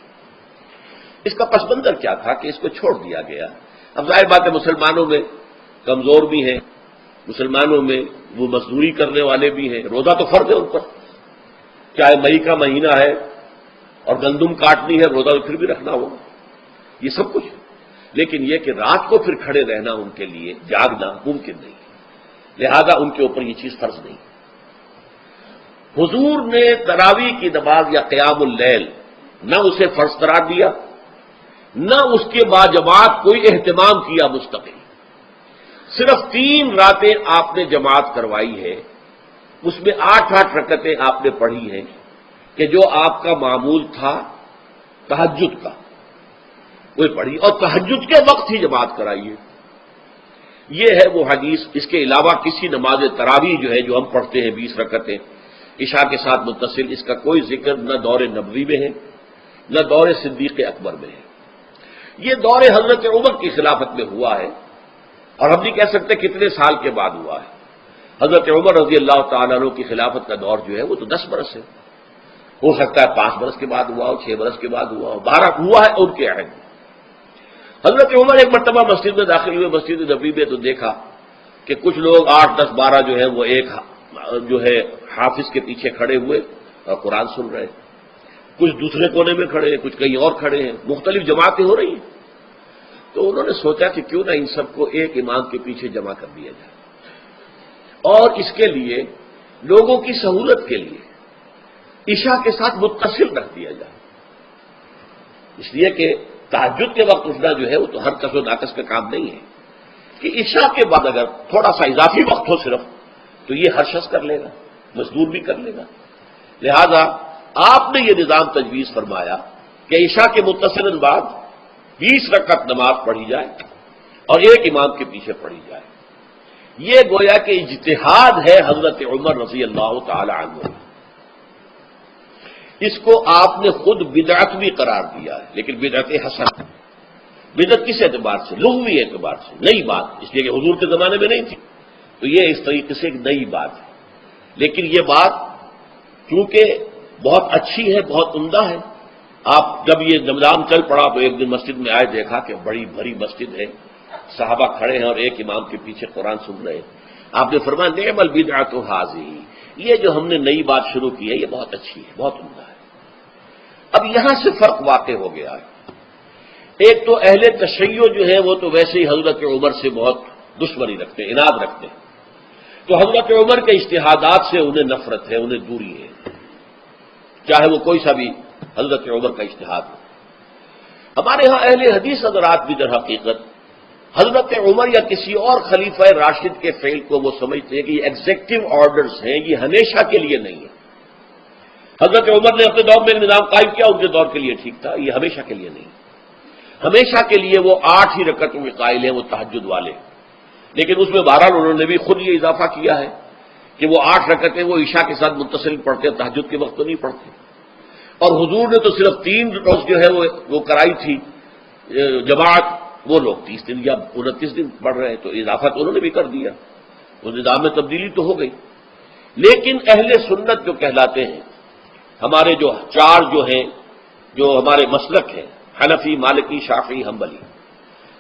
اس کا پس منظر کیا تھا کہ اس کو چھوڑ دیا گیا۔ اب ظاہر بات ہے مسلمانوں میں کمزور بھی ہیں، مسلمانوں میں وہ مزدوری کرنے والے بھی ہیں، روزہ تو فرض ہے ان پر، چاہے مئی کا مہینہ ہے اور گندم کاٹنی ہے، روزہ پھر بھی رکھنا ہوگا، یہ سب کچھ ہے۔ لیکن یہ کہ رات کو پھر کھڑے رہنا ان کے لیے جاگنا ممکن نہیں ہے، لہذا ان کے اوپر یہ چیز فرض نہیں۔ حضور نے تراویح کی نماز یا قیام اللیل نہ اسے فرض قرار دیا، نہ اس کے باجماعت کوئی اہتمام کیا مستقل، صرف 3 راتیں آپ نے جماعت کروائی ہے، اس میں 8 رکعتیں آپ نے پڑھی ہیں کہ جو آپ کا معمول تھا تہجد کا وہ پڑھی، اور تہجد کے وقت ہی جماعت کرائی ہے۔ یہ ہے وہ حدیث، اس کے علاوہ کسی نماز تراویح جو ہے جو ہم پڑھتے ہیں 20 رکعتیں عشاء کے ساتھ متصل، اس کا کوئی ذکر نہ دور نبوی میں ہے نہ دور صدیق اکبر میں ہے۔ یہ دور حضرت عمر کی خلافت میں ہوا ہے، اور ہم نہیں کہہ سکتے کتنے سال کے بعد ہوا ہے۔ حضرت عمر رضی اللہ تعالیٰ عنہ کی خلافت کا دور جو ہے وہ تو 10 برس ہے، ہو سکتا ہے 5 برس کے بعد ہوا ہو، 6 برس کے بعد ہوا ہو، 12 ہوا ہے ان کے عہد میں۔ حضرت عمر ایک مرتبہ مسجد میں داخل ہوئے، مسجد نبوی میں، تو دیکھا کہ کچھ لوگ 8، 10، 12 جو ہے وہ ایک جو ہے حافظ کے پیچھے کھڑے ہوئے اور قرآن سن رہے، کچھ دوسرے کونے میں کھڑے ہیں، کچھ کہیں اور کھڑے ہیں، مختلف جماعتیں ہو رہی ہیں۔ تو انہوں نے سوچا کہ کیوں نہ ان سب کو ایک امام کے پیچھے جمع کر دیا جائے، اور اس کے لیے لوگوں کی سہولت کے لیے عشاء کے ساتھ متصل رکھ دیا جائے، اس لیے کہ تہجد کے وقت اٹھنا جو ہے وہ تو ہر کس و ناقص کا کام نہیں ہے، کہ عشاء کے بعد اگر تھوڑا سا اضافی وقت ہو صرف، تو یہ ہر شخص کر لے گا، مزدور بھی کر لے گا۔ لہذا آپ نے یہ نظام تجویز فرمایا کہ عشاء کے متصل بعد 20 رکعت نماز پڑھی جائے اور ایک امام کے پیچھے پڑھی جائے۔ یہ گویا کہ اجتہاد ہے حضرت عمر رضی اللہ تعالی عنہ، اس کو آپ نے خود بدعت بھی قرار دیا ہے، لیکن بدعت حسن، بدعت کس اعتبار سے؟ لغوی اعتبار سے، نئی بات، اس لیے کہ حضور کے زمانے میں نہیں تھی، تو یہ اس طریقے سے ایک نئی بات ہے۔ لیکن یہ بات چونکہ بہت اچھی ہے، بہت عمدہ ہے، آپ جب یہ نظام چل پڑا تو ایک دن مسجد میں آئے، دیکھا کہ بڑی بھری مسجد ہے، صحابہ کھڑے ہیں اور ایک امام کے پیچھے قرآن سن رہے ہیں۔ آپ نے فرمایا نعم البدعۃ ھذہ، یہ جو ہم نے نئی بات شروع کی ہے یہ بہت اچھی ہے، بہت عمدہ ہے۔ اب یہاں سے فرق واقع ہو گیا ہے، ایک تو اہل تشیع جو ہے وہ تو ویسے ہی حضرت عمر سے بہت دشمنی رکھتے ہیں، عناد رکھتے ہیں، تو حضرت عمر کے اجتہادات سے انہیں نفرت ہے، انہیں دوری ہے، چاہے وہ کوئی سا بھی حضرت عمر کا اجتہاد ہو۔ ہمارے ہاں اہل حدیث حضرات بھی در حقیقت حضرت عمر یا کسی اور خلیفہ راشد کے فعل کو وہ سمجھتے ہیں کہ یہ ایگزیکٹو آرڈرز ہیں، یہ ہمیشہ کے لیے نہیں ہے۔ حضرت عمر نے اپنے دور میں ایک نظام قائم کیا، ان کے دور کے لیے ٹھیک تھا، یہ ہمیشہ کے لیے نہیں، ہمیشہ کے لیے وہ 8 ہی رکعتوں کے قائل ہیں، وہ تہجد والے، لیکن اس میں بہرحال انہوں نے بھی خود یہ اضافہ کیا ہے کہ وہ 8 رکعتیں وہ عشاء کے ساتھ متصل پڑھتے ہیں، تہجد کے وقت تو نہیں پڑھتے، اور حضور نے تو صرف 3 روز جو ہے وہ کرائی تھی جماعت، وہ لوگ 30 دن یا 29 دن پڑھ رہے ہیں، تو اضافہ تو انہوں نے بھی کر دیا، اس نظام میں تبدیلی تو ہو گئی۔ لیکن اہل سنت جو کہلاتے ہیں، ہمارے جو چار جو ہیں، جو ہمارے مسلک ہیں، حنفی، مالکی، شافعی، حنبلی،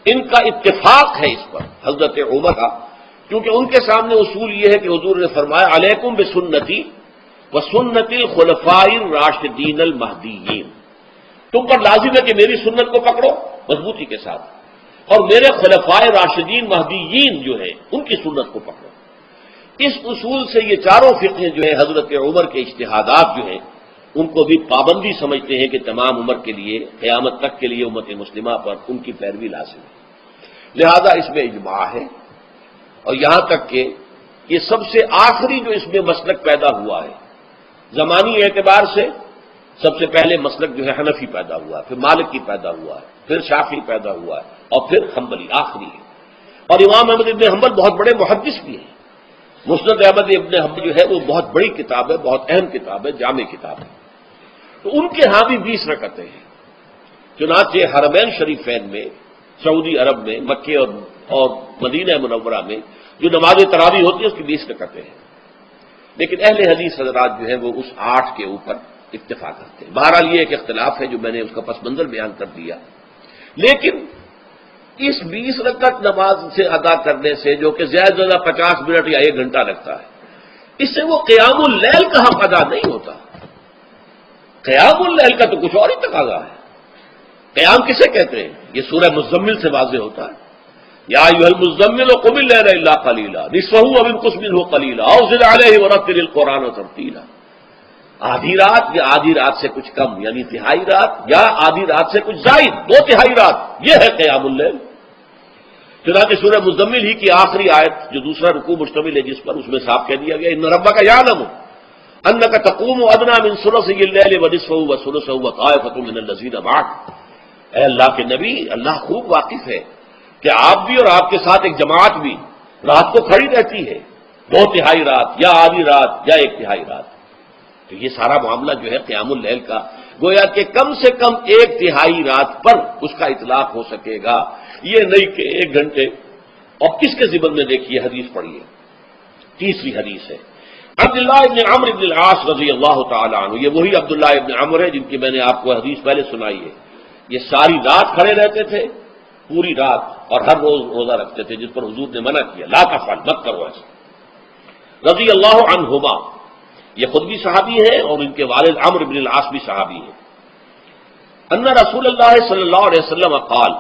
ان کا اتفاق ہے اس پر حضرت عمر کا، کیونکہ ان کے سامنے اصول یہ ہے کہ حضور نے فرمایا علیکم بسنتی وسنت الخلفاء الراشدین المہدیین، تم پر لازم ہے کہ میری سنت کو پکڑو مضبوطی کے ساتھ، اور میرے خلفائے راشدین مہدیین جو ہیں ان کی سنت کو پکڑو۔ اس اصول سے یہ چاروں فقہ جو ہیں حضرت عمر کے اجتہادات جو ہیں ان کو بھی پابندی سمجھتے ہیں کہ تمام عمر کے لیے، قیامت تک کے لیے امت مسلمہ پر ان کی پیروی لازم ہے، لہذا اس میں اجماع ہے۔ اور یہاں تک کہ یہ سب سے آخری جو اس میں مسلک پیدا ہوا ہے زمانی اعتبار سے، سب سے پہلے مسلک جو ہے حنفی پیدا ہوا ہے، پھر مالکی پیدا ہوا ہے، پھر شافعی پیدا ہوا ہے، اور پھر حنبلی آخری ہے۔ اور امام احمد ابن حنبل بہت بڑے محدث بھی ہیں، مسند احمد ابن حنبل جو ہے وہ بہت بڑی کتاب ہے، بہت اہم کتاب ہے، جامع کتاب ہے، تو ان کے ہاں بھی 20 رکعتیں ہیں۔ چنانچہ حرمین شریفین میں، سعودی عرب میں، مکے اور مدینہ منورہ میں جو نماز تراویح ہوتی ہے اس کی 20 رکعتیں ہیں، لیکن اہل حدیث حضرات جو ہیں وہ اس 8 کے اوپر اتفاق کرتے ہیں۔ بہرحال یہ ایک اختلاف ہے جو میں نے اس کا پس منظر بیان کر دیا، لیکن اس 20 رکعت نماز سے ادا کرنے سے، جو کہ زیادہ سے زیادہ 50 منٹ یا 1 گھنٹہ لگتا ہے، اس سے وہ قیام اللیل کا حق ادا نہیں ہوتا۔ قیام اللیل کا تو کچھ اور ہی تقاضا ہے۔ قیام کسے کہتے ہیں؟ یہ سورہ مزمل سے واضح ہوتا ہے، یا ایھا المزمل قم اللیل الا قلیلا نصفہ او انقص منہ قلیلا او زد علیہ ورتل القرآن ترتیلا، آدھی رات یا آدھی رات سے کچھ کم، یعنی تہائی رات، یا آدھی رات سے کچھ زائد، 2/3 رات، یہ ہے قیام اللیل۔ چنانچہ سورہ مزمل ہی کی آخری آیت جو دوسرا رکوع مشتمل ہے جس پر، اس میں صاف کہہ دیا گیا ان ربک یعلم انک تقوم ادنی من ثلثی اللیل ونصفہ وثلثہ وطائفۃ من الذین معک، اے اللہ کے نبی، اللہ خوب واقف ہے کہ آپ بھی اور آپ کے ساتھ ایک جماعت بھی رات کو کھڑی رہتی ہے، 2/3 رات یا آدھی رات یا 1/3 رات، تو یہ سارا معاملہ جو ہے قیام اللیل کا، گویا کہ کم سے کم 1/3 رات پر اس کا اطلاق ہو سکے گا، یہ نہیں کہ 1 گھنٹے۔ اور کس کے ذمن میں دیکھیے حدیث پڑھیے، تیسری حدیث ہے عبداللہ ابن عمرو ابن العاص رضی اللہ تعالی عنہ، یہ وہی عبداللہ ابن عمرو ہے جن کی میں نے آپ کو حدیث پہلے سنائی ہے، یہ ساری رات کھڑے رہتے تھے، پوری رات، اور ہر روز روزہ رکھتے تھے، جس پر حضور نے منع کیا، لا تفعل، مت کرو ایسا، رضی اللہ عنہما، یہ خود بھی صحابی ہیں اور ان کے والد عمرو بن العاص بھی صحابی ہیں، ان رسول اللہ صلی اللہ علیہ وسلم قال،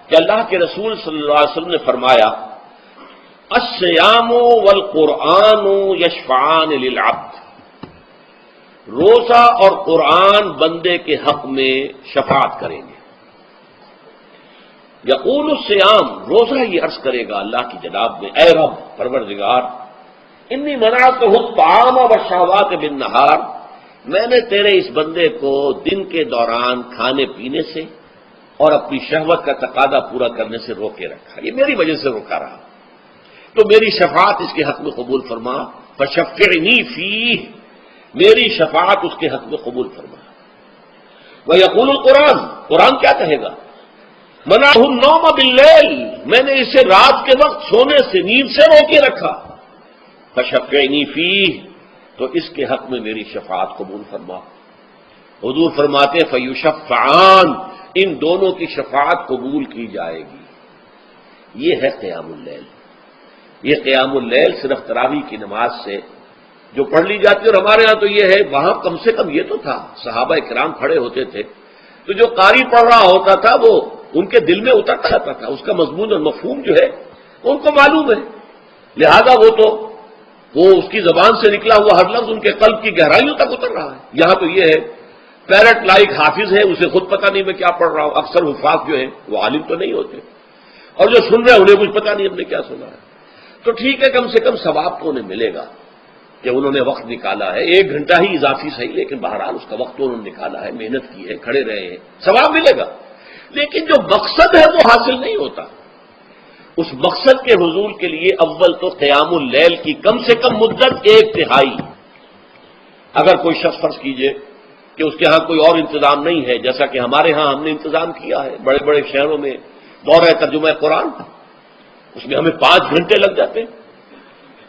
کہ اللہ کے رسول صلی اللہ علیہ وسلم نے فرمایا الصیام والقرآن یشفعان للعبد، روزہ اور قرآن بندے کے حق میں شفاعت کریں گے۔ یقول الصیام، روزہ یہ عرض کرے گا اللہ کی جناب میں، اے رب پروردگار، انی منعتہ الطعام والشہوات بالنہار، میں نے تیرے اس بندے کو دن کے دوران کھانے پینے سے اور اپنی شہوت کا تقاضا پورا کرنے سے روکے رکھا، یہ میری وجہ سے روکا رہا، تو میری شفاعت اس کے حق میں قبول فرما، فشفعنی فیہ، میری شفاعت اس کے حق میں قبول فرما۔ ویقول القرآن، قرآن کیا کہے گا؟ منعہ النوم باللیل، میں نے اسے رات کے وقت سونے سے، نیند سے روکے رکھا، فشفعنی فیہ، تو اس کے حق میں میری شفاعت قبول فرما۔ حضور فرماتے فیشفعان، ان دونوں کی شفاعت قبول کی جائے گی۔ یہ ہے قیام اللیل۔ یہ قیام اللیل صرف تراویح کی نماز سے جو پڑھ لی جاتی ہے، اور ہمارے ہاں تو یہ ہے، وہاں کم سے کم یہ تو تھا، صحابہ کرام کھڑے ہوتے تھے تو جو قاری پڑھ رہا ہوتا تھا وہ ان کے دل میں اترتا رہتا تھا، اس کا مضمون اور مفہوم جو ہے ان کو معلوم ہے، لہذا وہ اس کی زبان سے نکلا ہوا ہر لفظ ان کے قلب کی گہرائیوں تک اتر رہا ہے۔ یہاں تو یہ ہے پیرٹ لائک حافظ ہے، اسے خود پتہ نہیں میں کیا پڑھ رہا ہوں، اکثر حفاظ جو ہیں وہ عالم تو نہیں ہوتے، اور جو سن رہے ہیں انہیں کچھ پتہ نہیں ہم نے کیا سنا ہے، تو ٹھیک ہے، کم سے کم ثواب تو انہیں ملے گا کہ انہوں نے وقت نکالا ہے، 1 گھنٹہ ہی اضافی صحیح، لیکن بہرحال اس کا وقت تو انہوں نے نکالا ہے، محنت کی ہے، کھڑے رہے ہیں، ثواب ملے گا۔ لیکن جو مقصد ہے وہ حاصل نہیں ہوتا، اس مقصد کے حصول کے لیے اول تو قیام اللیل کی کم سے کم مدت 1/3، اگر کوئی شخص فرض کیجئے کہ اس کے ہاں کوئی اور انتظام نہیں ہے، جیسا کہ ہمارے ہاں ہم نے انتظام کیا ہے، بڑے بڑے شہروں میں دورہ ترجمہ قرآن، اس میں ہمیں 5 گھنٹے لگ جاتے ہیں،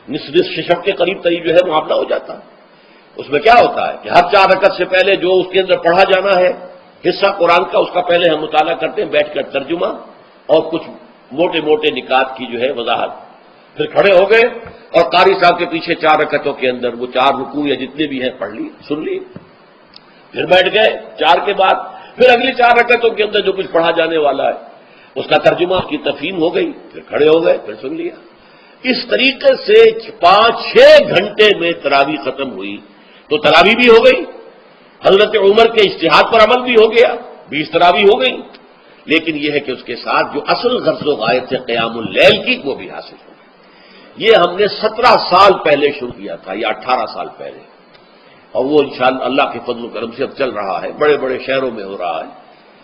نصف شب کے قریب جو ہے معاملہ ہو جاتا ہے۔ اس میں کیا ہوتا ہے کہ ہر 4 رکعت سے پہلے جو اس کے اندر پڑھا جانا ہے حصہ قرآن کا، اس کا پہلے ہم مطالعہ کرتے ہیں بیٹھ کر، ترجمہ اور کچھ موٹے موٹے نکات کی جو ہے وضاحت، پھر کھڑے ہو گئے اور قاری صاحب کے پیچھے 4 رکعتوں کے اندر وہ 4 رکوع یا جتنے بھی ہیں پڑھ لی، سن لی، پھر بیٹھ گئے 4 کے بعد پھر اگلی 4 رکعتوں کے اندر جو کچھ پڑھا جانے والا ہے اس کا ترجمہ، اس کی تفہیم ہو گئی، پھر کھڑے ہو گئے، پھر سن لیا۔ اس طریقے سے 5-6 گھنٹے میں تراویح ختم ہوئی، تو تراویح بھی ہو گئی، حضرت عمر کے اجتہاد پر عمل بھی ہو گیا، 20 تراویح ہو گئی، لیکن یہ ہے کہ اس کے ساتھ جو اصل غرض و غایت ہے قیام اللیل کی وہ بھی حاصل ہو گئی۔ یہ ہم نے 17 سال پہلے شروع کیا تھا یا 18 سال پہلے، اور وہ انشاءاللہ اللہ کے فضل و کرم سے اب چل رہا ہے، بڑے بڑے شہروں میں ہو رہا ہے۔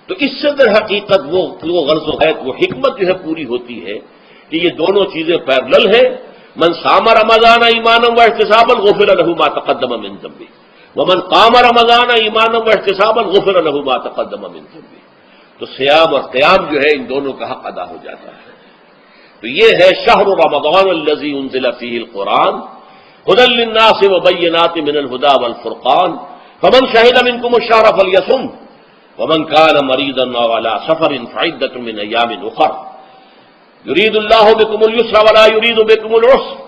تو اس سے در حقیقت وہ غرض و غایت، وہ حکمت جو ہے پوری ہوتی ہے کہ یہ دونوں چیزیں پیرلل ہیں۔ من صام رمضان ایمانا واحتسابا غفر له ما تقدم من ذنبه ومن قام رمضان ایمانا واحتسابا غفر له ما تقدم من ذنبه۔ تو صیام اور قیام جو ہے ان دونوں کا حق ادا ہو جاتا ہے۔ تو یہ ہے شہر رمضان الذی انزل فیہ القرآن ھدی للناس وبینات من الھدی والفرقان فمن شہد منکم الشہر فلیصم ومن کان مریضا او علی سفر فعدۃ من ایام اخر یرید اللہ بکم اليسر ولا یرید بکم العسر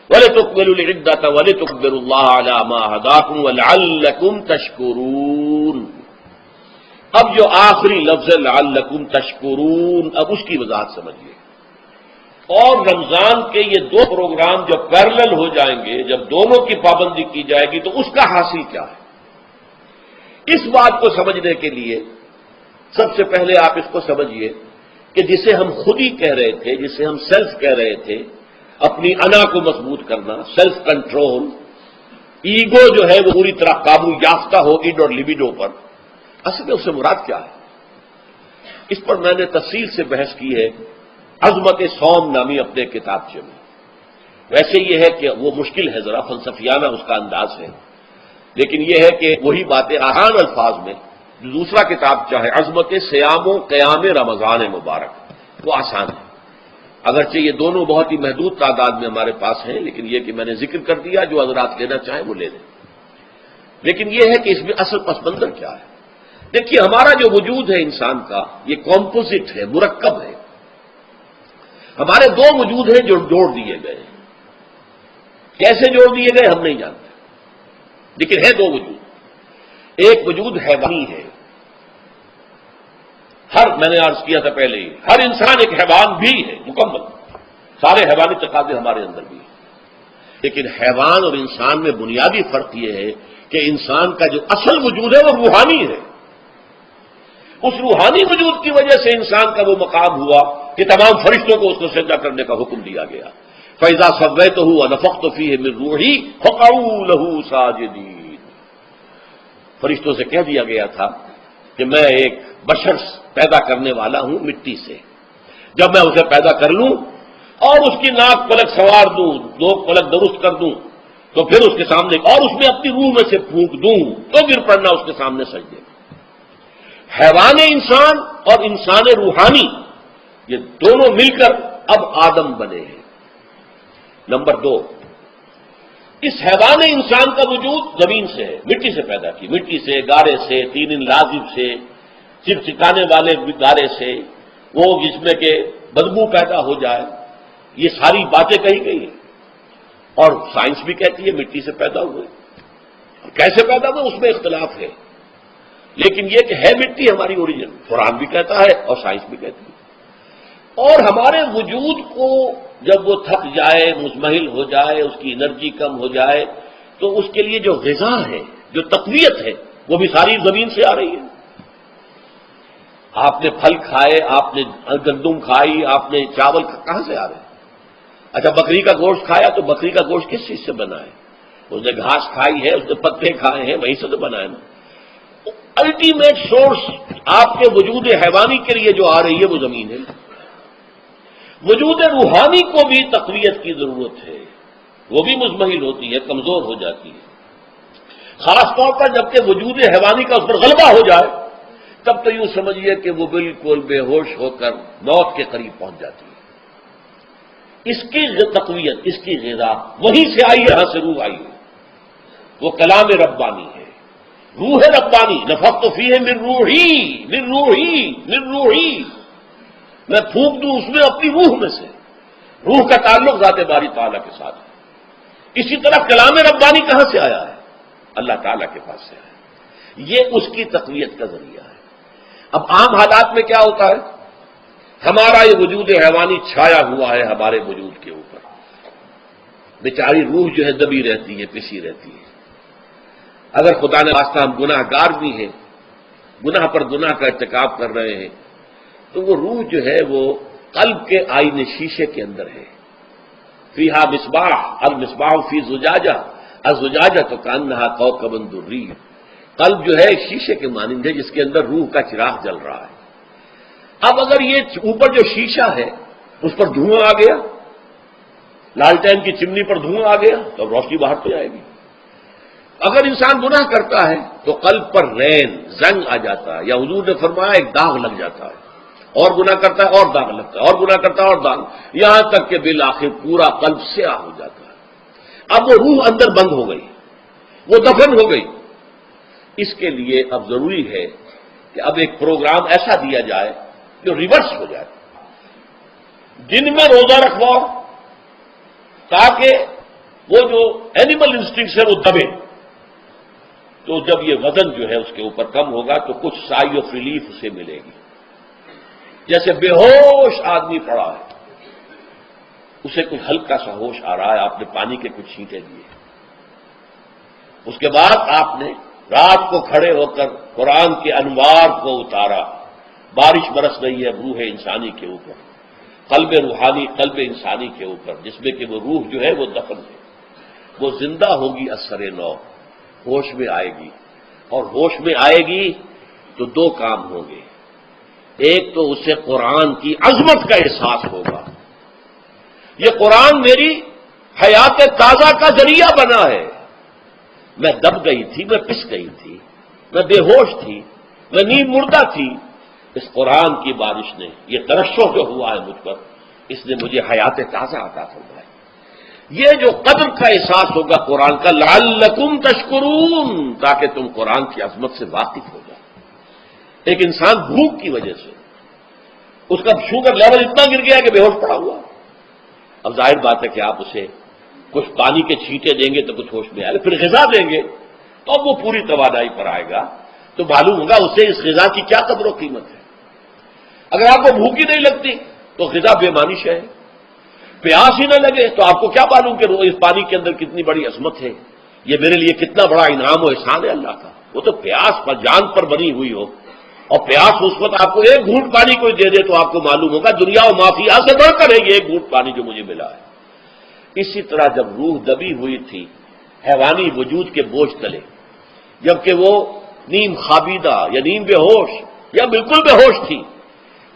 ولتکملوا العدۃ ولتکبروا اللہ علی ما ھداکم ولعلکم تشکرون۔ اب جو آخری لفظ ہے لعلکم تشکرون، اب اس کی وضاحت سمجھیے۔ اور رمضان کے یہ 2 پروگرام جب پیرلل ہو جائیں گے، جب دونوں کی پابندی کی جائے گی تو اس کا حاصل کیا ہے؟ اس بات کو سمجھنے کے لیے سب سے پہلے آپ اس کو سمجھیے کہ جسے ہم خود ہی کہہ رہے تھے، جسے ہم سیلف کہہ رہے تھے، اپنی انا کو مضبوط کرنا، سیلف کنٹرول، ایگو جو ہے وہ پوری طرح قابو یافتہ ہو ایڈ اور لیبیڈو پر، اصل میں اس سے مراد کیا ہے؟ اس پر میں نے تفصیل سے بحث کی ہے عظمت صوم نامی اپنے کتابچے میں۔ ویسے یہ ہے کہ وہ مشکل ہے، ذرا فلسفیانہ اس کا انداز ہے، لیکن یہ ہے کہ وہی باتیں آسان الفاظ میں جو دوسرا کتابچہ ہے عظمت صیام و قیام رمضان مبارک، وہ آسان ہے، اگرچہ یہ دونوں بہت ہی محدود تعداد میں ہمارے پاس ہیں، لیکن یہ کہ میں نے ذکر کر دیا، جو حضرات لینا چاہیں وہ لے لیں۔ لیکن یہ ہے کہ اس میں اصل پس منظر کیا ہے؟ دیکھیے، ہمارا جو وجود ہے انسان کا، یہ کمپوزٹ ہے، مرکب ہے۔ ہمارے 2 وجود ہیں جو جوڑ دیے گئے، کیسے جوڑ دیے گئے ہم نہیں جانتے، لیکن ہے 2 وجود۔ ایک وجود حیوانی ہے، میں نے عرض کیا تھا پہلے ہی، ہر انسان ایک حیوان بھی ہے مکمل، سارے حیوانی تقاضے ہمارے اندر بھی ہیں، لیکن حیوان اور انسان میں بنیادی فرق یہ ہے کہ انسان کا جو اصل وجود ہے وہ روحانی ہے۔ اس روحانی وجود کی وجہ سے انسان کا وہ مقام ہوا کہ تمام فرشتوں کو اس کو سجدہ کرنے کا حکم دیا گیا۔ فَإِذَا سَوَّيْتُهُ وَنَفَخْتُ فِيهِ مِن رُوحِي فَقَعُوا لَهُ سَاجِدِينَ۔ فرشتوں سے کہہ دیا گیا تھا کہ میں ایک بشر پیدا کرنے والا ہوں مٹی سے، جب میں اسے پیدا کر لوں اور اس کی ناک پلک سنوار دوں، 2 پلک درست کر دوں، تو پھر اس کے سامنے اور اس میں اپنی روح میں سے پھونک دوں تو گر پڑنا اس کے سامنے سجدے۔ حیوان انسان اور انسان روحانی یہ دونوں مل کر اب آدم بنے ہیں۔ نمبر 2، اس حیوان انسان کا وجود زمین سے ہے، مٹی سے پیدا کی، مٹی سے، گارے سے، طین لازب سے، چکچکانے والے گارے سے، وہ جس میں کہ بدبو پیدا ہو جائے، یہ ساری باتیں کہی گئی ہیں، اور سائنس بھی کہتی ہے مٹی سے پیدا ہوئے، اور کیسے پیدا ہوئے اس میں اختلاف ہے، لیکن یہ کہ ہے مٹی ہماری اوریجن، قرآن بھی کہتا ہے اور سائنس بھی کہتی ہے۔ اور ہمارے وجود کو جب وہ تھک جائے، مزمحل ہو جائے، اس کی انرجی کم ہو جائے، تو اس کے لیے جو غذا ہے، جو تقویت ہے، وہ بھی ساری زمین سے آ رہی ہے۔ آپ نے پھل کھائے، آپ نے گندم کھائی، آپ نے چاول کہاں سے آ رہے ہیں؟ اچھا، بکری کا گوشت کھایا تو بکری کا گوشت کس چیز سے بنا ہے؟ اس نے گھاس کھائی ہے، اس نے پتے کھائے ہیں، وہیں سے تو بنا ہے نا۔ الٹیمیٹ سورس آپ کے وجود حیوانی کے لیے جو آ رہی ہے وہ زمین ہے۔ وجود روحانی کو بھی تقویت کی ضرورت ہے، وہ بھی مزمحل ہوتی ہے، کمزور ہو جاتی ہے، خاص طور پر جبکہ وجود حیوانی کا اس پر غلبہ ہو جائے، تب تو یوں سمجھیے کہ وہ بالکل بے ہوش ہو کر موت کے قریب پہنچ جاتی ہے۔ اس کی تقویت، اس کی غذا وہیں سے آئی، یہاں سے روح آئی ہے، وہ کلام ربانی ہے، روح ربانی۔ نفخت فیہ من روحی من روحی من روحی، میں پھونک دوں اس میں اپنی روح میں سے۔ روح کا تعلق ذات باری تعالیٰ کے ساتھ ہے۔ اسی طرح کلام ربانی کہاں سے آیا ہے؟ اللہ تعالیٰ کے پاس سے آیا ہے۔ یہ اس کی تقویت کا ذریعہ ہے۔ اب عام حالات میں کیا ہوتا ہے؟ ہمارا یہ وجود حیوانی چھایا ہوا ہے ہمارے وجود کے اوپر، بیچاری روح جو ہے دبی رہتی ہے، پسی رہتی ہے۔ اگر خدا نے واسطہ ہم گناہ گار بھی ہیں، گناہ پر گناہ کا ارتکاب کر رہے ہیں، تو وہ روح جو ہے وہ قلب کے آئینے شیشے کے اندر ہے۔ فیہا مصباح المصباح فی زجاجہ الزجاجہ تو کانہا کوکب دری، قلب جو ہے شیشے کے مانند ہے جس کے اندر روح کا چراغ جل رہا ہے۔ اب اگر یہ اوپر جو شیشہ ہے اس پر دھواں آ گیا، لالٹین کی چمنی پر دھواں آ گیا تو روشنی باہر تو جائے گی۔ اگر انسان گناہ کرتا ہے تو قلب پر رین زنگ آ جاتا ہے، یا حضور نے فرمایا ایک داغ لگ جاتا ہے، اور گناہ کرتا ہے اور داغ لگتا ہے، اور گناہ کرتا ہے اور داغ، یہاں تک کہ بالآخر پورا قلب سیاہ ہو جاتا ہے۔ اب وہ روح اندر بند ہو گئی، وہ دفن ہو گئی۔ اس کے لیے اب ضروری ہے کہ اب ایک پروگرام ایسا دیا جائے جو ریورس ہو جائے۔ دن میں روزہ رکھواؤ تاکہ وہ جو اینیمل انسٹنکٹس ہے وہ دبے، تو جب یہ وزن جو ہے اس کے اوپر کم ہوگا تو کچھ سائی آف ریلیف اسے ملے گی۔ جیسے بے ہوش آدمی پڑا ہے، اسے کوئی ہلکا سا ہوش آ رہا ہے، آپ نے پانی کے کچھ چھینٹے دیے، اس کے بعد آپ نے رات کو کھڑے ہو کر قرآن کے انوار کو اتارا، بارش برس رہی ہے روح انسانی کے اوپر، قلب روحانی قلب انسانی کے اوپر، جس میں کہ وہ روح جو ہے وہ دفن ہے، وہ زندہ ہوگی اثر نو، ہوش میں آئے گی، اور ہوش میں آئے گی تو دو کام ہوں گے۔ ایک تو اسے قرآن کی عظمت کا احساس ہوگا، یہ قرآن میری حیات تازہ کا ذریعہ بنا ہے، میں دب گئی تھی، میں پس گئی تھی، میں بے ہوش تھی، میں نیم مردہ تھی، اس قرآن کی بارش نے، یہ ترشح جو ہوا ہے مجھ پر، اس نے مجھے حیات تازہ عطا فرمائی۔ یہ جو قدر کا احساس ہوگا قرآن کا، لعلکم تشکرون، تاکہ تم قرآن کی عظمت سے واقف ہو جاؤ۔ ایک انسان بھوک کی وجہ سے اس کا شوگر لیول اتنا گر گیا کہ بے ہوش پڑا ہوا، اب ظاہر بات ہے کہ آپ اسے کچھ پانی کے چھینٹے دیں گے تو کچھ ہوش میں آئے گا، پھر غذا دیں گے تو اب وہ پوری توانائی پر آئے گا، تو معلوم ہوگا اسے اس غذا کی کیا قدر و قیمت ہے۔ اگر آپ کو بھوک ہی نہیں لگتی تو غذا بے معنی ہے، پیاس ہی نہ لگے تو آپ کو کیا معلوم کہ اس پانی کے اندر کتنی بڑی عظمت ہے، یہ میرے لیے کتنا بڑا انعام و احسان ہے اللہ کا۔ وہ تو پیاس پر جان پر بنی ہوئی ہو، اور پیاس اس وقت آپ کو ایک گھونٹ پانی کوئی دے دے تو آپ کو معلوم ہوگا دنیا و مافیا سے بڑھ کر ہے یہ ایک گھونٹ پانی جو مجھے ملا ہے۔ اسی طرح جب روح دبی ہوئی تھی حیوانی وجود کے بوجھ تلے، جبکہ وہ نیم خوابیدہ یا نیم بے ہوش یا بالکل بے ہوش تھی،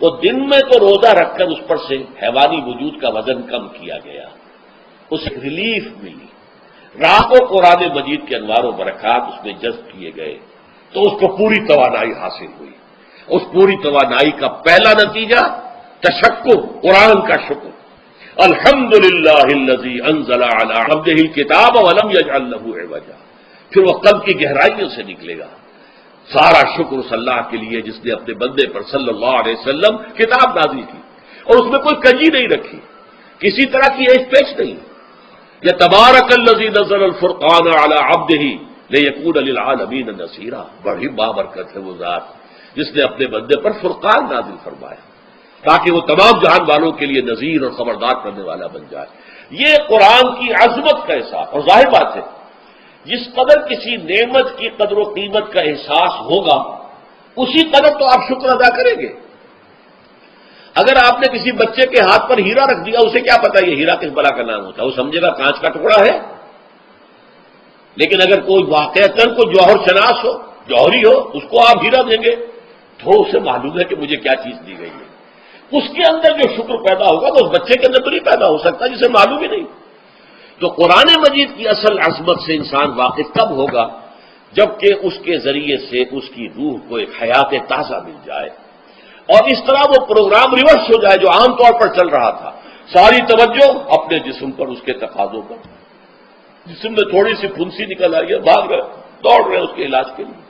وہ دن میں تو روزہ رکھ کر اس پر سے حیوانی وجود کا وزن کم کیا گیا، اسے ریلیف ملی، رات کو قرآن مجید کے انوار و برکات اس میں جذب کیے گئے تو اس کو پوری توانائی حاصل ہوئی۔ اس پوری توانائی کا پہلا نتیجہ تشکر، قرآن کا شکر، الحمدللہ الذی انزل علی عبدہ الکتاب ولم یجعل لہ عوجا، پھر وہ قلب کی گہرائیوں سے نکلے گا۔ سارا شکر اس اللہ کے لیے جس نے اپنے بندے پر صلی اللہ علیہ وسلم کتاب نازل کی اور اس میں کوئی کنجی نہیں رکھی، کسی طرح کی ایج پیچ نہیں۔ یا تبارک الذی نزل الفرقان علی عبدہ لیکون للعالمین نصیرا، بڑی بابرکت ہے وہ ذات جس نے اپنے بندے پر فرقان نازل فرمایا تاکہ وہ تمام جہان والوں کے لیے نذیر اور خبردار کرنے والا بن جائے۔ یہ قرآن کی عظمت کا احساس، اور ظاہر بات ہے جس قدر کسی نعمت کی قدر و قیمت کا احساس ہوگا اسی قدر تو آپ شکر ادا کریں گے۔ اگر آپ نے کسی بچے کے ہاتھ پر ہیرا رکھ دیا، اسے کیا پتا یہ ہیرا کس بلا کا نام ہوتا ہے، وہ سمجھے گا کانچ کا ٹکڑا ہے۔ لیکن اگر کوئی واقعتاً کوئی جوہر شناس ہو، جوہری ہو، اس کو آپ ہیرا دیں گے تو اسے معلوم ہے کہ مجھے کیا چیز دی گئی ہے، اس کے اندر جو شکر پیدا ہوگا وہ اس بچے کے اندر تو نہیں پیدا ہو سکتا جسے معلوم ہی نہیں۔ تو قرآن مجید کی اصل عظمت سے انسان واقف کب ہوگا جبکہ اس کے ذریعے سے اس کی روح کو ایک حیات تازہ مل جائے، اور اس طرح وہ پروگرام ریورس ہو جائے جو عام طور پر چل رہا تھا، ساری توجہ اپنے جسم پر، اس کے تقاضوں پر۔ جسم میں تھوڑی سی پھنسی نکل آئی ہے، بھاگ رہے، دوڑ رہے اس کے علاج کے لیے۔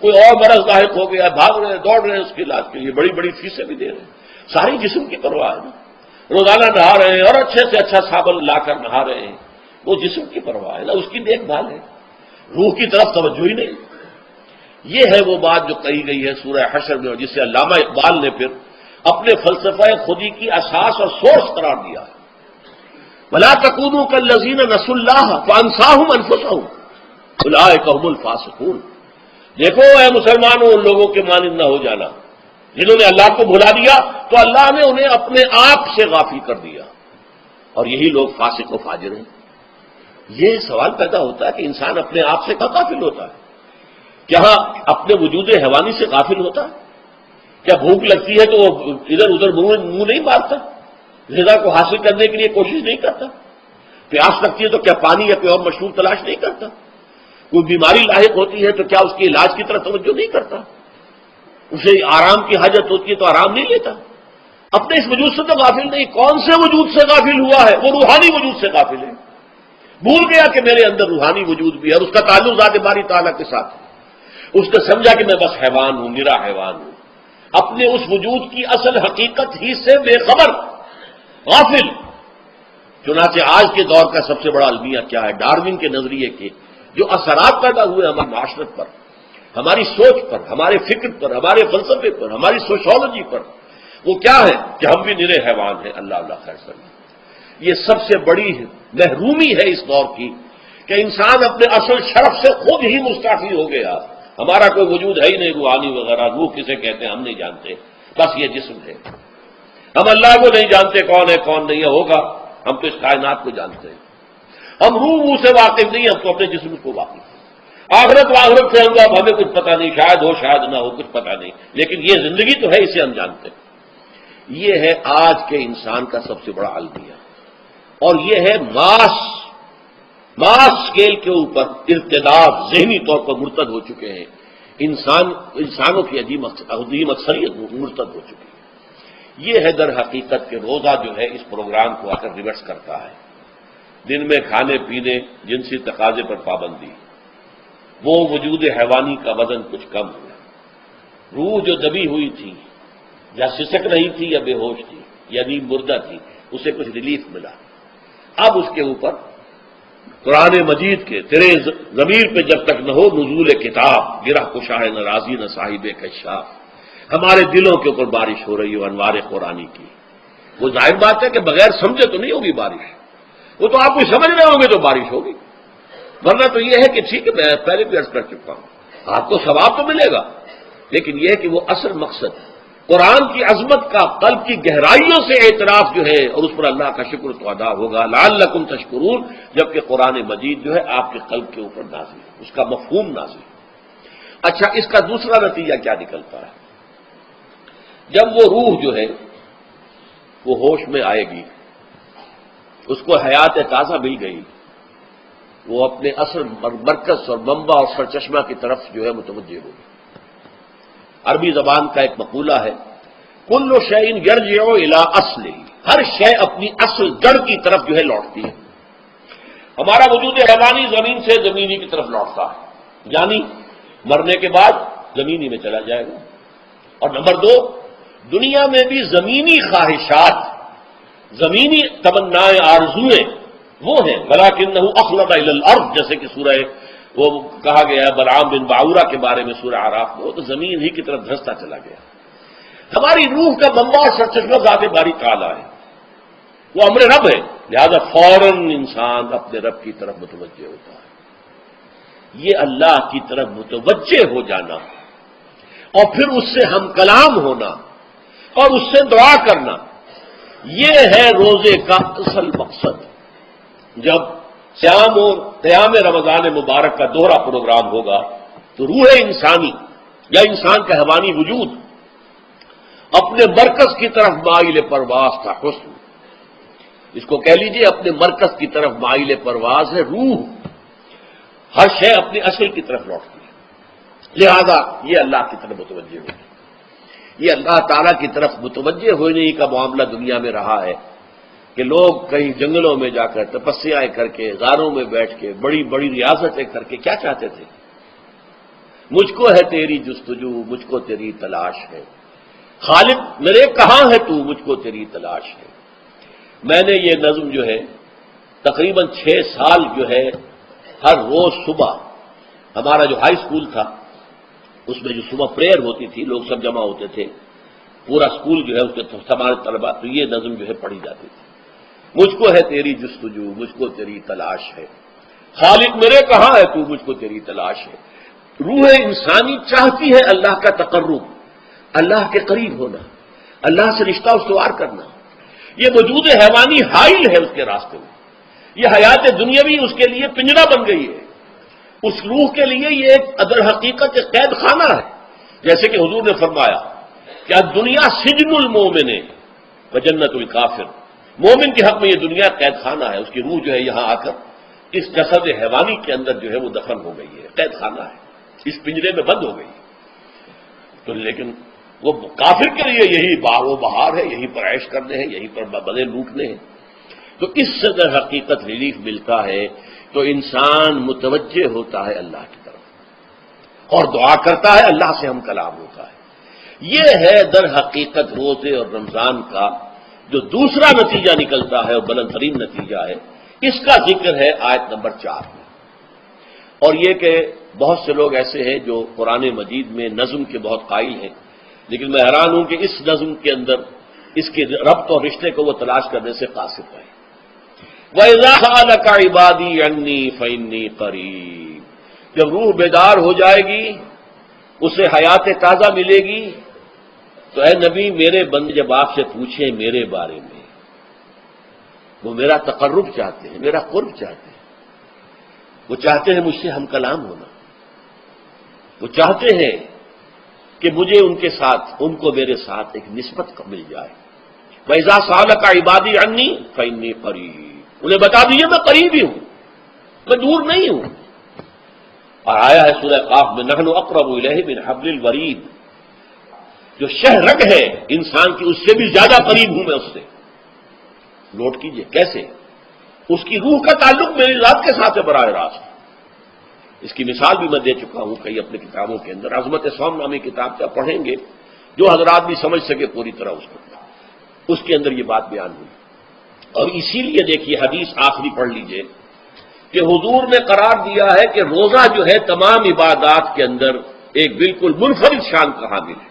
کوئی اور مرض لاحق ہو گیا، بھاگ رہے، دوڑ رہے اس کے علاج کے لیے، بڑی بڑی فیسیں بھی دے رہے ہیں۔ ساری جسم کی پرواہ ہے نا، روزانہ نہا رہے ہیں اور اچھے سے اچھا صابن لا کر نہا رہے ہیں، وہ جسم کی پرواہ ہے نا، اس کی دیکھ بھال ہے، روح کی طرف توجہ ہی نہیں۔ یہ ہے وہ بات جو کہی گئی ہے سورہ حشر میں، جسے علامہ اقبال نے پھر اپنے فلسفہ خودی کی اساس اور سورس قرار دیا ہے۔ وَلَا تَكُونُوا كَالَّذِينَ نَسُوا اللَّهَ فَأَنسَاهُمْ أَنفُسَهُمْ أُولَٰئِكَ هُمُ الْفَاسِقُونَ۔ دیکھو اے مسلمانوں، ان لوگوں کے مانند نہ ہو جانا جنہوں نے اللہ کو بھلا دیا تو اللہ نے انہیں اپنے آپ سے غافل کر دیا، اور یہی لوگ فاسق و فاجر ہیں۔ یہ سوال پیدا ہوتا ہے کہ انسان اپنے آپ سے کہاں غافل ہوتا ہے؟ کیا اپنے وجود حیوانی سے غافل ہوتا ہے؟ کیا بھوک لگتی ہے تو وہ ادھر ادھر منہ نہیں مارتا؟ غذا کو حاصل کرنے کے لیے کوشش نہیں کرتا؟ پیاس لگتی ہے تو کیا پانی یا کوئی اور مشروب تلاش نہیں کرتا؟ کوئی بیماری لاحق ہوتی ہے تو کیا اس کے علاج کی طرف توجہ نہیں کرتا؟ اسے آرام کی حاجت ہوتی ہے تو آرام نہیں لیتا؟ اپنے اس وجود سے تو غافل نہیں۔ کون سے وجود سے غافل ہوا ہے؟ وہ روحانی وجود سے غافل ہے۔ بھول گیا کہ میرے اندر روحانی وجود بھی ہے اور اس کا تعلق ذات باری تعالیٰ کے ساتھ ہے۔ اس نے سمجھا کہ میں بس حیوان ہوں، میرا حیوان ہوں، اپنے اس وجود کی اصل حقیقت ہی سے بے خبر، غافل۔ چنانچہ آج کے دور کا سب سے بڑا المیہ کیا ہے؟ ڈارون کے نظریے کے جو اثرات پیدا ہوئے ہماری معاشرت پر، ہماری سوچ پر، ہمارے فکر پر، ہمارے فلسفے پر، ہماری سوشولوجی پر، وہ کیا ہے کہ ہم بھی نرے حیوان ہیں۔ اللہ اللہ خیر سلم۔ یہ سب سے بڑی محرومی ہے اس دور کی کہ انسان اپنے اصل شرف سے خود ہی مستعفی ہو گیا۔ ہمارا کوئی وجود ہے ہی نہیں، روحانی وغیرہ، روح کسے کہتے ہیں ہم نہیں جانتے، بس یہ جسم ہے۔ ہم اللہ کو نہیں جانتے کون ہے کون نہیں ہے، ہوگا، ہم تو اس کائنات کو جانتے ہیں۔ ہم روح سے واقف نہیں، ہم تو اپنے جسم کو واقف ہیں۔ آخرت سے ہمیں کچھ پتہ نہیں، شاید ہو شاید نہ ہو، کچھ پتہ نہیں، لیکن یہ زندگی تو ہے، اسے ہم جانتے ہیں۔ یہ ہے آج کے انسان کا سب سے بڑا المیہ، اور یہ ہے ماس اسکیل کے اوپر ارتداد، ذہنی طور پر مرتد ہو چکے ہیں انسانوں کی عظیم اکثریت مرتد ہو چکی ہے۔ یہ ہے در حقیقت کہ روزہ جو ہے اس پروگرام کو آ کر ریورس کرتا ہے۔ دن میں کھانے پینے، جنسی تقاضے پر پابندی، وہ وجود حیوانی کا وزن کچھ کم ہوا، روح جو دبی ہوئی تھی، یا سسک رہی تھی یا بے ہوش تھی یا نیند مردہ تھی، اسے کچھ ریلیف ملا۔ اب اس کے اوپر قرآن مجید کے تیرے ضمیر پہ جب تک نہ ہو نزول کتاب، گرہ کشا ہے نہ راضی نہ صاحب کشاف، ہمارے دلوں کے اوپر بارش ہو رہی ہو انوار قرآنی کی۔ وہ ظاہر بات ہے کہ بغیر سمجھے تو نہیں ہوگی بارش، وہ تو آپ کو سمجھ رہے ہوں گے تو بارش ہوگی، ورنہ تو یہ ہے کہ ٹھیک ہے میں پہلے بھی عرض کر چکا ہوں، آپ کو ثواب تو ملے گا، لیکن یہ ہے کہ وہ اصل مقصد قرآن کی عظمت کا قلب کی گہرائیوں سے اعتراف جو ہے، اور اس پر اللہ کا شکر تو ادا ہوگا، لعلکم تشکرون، جبکہ قرآن مجید جو ہے آپ کے قلب کے اوپر نازل ہے، اس کا مفہوم نازل ہے۔ اچھا، اس کا دوسرا نتیجہ کیا نکلتا ہے؟ جب وہ روح جو ہے وہ ہوش میں آئے گی، اس کو حیات تازہ مل گئی، وہ اپنے اصل مرکز اور منبع اور سرچشمہ کی طرف جو ہے متوجہ ہوگی۔ عربی زبان کا ایک مقولہ ہے، کل شیء یرجع الی اصلہ، ہر شے اپنی اصل جڑ کی طرف جو ہے لوٹتی ہے۔ ہمارا وجود حیوانی زمین سے زمینی کی طرف لوٹتا ہے، یعنی مرنے کے بعد زمینی میں چلا جائے گا۔ اور نمبر دو، دنیا میں بھی زمینی خواہشات، زمینی تمنائیں، آرزوئیں وہ ہیں، ولکنہ اخلد الی الارض، جیسے کہ سورہ وہ کہا گیا ہے بلعام بن باعورہ کے بارے میں سورہ اعراف میں، وہ تو زمین ہی کی طرف دھنستا چلا گیا۔ ہماری روح کا منبع اور سرچشمہ ذات باری تعالیٰ ہے، وہ امر رب ہے، لہذا فوراً انسان اپنے رب کی طرف متوجہ ہوتا ہے۔ یہ اللہ کی طرف متوجہ ہو جانا اور پھر اس سے ہم کلام ہونا اور اس سے دعا کرنا، یہ ہے روزے کا اصل مقصد۔ جب صیام اور قیام رمضان مبارک کا دوہرا پروگرام ہوگا تو روح انسانی یا انسان کا حیوانی وجود اپنے مرکز کی طرف مائل پرواز کا حسن، اس کو کہہ لیجئے اپنے مرکز کی طرف مائل پرواز ہے روح، ہر شے اپنی اصل کی طرف لوٹتی ہے، لہذا یہ اللہ کی طرف متوجہ ہوگی۔ یہ اللہ تعالیٰ کی طرف متوجہ ہونے کا معاملہ دنیا میں رہا ہے کہ لوگ کہیں جنگلوں میں جا کر تپسیاں کر کے، غاروں میں بیٹھ کے، بڑی بڑی ریاستیں کر کے کیا چاہتے تھے؟ مجھ کو ہے تیری جستجو، مجھ کو تیری تلاش ہے، خالق میرے کہاں ہے تو، مجھ کو تیری تلاش ہے۔ میں نے یہ نظم جو ہے تقریباً 6 سال جو ہے ہر روز صبح، ہمارا جو ہائی اسکول تھا اس میں جو صبح پریئر ہوتی تھی، لوگ سب جمع ہوتے تھے، پورا اسکول جو ہے اس کے تمام طلبا، تو یہ نظم جو ہے پڑھی جاتی تھی، مجھ کو ہے تیری جستجو، مجھ کو تیری تلاش ہے، خالق میرے کہاں ہے تو، مجھ کو تیری تلاش ہے۔ روح انسانی چاہتی ہے اللہ کا تقرب، اللہ کے قریب ہونا، اللہ سے رشتہ استوار کرنا۔ یہ وجود حیوانی حائل ہے اس کے راستے میں، یہ حیات دنیاوی اس کے لیے پنجرا بن گئی ہے، اس روح کے لیے یہ ایک در حقیقت ایک قید خانہ ہے، جیسے کہ حضور نے فرمایا کہ دنیا سجن المومن و جنت الکافر، مومن کے حق میں یہ دنیا قید خانہ ہے، اس کی روح جو ہے یہاں آ کر اس جسد حیوانی کے اندر جو ہے وہ دفن ہو گئی ہے، قید خانہ ہے، اس پنجرے میں بند ہو گئی ہے۔ تو لیکن وہ کافر کے لیے یہی بار و بہار ہے، یہیں پر عیش کرنے ہیں، یہیں پر بدلے لوٹنے ہیں۔ تو اس سے در حقیقت ریلیف ملتا ہے تو انسان متوجہ ہوتا ہے اللہ کی طرف اور دعا کرتا ہے، اللہ سے ہم کلام ہوتا ہے۔ یہ ہے در حقیقت روزے اور رمضان کا جو دوسرا نتیجہ نکلتا ہے اور بلند ترین نتیجہ ہے، اس کا ذکر ہے آیت نمبر 4 میں۔ اور یہ کہ بہت سے لوگ ایسے ہیں جو قرآن مجید میں نظم کے بہت قائل ہیں، لیکن میں حیران ہوں کہ اس نظم کے اندر اس کے ربط اور رشتے کو وہ تلاش کرنے سے قاصر رہے۔ وَإِذَا سَأَلَكَ عِبَادِي عَنِّي فَإِنِّي قَرِيبٌ، جب روح بیدار ہو جائے گی، اسے حیات تازہ ملے گی، تو اے نبی میرے بندے جب آپ سے پوچھیں میرے بارے میں، وہ میرا تقرب چاہتے ہیں، میرا قرب چاہتے ہیں، وہ چاہتے ہیں مجھ سے ہم کلام ہونا، وہ چاہتے ہیں کہ مجھے ان کے ساتھ، ان کو میرے ساتھ ایک نسبت مل جائے۔ وَإِذَا سَأَلَكَ عِبَادِي عَنِّي فَإِنِّي قَرِيبٌ، انہیں بتا دیجیے میں قریب ہی ہوں، میں دور نہیں ہوں۔ اور آیا ہے سورہ قاف میں نحن اقرب الیہ من حبل الورید، جو شہ رگ ہے انسان کی اس سے بھی زیادہ قریب ہوں میں اس سے۔ نوٹ کیجئے کیسے اس کی روح کا تعلق میری ذات کے ساتھ ہے براہ راست۔ اس کی مثال بھی میں دے چکا ہوں کئی اپنی کتابوں کے اندر، عظمت صوم نامی کتاب کا پڑھیں گے، جو حضرات بھی سمجھ سکے پوری طرح اس کے اندر یہ بات بیان ہوئی۔ اور اسی لیے دیکھیے حدیث آخری پڑھ لیجئے کہ حضور نے قرار دیا ہے کہ روزہ جو ہے تمام عبادات کے اندر ایک بالکل منفرد شان کا حامل ہے۔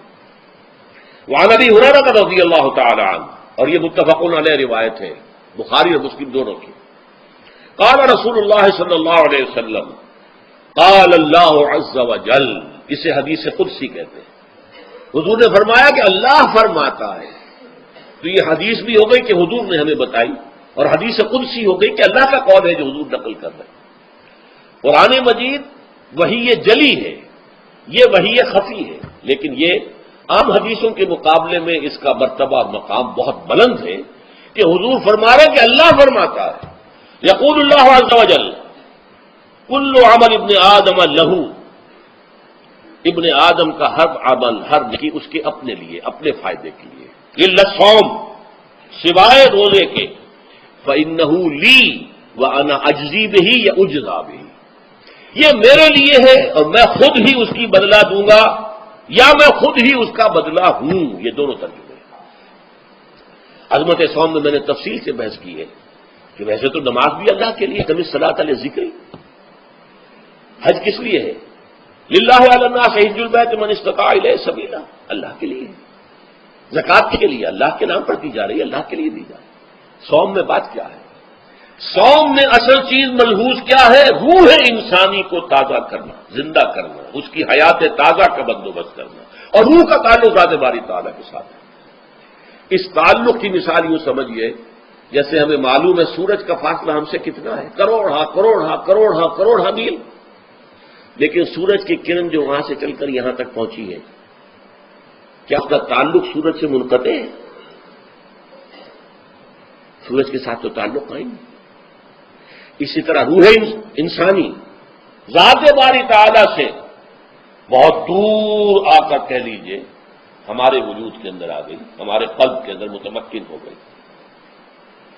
وعن ابی ہریرہ رضی اللہ تعالی عنہ، اور یہ متفق علیہ روایت ہے بخاری اور مسلم دونوں کی، قال رسول اللہ صلی اللہ علیہ وسلم، قال اللہ عز وجل، اسے حدیث قدسی کہتے ہیں، حضور نے فرمایا کہ اللہ فرماتا ہے۔ تو یہ حدیث بھی ہو گئی کہ حضور نے ہمیں بتائی، اور حدیث قدسی ہو گئی کہ اللہ کا قول ہے جو حضور نقل کر رہے ہیں۔ قرآن مجید وحی جلی ہے، یہ وحی خفی ہے، لیکن یہ عام حدیثوں کے مقابلے میں اس کا مرتبہ مقام بہت بلند ہے کہ حضور فرما رہے ہیں کہ اللہ فرماتا ہے، یقول اللہ عز وجل کل عمل ابن آدم لہو، ابن آدم کا ہر عمل، ہر نیکی اس کے اپنے لیے، اپنے فائدے کے لیے، الا الصوم، سوائے روزے کے، فإنہ لی وأنا اجزی بہ یا اجزا بہ، یہ میرے لیے ہے اور میں خود ہی اس کی بدلہ دوں گا یا میں خود ہی اس کا بدلہ ہوں۔ یہ دونوں ترجمے ہیں۔ عظمت صوم میں میں نے تفصیل سے بحث کی ہے کہ ویسے تو نماز بھی اللہ کے لیے، کمی صلاۃ لذکر، حج کس لیے ہے؟ للہ علی الناس حج البیت من استطاع الیہ سبیلا، اللہ کے لیے، زکوٰۃ کے لیے اللہ کے نام پر دی جا رہی ہے، اللہ کے لیے دی جا رہی ہے۔ صوم میں بات کیا ہے؟ صوم میں اصل چیز ملحوظ کیا ہے؟ روح انسانی کو تازہ کرنا، زندہ کرنا، اس کی حیات تازہ کا بندوبست کرنا، اور روح کا تعلق ذات باری تعالیٰ کے ساتھ ہے۔ اس تعلق کی مثال یوں سمجھیے جیسے ہمیں معلوم ہے سورج کا فاصلہ ہم سے کتنا ہے، کروڑ میل، لیکن سورج کی کرن جو وہاں سے چل کر یہاں تک پہنچی ہے، کیا اس کا تعلق سورج سے منقطع ہے؟ سورج کے ساتھ تو تعلق قائم ہے۔ اسی طرح روح انسانی ذات باری تعالی سے بہت دور آ کر کہہ لیجئے ہمارے وجود کے اندر آ گئی، ہمارے قلب کے اندر متمکن ہو گئی،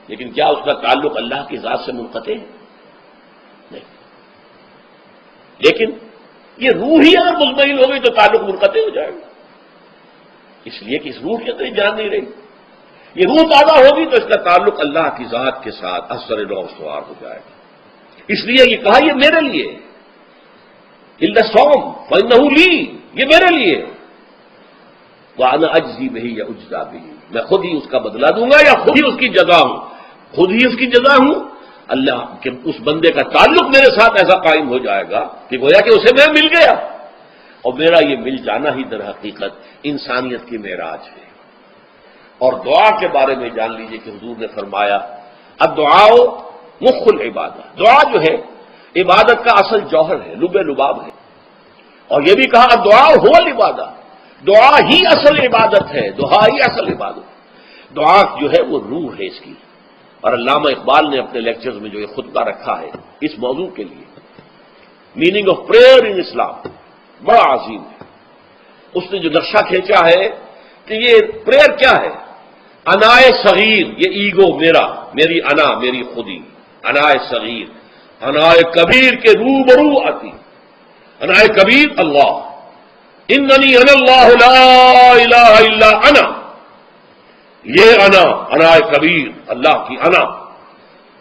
لیکن کیا اس کا تعلق اللہ کی ذات سے منقطع ہے؟ نہیں، لیکن یہ روح ہی اگر مطمئن ہو گئی تو تعلق منقطع ہو جائے گا، اس لیے کہ اس روح کے اندر جان نہیں رہی۔ یہ روح تازہ ہوگی تو اس کا تعلق اللہ کی ذات کے ساتھ اثر نو استوار ہو جائے گا۔ اس لیے یہ کہا یہ میرے لیے الا الصوم فانه لی، یہ میرے لیے، وانا اجزی بہ یا اجزا بہ، میں خود ہی اس کا بدلہ دوں گا یا خود ہی اس کی جزا ہوں، خود ہی اس کی جزا ہوں۔ اللہ کہ اس بندے کا تعلق میرے ساتھ ایسا قائم ہو جائے گا کہ گویا کہ اسے میں مل گیا، اور میرا یہ مل جانا ہی در حقیقت انسانیت کی معراج ہے۔ اور دعا کے بارے میں جان لیجئے کہ حضور نے فرمایا الدعاء مخ العبادہ، دعا جو ہے عبادت کا اصل جوہر ہے، لب لباب ہے، اور یہ بھی کہا الدعاء هو العبادہ، دعا ہی اصل عبادت ہے، دعا ہی اصل عبادت، دعا جو ہے وہ روح ہے اس کی۔ اور علامہ اقبال نے اپنے لیکچرز میں جو یہ خطبہ رکھا ہے اس موضوع کے لیے، میننگ آف پریئر ان اسلام، بڑا عظیم ہے۔ اس نے جو نقشہ کھینچا ہے کہ یہ پریئر کیا ہے، انائے صغیر، یہ ایگو میرا، میری انا، میری خودی، انائے صغیر، انائے کبیر کے روبرو آتی، انائے کبیر اللہ، اننی انا اللہ لا الہ الا انا، یہ انا، انائے کبیر اللہ کی انا،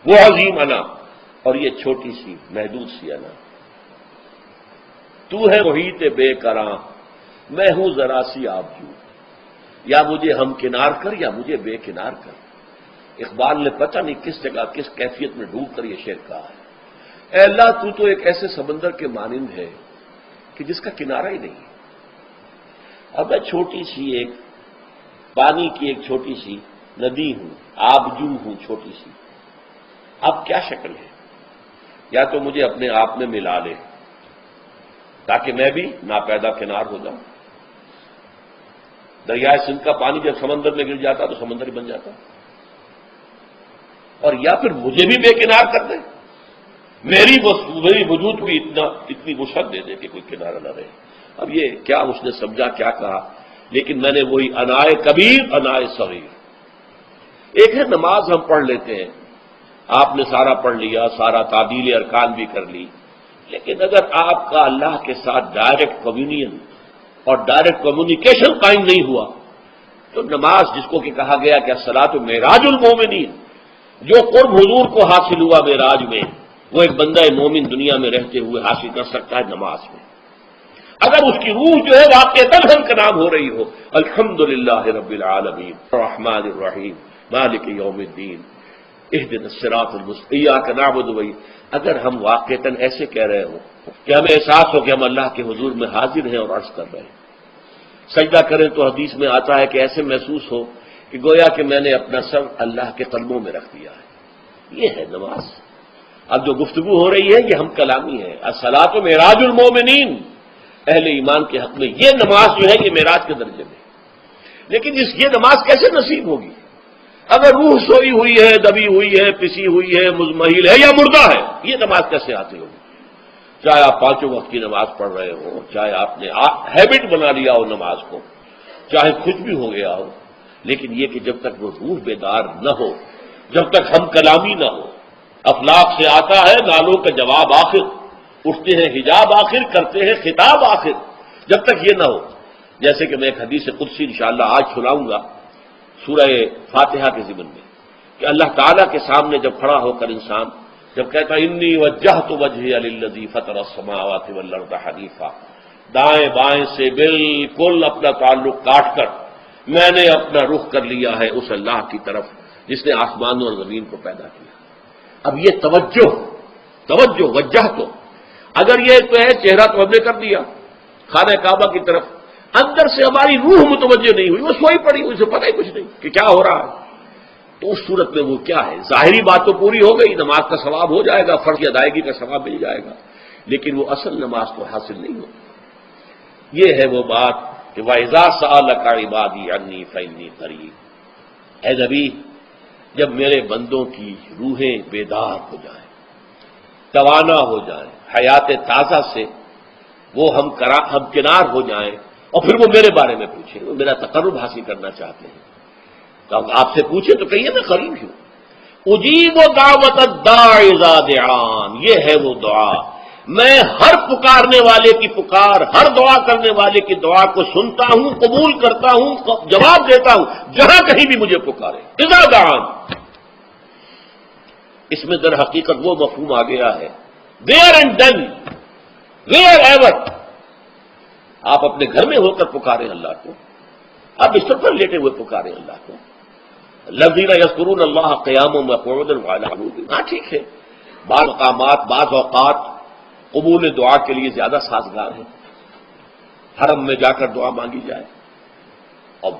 وہ عظیم انا، اور یہ چھوٹی سی محدود سی انا، تو ہے محیط بے کراں، میں ہوں ذرا سی آبجو، یا مجھے ہم کنار کر یا مجھے بے کنار کر۔ اقبال نے پتہ نہیں کس جگہ کس کیفیت میں ڈوب کر یہ شعر کہا ہے، اے اللہ تو ایک ایسے سمندر کے مانند ہے کہ جس کا کنارہ ہی نہیں ہے، اب میں چھوٹی سی ایک پانی کی ایک چھوٹی سی ندی ہوں، آبجو ہوں چھوٹی سی، اب کیا شکل ہے؟ یا تو مجھے اپنے آپ میں ملا لے تاکہ میں بھی ناپیدا کنار ہو جاؤں، دریائے سندھ کا پانی جب سمندر میں گر جاتا تو سمندر ہی بن جاتا، اور یا پھر مجھے بھی بے کنار کر دے، میری وجود بھی اتنی وسعت دے دے کہ کوئی کنارہ نہ رہے۔ اب یہ کیا اس نے سمجھا، کیا کہا، لیکن میں نے وہی انائے کبیر انائے صغیر۔ ایک ہے نماز ہم پڑھ لیتے ہیں، آپ نے سارا پڑھ لیا، سارا تعدیل ارکان بھی کر لی، لیکن اگر آپ کا اللہ کے ساتھ ڈائریکٹ کمیونین اور ڈائریکٹ کمیونیکیشن قائم نہیں ہوا تو نماز، جس کو کہ کہا گیا کہ الصلاۃ معراج المومنین، جو قرب حضور کو حاصل ہوا معراج میں، وہ ایک بندہ مومن دنیا میں رہتے ہوئے حاصل کر سکتا ہے نماز میں، اگر اس کی روح جو ہے واقعتاً ہم کا نام ہو رہی ہو الحمدللہ رب العالمین الرحمن الرحیم مالک یوم الدین اہدنا الصراط المستقیم ایاک نعبد و اگر ہم واقعتاً ایسے کہہ رہے ہوں کہ ہمیں احساس ہو کہ ہم اللہ کے حضور میں حاضر ہیں اور عرض کر رہے ہیں، سجدہ کریں تو حدیث میں آتا ہے کہ ایسے محسوس ہو کہ گویا کہ میں نے اپنا سر اللہ کے قدموں میں رکھ دیا ہے، یہ ہے نماز۔ اب جو گفتگو ہو رہی ہے یہ ہم کلامی ہے، الصلاۃ معراج المومنین، اہل ایمان کے حق میں یہ نماز جو ہے یہ معراج کے درجے میں، لیکن یہ نماز کیسے نصیب ہوگی اگر روح سوئی ہوئی ہے، دبی ہوئی ہے، پسی ہوئی ہے، مزمحل ہے یا مردہ ہے؟ یہ نماز کیسے آتی ہوگی؟ چاہے آپ پانچوں وقت کی نماز پڑھ رہے ہو، چاہے آپ نے ہیبٹ بنا لیا ہو نماز کو، چاہے کچھ بھی ہو گیا ہو، لیکن یہ کہ جب تک وہ روح بیدار نہ ہو، جب تک ہم کلامی نہ ہو، افلاق سے آتا ہے نالوں کا جواب آخر، اٹھتے ہیں حجاب آخر، کرتے ہیں خطاب آخر، جب تک یہ نہ ہو، جیسے کہ میں ایک حدیث قدسی انشاءاللہ آج سناؤں گا سورہ فاتحہ کے ضمن میں، کہ اللہ تعالیٰ کے سامنے جب کھڑا ہو کر انسان جب کہتا انی وجہت وجہی للذی فطر السماوات والارض حنیفا، دائیں بائیں سے بالکل اپنا تعلق کاٹ کر میں نے اپنا رخ کر لیا ہے اس اللہ کی طرف جس نے آسمانوں اور زمین کو پیدا کیا۔ اب یہ توجہ وجہ تو اگر یہ تو ہے چہرہ تو ہم نے کر دیا خانہ کعبہ کی طرف، اندر سے ہماری روح متوجہ نہیں ہوئی، وہ سوئی پڑی، اسے پتہ ہی کچھ نہیں کہ کیا ہو رہا ہے، تو اس صورت میں وہ کیا ہے؟ ظاہری بات تو پوری ہو گئی، نماز کا ثواب ہو جائے گا، فرض کی ادائیگی کا ثواب مل جائے گا، لیکن وہ اصل نماز تو حاصل نہیں ہوگی۔ یہ ہے وہ بات کہ وَإِذَا سَأَلَكَ عِبَادِي عَنِّي فَإِنِّي قَرِيبٌ، اے نبی جب میرے بندوں کی روحیں بیدار ہو جائیں، توانا ہو جائیں، حیات تازہ سے وہ ہم کنار ہو جائیں، اور پھر وہ میرے بارے میں پوچھیں، وہ میرا تقرب حاصل کرنا چاہتے ہیں، تو اب آپ سے پوچھیں تو کہیے میں قریب ہوں۔ اجیب دعوت الداع اذا دعان، یہ ہے وہ دعا، میں ہر پکارنے والے کی پکار، ہر دعا کرنے والے کی دعا کو سنتا ہوں، قبول کرتا ہوں، جواب دیتا ہوں جہاں کہیں بھی مجھے پکارے۔ اذا دعان، اس میں در حقیقت وہ مفہوم آ گیا ہے where and then, wherever, آپ اپنے گھر میں ہو کر پکاریں اللہ کو، آپ بستر پر لیٹے ہوئے پکاریں اللہ کو۔ الذین یذکرون اللہ قیاما وقعودا وعلی جنوبہم، ہاں ٹھیک ہے، بعض مقامات بعض اوقات قبول دعا کے لیے زیادہ سازگار ہیں، حرم میں جا کر دعا مانگی جائے، اور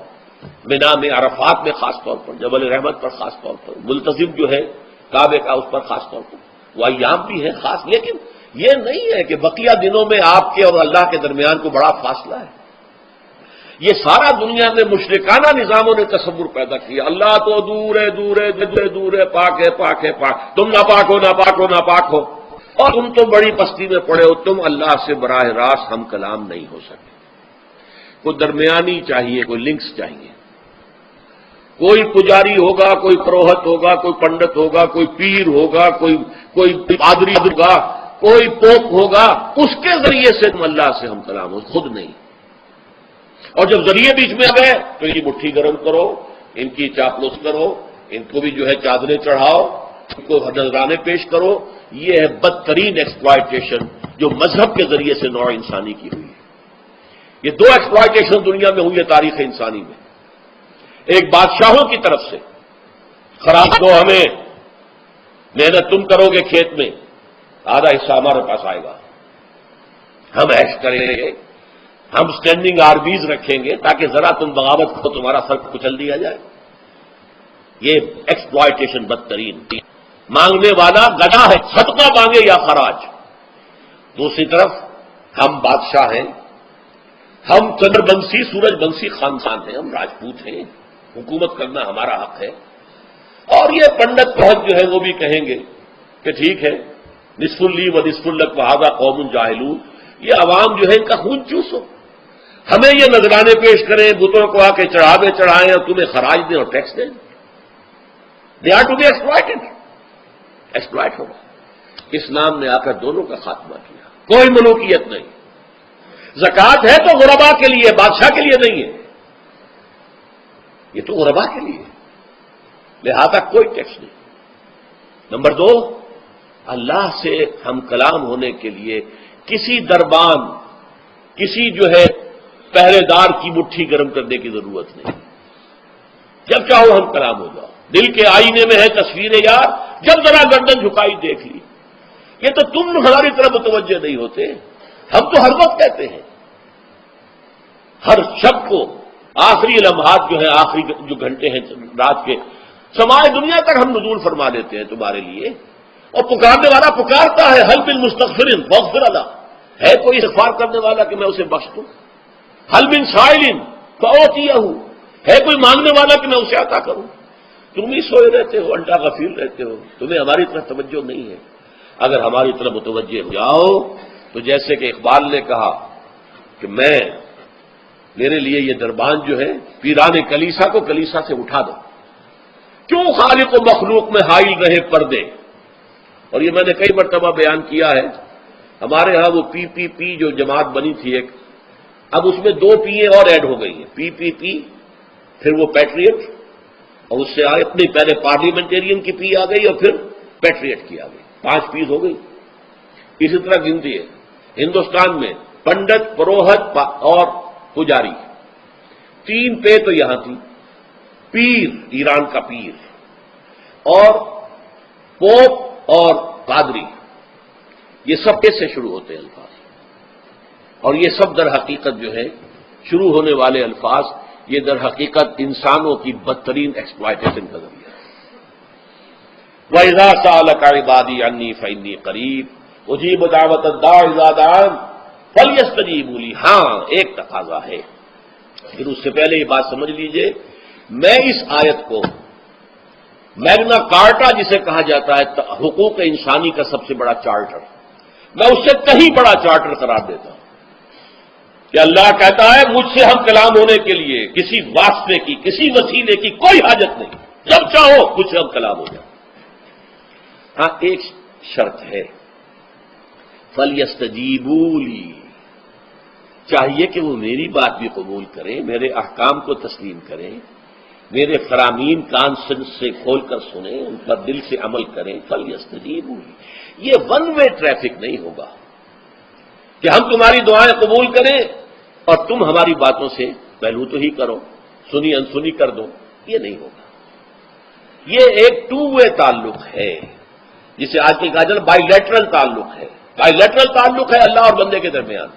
منا میں، عرفات میں خاص طور پر، جبل رحمت پر خاص طور پر، ملتزم جو ہے کعبے کا اس پر خاص طور پر، وہ ایام بھی ہے خاص، لیکن یہ نہیں ہے کہ بقیہ دنوں میں آپ کے اور اللہ کے درمیان کو بڑا فاصلہ ہے۔ یہ سارا دنیا میں مشرکانہ نظاموں نے تصور پیدا کیا، اللہ تو دور ہے، دور ہے، دور ہے، دور ہے، پاک ہے، پاک ہے، پاک، تم ناپاک ہو، ناپاک ہو، ناپاک ہو، اور تم تو بڑی پستی میں پڑے ہو، تم اللہ سے براہ راست ہم کلام نہیں ہو سکے۔ کوئی درمیانی چاہیے، کوئی لنکس چاہیے، کوئی پجاری ہوگا، کوئی پروہت ہوگا، کوئی پنڈت ہوگا، کوئی پیر ہوگا، کوئی پادری ہوگا، کوئی پوپ ہوگا، اس کے ذریعے سے تم اللہ سے ہم کلام ہو، خود نہیں۔ اور جب ذریعے بیچ میں آ گئے تو ان کی مٹھی گرم کرو، ان کی چاپلوس کرو، ان کو بھی جو ہے چادریں چڑھاؤ، ان کو نذرانے پیش کرو، یہ ہے بدترین ایکسپلائٹیشن جو مذہب کے ذریعے سے نوع انسانی کی ہوئی ہے۔ یہ دو ایکسپلائٹیشن دنیا میں ہوئی ہے تاریخ انسانی میں، ایک بادشاہوں کی طرف سے، خراج دو ہمیں، محنت تم کرو گے کھیت میں، آدھا حصہ ہمارے پاس آئے گا، ہم ایش کریں گے، ہم اسٹینڈنگ آربیز رکھیں گے تاکہ ذرا تم بغاوت کو تمہارا سر کچل دیا جائے۔ یہ ایکسپلائٹیشن بدترین، مانگنے والا گدھا ہے، صدقہ مانگے یا خراج۔ دوسری طرف ہم بادشاہ ہیں، ہم چندر بنسی سورج بنسی خاندان ہیں، ہم راجپوت ہیں، حکومت کرنا ہمارا حق ہے، اور یہ پنڈت پہنچ جو ہے وہ بھی کہیں گے کہ ٹھیک ہے، نصف لی و نصف لک وہذا قوم جاہلون، یہ عوام جو ہے ان کا خون چوسو، ہمیں یہ نذرانے پیش کریں، بتوں کو آ کے چڑھاوے چڑھائیں اور تمہیں خراج دیں اور ٹیکس دیں۔ They are to be exploited, exploit ہوگا۔ اسلام نے آ کر دونوں کا خاتمہ کیا، کوئی ملوکیت نہیں، زکوٰۃ ہے تو غربا کے لیے، بادشاہ کے لیے نہیں ہے، یہ تو غربا کے لیے، لہذا کوئی ٹیکس نہیں۔ نمبر دو، اللہ سے ہم کلام ہونے کے لیے کسی دربان، کسی جو ہے پہرے دار کی مٹھی گرم کرنے کی ضرورت نہیں، جب چاہو ہم کلام ہو جاؤ۔ دل کے آئینے میں ہے تصویر یار، جب ذرا گردن جھکائی دیکھ لی، یہ تو تم ہماری طرف متوجہ نہیں ہوتے، ہم تو ہر وقت کہتے ہیں، ہر شب کو، آخری لمحات جو ہے، آخری جو گھنٹے ہیں رات کے، سمائے دنیا تک ہم نزول فرما دیتے ہیں تمہارے لیے، اور پکارنے والا پکارتا ہے، حل بالمستغفر فاغفر له، ہے کوئی استغفار کرنے والا کہ میں اسے بخش دوں، حل من سائل فاعطیہ، ہے کوئی مانگنے والا کہ میں اسے عطا کروں۔ تم ہی سوئے رہتے ہو، انٹا غفیر رہتے ہو، تمہیں ہماری طرف توجہ نہیں ہے۔ اگر ہماری طرف متوجہ ہو جاؤ تو جیسے کہ اقبال نے کہا کہ میرے لیے یہ دربان جو ہے، پیران کلیسا کو کلیسا سے اٹھا دو، کیوں خالق و مخلوق میں حائل رہے پردے۔ اور یہ میں نے کئی مرتبہ بیان کیا ہے، ہمارے ہاں وہ پی جو جماعت بنی تھی ایک، اب اس میں 2 پی اور ایڈ ہو گئی ہیں، پی پھر وہ پیٹریٹ، اور اس سے اپنی پہلے پارلیمنٹرین کی پی آ گئی اور پھر پیٹریٹ کی آ گئی، 5 پیز ہو گئی۔ اسی طرح گنتی ہے ہندوستان میں، پنڈت، پروہت اور پجاری، 3 پے تو یہاں تھی، پیر ایران کا پیر، اور پوپ اور پادری، یہ سب کیسے شروع ہوتے ہیں الفاظ، اور یہ سب در حقیقت جو ہے شروع ہونے والے الفاظ، یہ در حقیقت انسانوں کی بدترین ایکسپلائٹیشن کا ذریعہ ہے۔ وَإِذَا سَأَلَكَ عِبَادِي عَنِّي فَإِنِّي قَرِيبٌ أُجِيبُ دَعْوَةَ الدَّاعِ إِذَا دَعَانِ فَلْيَسْتَجِيبُوا لِي، ہاں ایک تقاضا ہے، پھر اس سے پہلے یہ بات سمجھ لیجئے، میں اس آیت کو میگنا کارٹا جسے کہا جاتا ہے حقوق انسانی کا سب سے بڑا چارٹر، میں اس سے کہیں بڑا چارٹر قرار دیتا ہوں کہ اللہ کہتا ہے مجھ سے ہم کلام ہونے کے لیے کسی واسطے کی، کسی وسیلے کی کوئی حاجت نہیں، جب چاہو مجھ سے ہم کلام ہو جائیں۔ ہاں ایک شرط ہے، فَلْيَسْتَجِيبُوا لِي، چاہیے کہ وہ میری بات بھی قبول کریں، میرے احکام کو تسلیم کریں، میرے فرامین کان سے کھول کر سنیں، ان پر دل سے عمل کریں۔ فَلْيَسْتَجِيبُوا لِي، یہ ون وے ٹریفک نہیں ہوگا کہ ہم تمہاری دعائیں قبول کریں اور تم ہماری باتوں سے پہلو تو ہی کرو، سنی انسنی کر دو، یہ نہیں ہوگا۔ یہ ایک ٹو وے تعلق ہے، جسے آج کل کہا جاتا ہے بائی لیٹرل تعلق ہے۔ بائی لیٹرل تعلق ہے اللہ اور بندے کے درمیان۔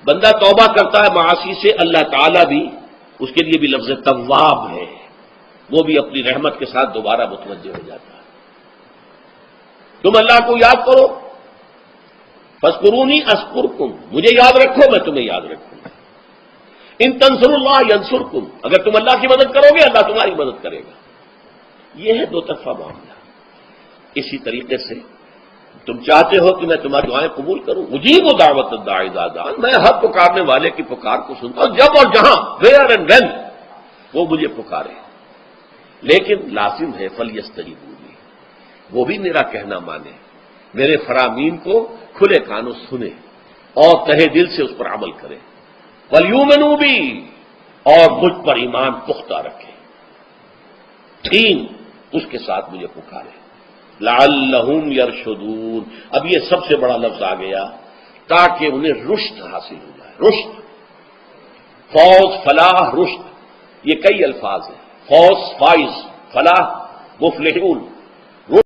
بندہ توبہ کرتا ہے معاصی سے، اللہ تعالیٰ بھی اس کے لیے بھی لفظ تواب ہے، وہ بھی اپنی رحمت کے ساتھ دوبارہ متوجہ ہو جاتا ہے۔ تم اللہ کو یاد کرو، فاذکرونی اذکرکم، مجھے یاد رکھو میں تمہیں یاد رکھوں گا۔ ان تنصروا اللہ ینصرکم، اگر تم اللہ کی مدد کرو گے اللہ تمہاری مدد کرے گا۔ یہ ہے دو طرفہ معاملہ۔ اسی طریقے سے تم چاہتے ہو کہ میں تمہاری دعائیں قبول کروں، مجیب دعوت الداعی اذا دعان، میں ہر پکارنے والے کی پکار کو سنتا ہوں جب اور جہاں، ویئر اینڈ وین وہ مجھے پکارے، لیکن لازم ہے فلیستجیبوا لی، وہ بھی میرا کہنا مانے، میرے فرامین کو کھلے کانوں سنے اور تہہ دل سے اس پر عمل کرے، ولیؤمنوا بی، اور مجھ پر ایمان پختہ رکھے، اس کے ساتھ مجھے پکارے، لعلہم یرشدون۔ اب یہ سب سے بڑا لفظ آ گیا تاکہ انہیں رشد حاصل ہو جائے۔ رشد، فوز، فلاح، رشد، یہ کئی الفاظ ہیں، فوز، فائز، فلاح، مفلحون۔